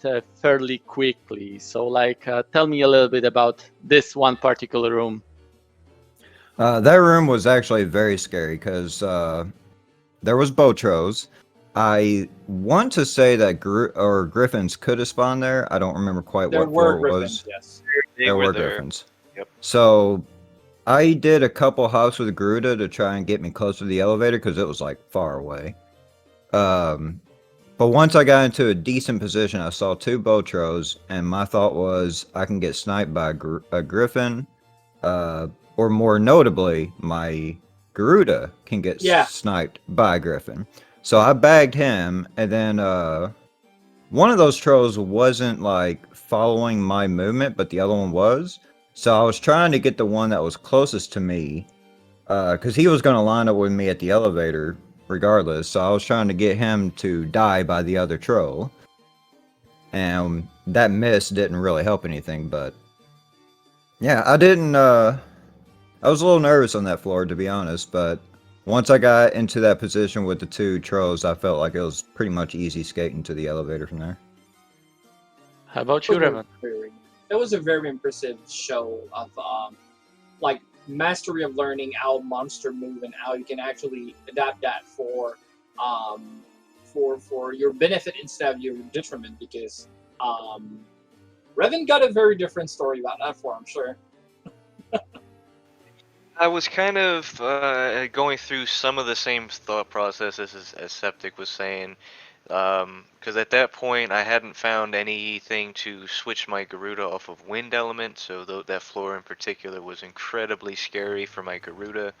fairly quickly. So like, tell me a little bit about this one particular room. That room was actually very scary because there was Botros. I want to say that Griffins could have spawned there. I don't remember quite There what were floor it griffins, was. yes. They There were were there. Griffins. Yep. So I did a couple hops with Garuda to try and get me close to the elevator because it was like far away. But once I got into a decent position, I saw two Botros, and my thought was I can get sniped by a Griffin, or more notably, my Garuda can get Yeah. sniped by a Griffin. So I bagged him, and then one of those trolls wasn't like following my movement, but the other one was. So I was trying to get the one that was closest to me, because he was going to line up with me at the elevator regardless. So I was trying to get him to die by the other troll, and that miss didn't really help anything. But yeah, I didn't. I was a little nervous on that floor, to be honest. But once I got into that position with the two trolls, I felt like it was pretty much easy skating to the elevator from there. How about you, Reven? That was a very impressive show of like mastery of learning how monster move and how you can actually adapt that for your benefit instead of your detriment, because Reven got a very different story about that for, I'm sure. I was kind of going through some of the same thought processes as Septic was saying, because at that point I hadn't found anything to switch my Garuda off of wind element, so that floor in particular was incredibly scary for my Garuda.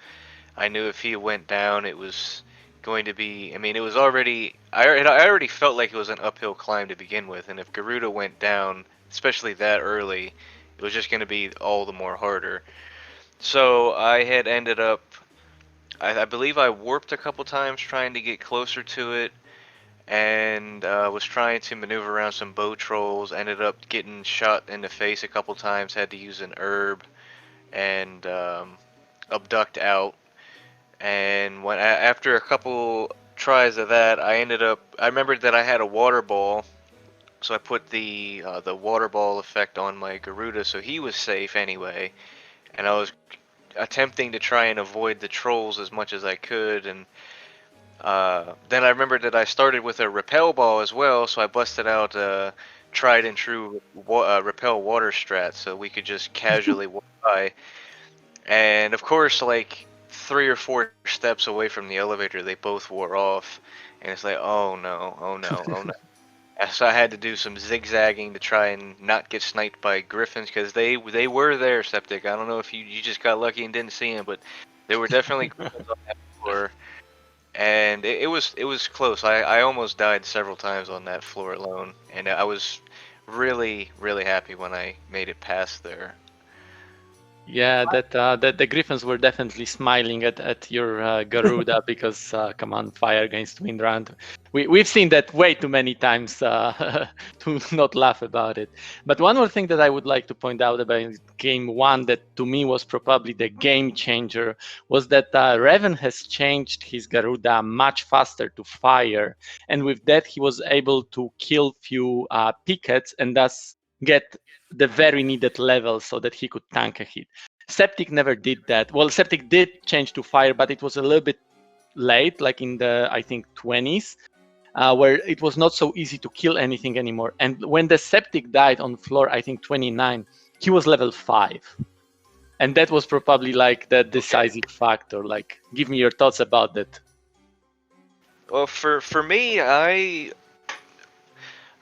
I knew if he went down, it was going to be. I mean, it was already. I already felt like it was an uphill climb to begin with, and if Garuda went down, especially that early, it was just going to be all the more harder. So I had ended up. I believe I warped a couple times trying to get closer to it, and was trying to maneuver around some bow trolls. Ended up getting shot in the face a couple times. Had to use an herb and abduct out. And when after a couple tries of that, I remembered that I had a water ball, so I put the water ball effect on my Garuda, so he was safe anyway. And I was attempting to try and avoid the trolls as much as I could, and then I remembered that I started with a repel ball as well, so I busted out tried and true repel water strat, so we could just casually walk by. And of course, like 3 or 4 steps away from the elevator, they both wore off, and it's like, oh no, oh no, oh no. So I had to do some zigzagging to try and not get sniped by griffins, because they were there, Septic. I don't know if you just got lucky and didn't see them, but there were definitely griffins on that floor, and it was close. I almost died several times on that floor alone, and I was really happy when I made it past there. Yeah, that the Griffins were definitely smiling at your Garuda because come on, fire against wind round. We've seen that way too many times to not laugh about it. But one more thing that I would like to point out about game one that to me was probably the game changer was that Reven has changed his Garuda much faster to fire, and with that he was able to kill few pickets and thus get the very needed level so that he could tank a hit. Septic never did that. Well, Septic did change to fire, but it was a little bit late, like in the, I think, 20s, where it was not so easy to kill anything anymore. And when the Septic died on floor, I think 29, he was level 5. And that was probably like the decisive factor. Like, give me your thoughts about that. Well, for me, I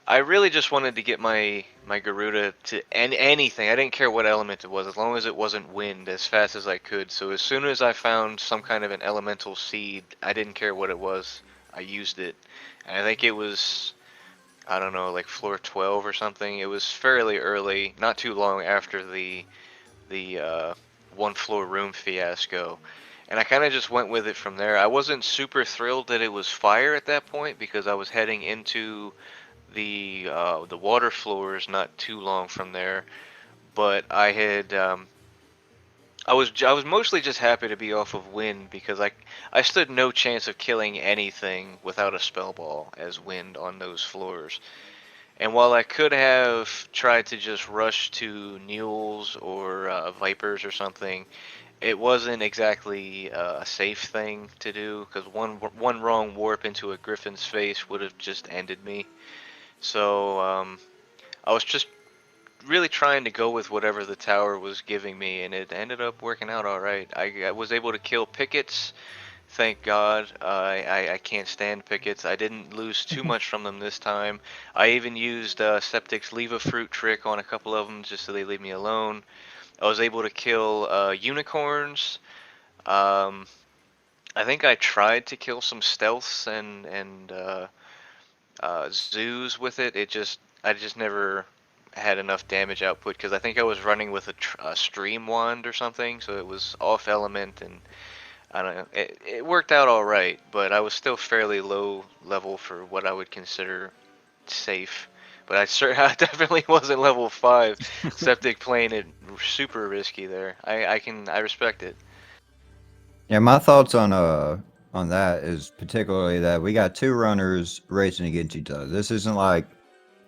really just wanted to get my my Garuda to anything. I didn't care what element it was, as long as it wasn't wind, as fast as I could. So as soon as I found some kind of an elemental seed, I didn't care what it was. I used it. And I think it was, I don't know, like floor 12 or something. It was fairly early, not too long after the one floor room fiasco. And I kind of just went with it from there. I wasn't super thrilled that it was fire at that point because I was heading into the water floors not too long from there, but I was mostly just happy to be off of wind because I stood no chance of killing anything without a spell ball as wind on those floors. And while I could have tried to just rush to mules or vipers or something, it wasn't exactly a safe thing to do because one wrong warp into a griffin's face would have just ended me. So I was just really trying to go with whatever the tower was giving me, and it ended up working out all right. I was able to kill pickets. Thank God. I can't stand pickets. I didn't lose too much from them this time. I even used Septic's leave a fruit trick on a couple of them just so they leave me alone. I was able to kill unicorns. Um, I think I tried to kill some stealths and zoos with it. I just never had enough damage output because I think I was running with a stream wand or something, so it was off element and I don't know. It worked out all right, but I was still fairly low level for what I would consider safe. But I definitely wasn't level 5. Septic playing it super risky there. I respect it. Yeah, my thoughts on that is particularly that we got two runners racing against each other. This isn't like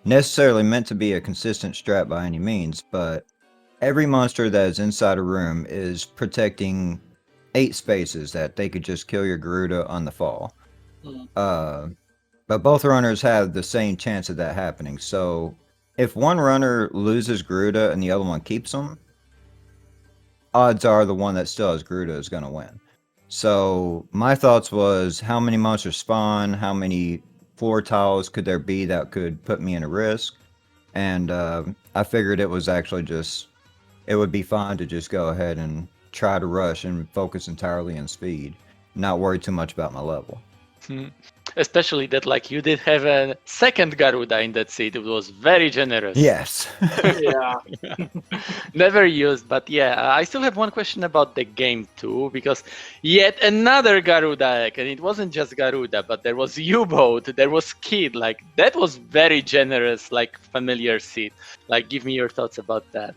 necessarily meant to be a consistent strat by any means, but every monster that is inside a room is protecting 8 spaces that they could just kill your Garuda on the fall. Mm. But both runners have the same chance of that happening. So if one runner loses Garuda and the other one keeps them, odds are the one that still has Garuda is going to win. So my thoughts was how many monsters spawn, how many floor tiles could there be that could put me in a risk, and I figured it was actually just it would be fine to just go ahead and try to rush and focus entirely on speed, not worry too much about my level. Hmm. Especially that, like, you did have a second Garuda in that seat. It was very generous. Yes. Yeah. Never used, but yeah, I still have one question about the game too, because yet another Garuda egg, and it wasn't just Garuda, but there was U-boat, there was Kid, like that was very generous, like familiar seat. Like, give me your thoughts about that.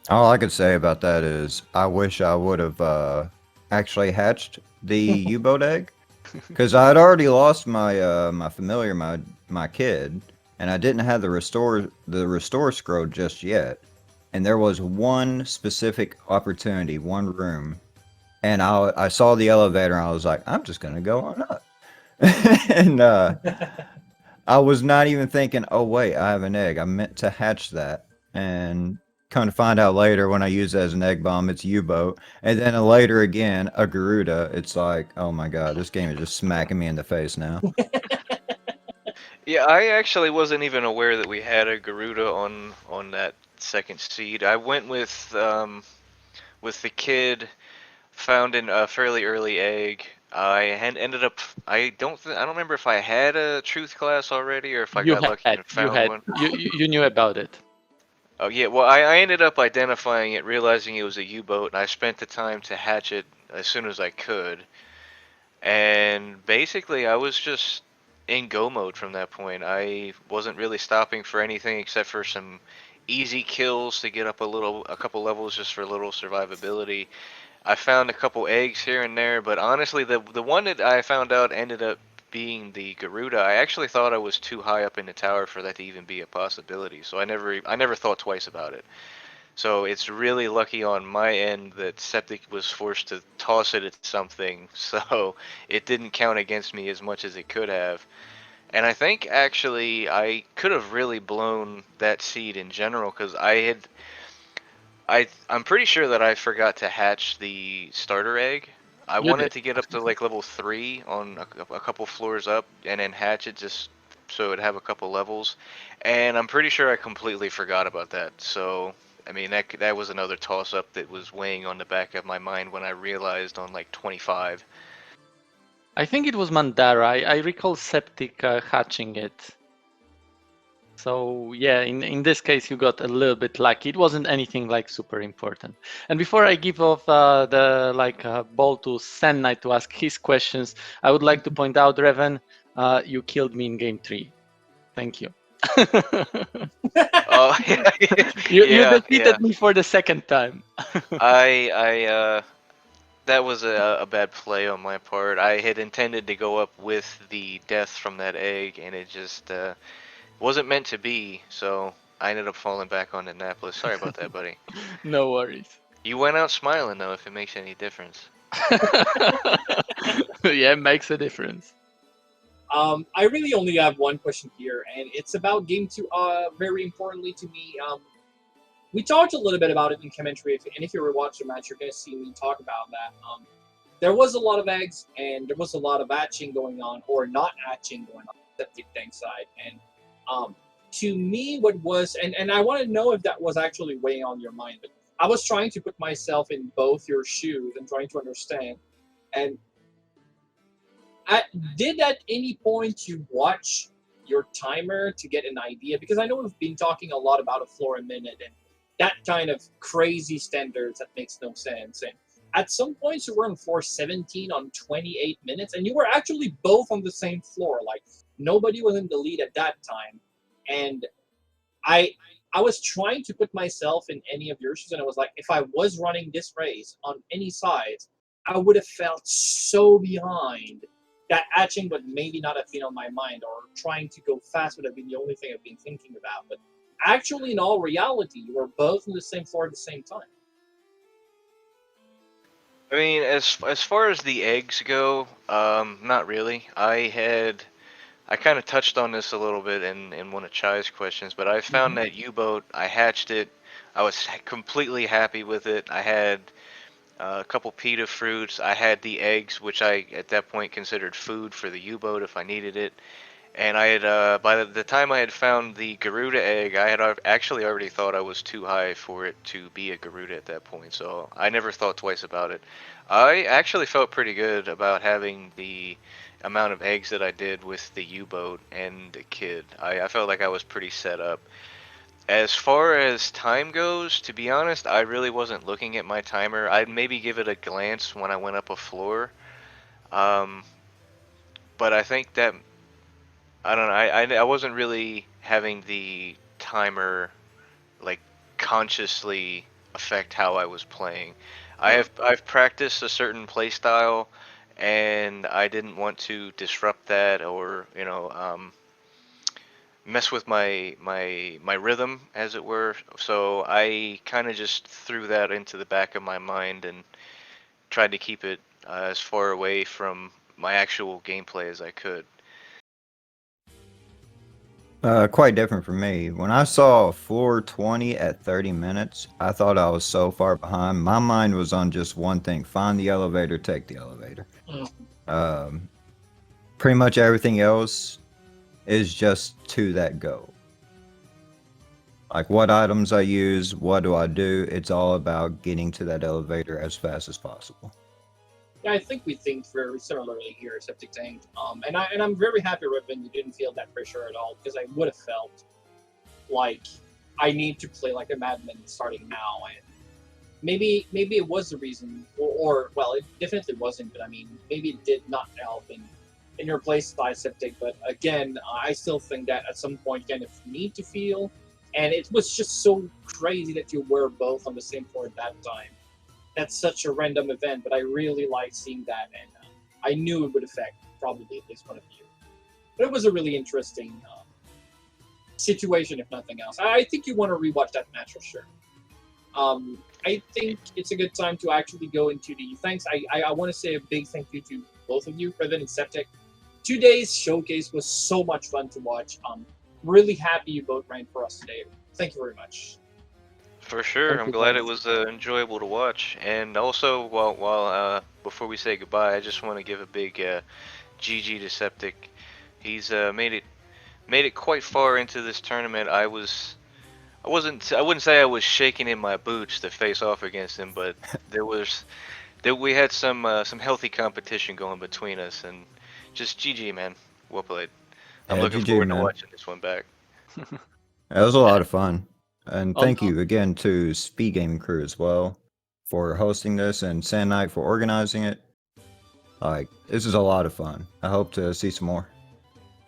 All I could say about that is I wish I would have actually hatched the U-boat egg, because I had already lost my my familiar, my kid, and I didn't have the restore scroll just yet. And there was one specific opportunity, one room, and I saw the elevator, and I was like, I'm just gonna go on up. And I was not even thinking, oh wait, I have an egg. I meant to hatch that, and come to find out later when I use it as an egg bomb, it's U-boat, and then later again a Garuda. It's like, oh my god, this game is just smacking me in the face now. Yeah, I actually wasn't even aware that we had a Garuda on that second seed. I went with the kid, found in a fairly early egg. Ended up. I don't remember if I had a truth class already or if I You got lucky and you found had, one. you knew about it. Oh yeah, well I ended up identifying it, realizing it was a U-boat, and I spent the time to hatch it as soon as I could. And basically, I was just in go mode from that point. I wasn't really stopping for anything except for some easy kills to get up a couple levels just for a little survivability. I found a couple eggs here and there, but honestly, the one that I found out ended up being the Garuda. I actually thought I was too high up in the tower for that to even be a possibility, so I never thought twice about it. So it's really lucky on my end that Septic was forced to toss it at something, so it didn't count against me as much as it could have. And I think actually I could have really blown that seed in general because I'm pretty sure that I forgot to hatch the starter egg. I You wanted did. to get up to like level 3 on a couple floors up and then hatch it just so it'd have a couple levels, and I'm pretty sure I completely forgot about that. So I mean that was another toss up that was weighing on the back of my mind when I realized on like 25. I think it was Mandara. I recall Septic hatching it. So yeah, in this case, you got a little bit lucky. It wasn't anything like super important. And before I give off the ball to Sand Knight to ask his questions, I would like to point out, Reven, you killed me in game 3. Thank you. Oh You yeah, defeated me for the second time. I that was a bad play on my part. I had intended to go up with the death from that egg, and it just wasn't meant to be. So I ended up falling back on Annapolis. Sorry about that, buddy. No worries. You went out smiling though, if it makes any difference. Yeah, it makes a difference. I really only have one question here, and it's about game 2. Very importantly to me, we talked a little bit about it in commentary, and if you ever watch the match, you're gonna see me talk about that. There was a lot of eggs, and there was a lot of hatching going on, or not hatching going on, the septic tank side. And to me, what was, and I want to know if that was actually weighing on your mind, but I was trying to put myself in both your shoes and trying to understand. And did at any point you watch your timer to get an idea? Because I know we've been talking a lot about a floor a minute and that kind of crazy standards that makes no sense. And at some points you were on floor 17 on 28 minutes, and you were actually both on the same floor. Like nobody was in the lead at that time. And I was trying to put myself in any of your shoes, and I was like, if I was running this race on any sides, I would have felt so behind that hatching would maybe not have been on my mind, or trying to go fast would have been the only thing I've been thinking about. But actually, in all reality, you were both on the same floor at the same time. I mean, as far as the eggs go, not really. I kind of touched on this a little bit in one of Chai's questions, but I found that U-boat, I hatched it, I was completely happy with it. I had a couple pita fruits, I had the eggs, which I at that point considered food for the U-boat if I needed it. And I had, by the time I had found the Garuda egg, I had actually already thought I was too high for it to be a Garuda at that point, so I never thought twice about it. I actually felt pretty good about having the amount of eggs that I did with the U-boat and the kid. I felt like I was pretty set up. As far as time goes, to be honest, I really wasn't looking at my timer. I'd maybe give it a glance when I went up a floor. Um, but I think that I don't know. I wasn't really having the timer like consciously affect how I was playing. I've practiced a certain play style, and I didn't want to disrupt that or mess with my rhythm, as it were. So I kind of just threw that into the back of my mind and tried to keep it as far away from my actual gameplay as I could. Quite different for me. When I saw floor 20 at 30 minutes, I thought I was so far behind. My mind was on just one thing: find the elevator, take the elevator. Pretty much everything else is just to that goal. Like what items I use, what do I do? It's all about getting to that elevator as fast as possible. Yeah, I think we think very similarly here at Septic Tank. And I'm very happy, Reven, you didn't feel that pressure at all, because I would have felt like I need to play like a madman starting now. And maybe it was the reason, or well, it definitely wasn't. But I mean, maybe it did not help in your play style, Septic. But again, I still think that at some point you kind of need to feel. And it was just so crazy that you were both on the same floor at that time. That's such a random event, but I really liked seeing that, and I knew it would affect probably at least one of you. But it was a really interesting situation, if nothing else. I think you want to rewatch that match for sure. I think it's a good time to actually go into the thanks. I want to say a big thank you to both of you, Reven and Septic. 2 days showcase was so much fun to watch. Really happy you both ran for us today. Thank you very much. For sure, I'm glad it was enjoyable to watch. And also, while before we say goodbye, I just want to give a big GG to Septic. He's made it made it quite far into this tournament. I wouldn't say I was shaking in my boots to face off against him, but we had some healthy competition going between us, and just GG, man. Well played. I'm Yeah, looking GG, forward to man. watching this one back. It was a lot of fun. And On- thank you again to SpeedGaming crew as well for hosting this and Sand Knight for organizing it. Like, this is a lot of fun. I hope to see some more.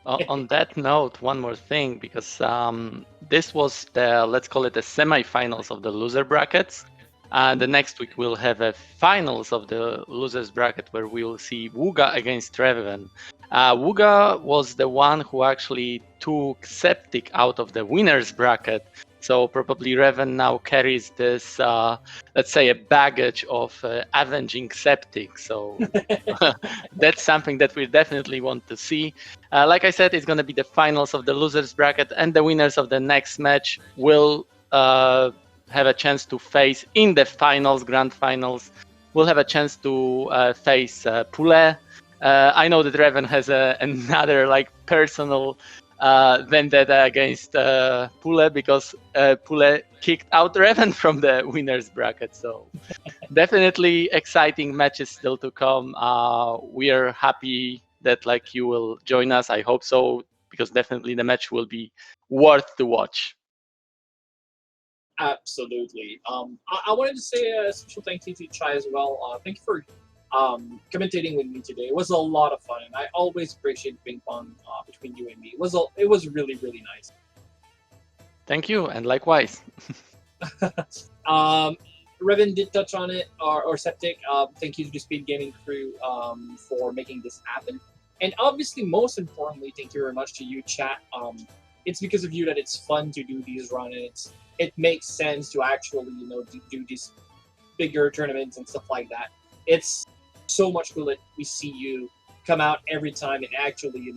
On that note, one more thing, because this was the, let's call it the semifinals of the loser brackets. And the next week we'll have a finals of the losers bracket where we will see Wuga against Reven. Wuga was the one who actually took Septic out of the winners bracket. So probably Reven now carries this, let's say, a baggage of avenging Septic. So that's something that we definitely want to see. Like I said, it's going to be the finals of the losers bracket, and the winners of the next match will have a chance to face in the finals, grand finals. We'll have a chance to face Poulet. I know that Reven has another like personal vendetta against Poulet because Poulet kicked out Reven from the winners bracket. So definitely exciting matches still to come. We are happy that like you will join us. I hope so, because definitely the match will be worth to watch. Absolutely. I wanted to say a special thank you to Chai as well. Thank you for commentating with me today. It was a lot of fun, and I always appreciate ping pong between you and me. It was really really nice. Thank you, and likewise. Reven did touch on it, or Septic. Thank you to the Speed Gaming crew for making this happen. And obviously, most importantly, thank you very much to you, chat. It's because of you that it's fun to do these runs, and it makes sense to actually, do these bigger tournaments and stuff like that. It's so much cool that we see you come out every time and actually,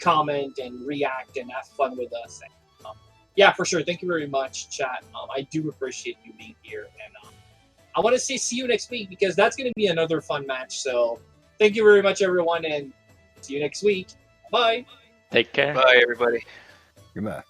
comment and react and have fun with us. And, yeah, for sure. Thank you very much, chat. I do appreciate you being here, and I want to say see you next week because that's going to be another fun match. So thank you very much, everyone, and see you next week. Bye. Take care. Bye, everybody. Goodbye.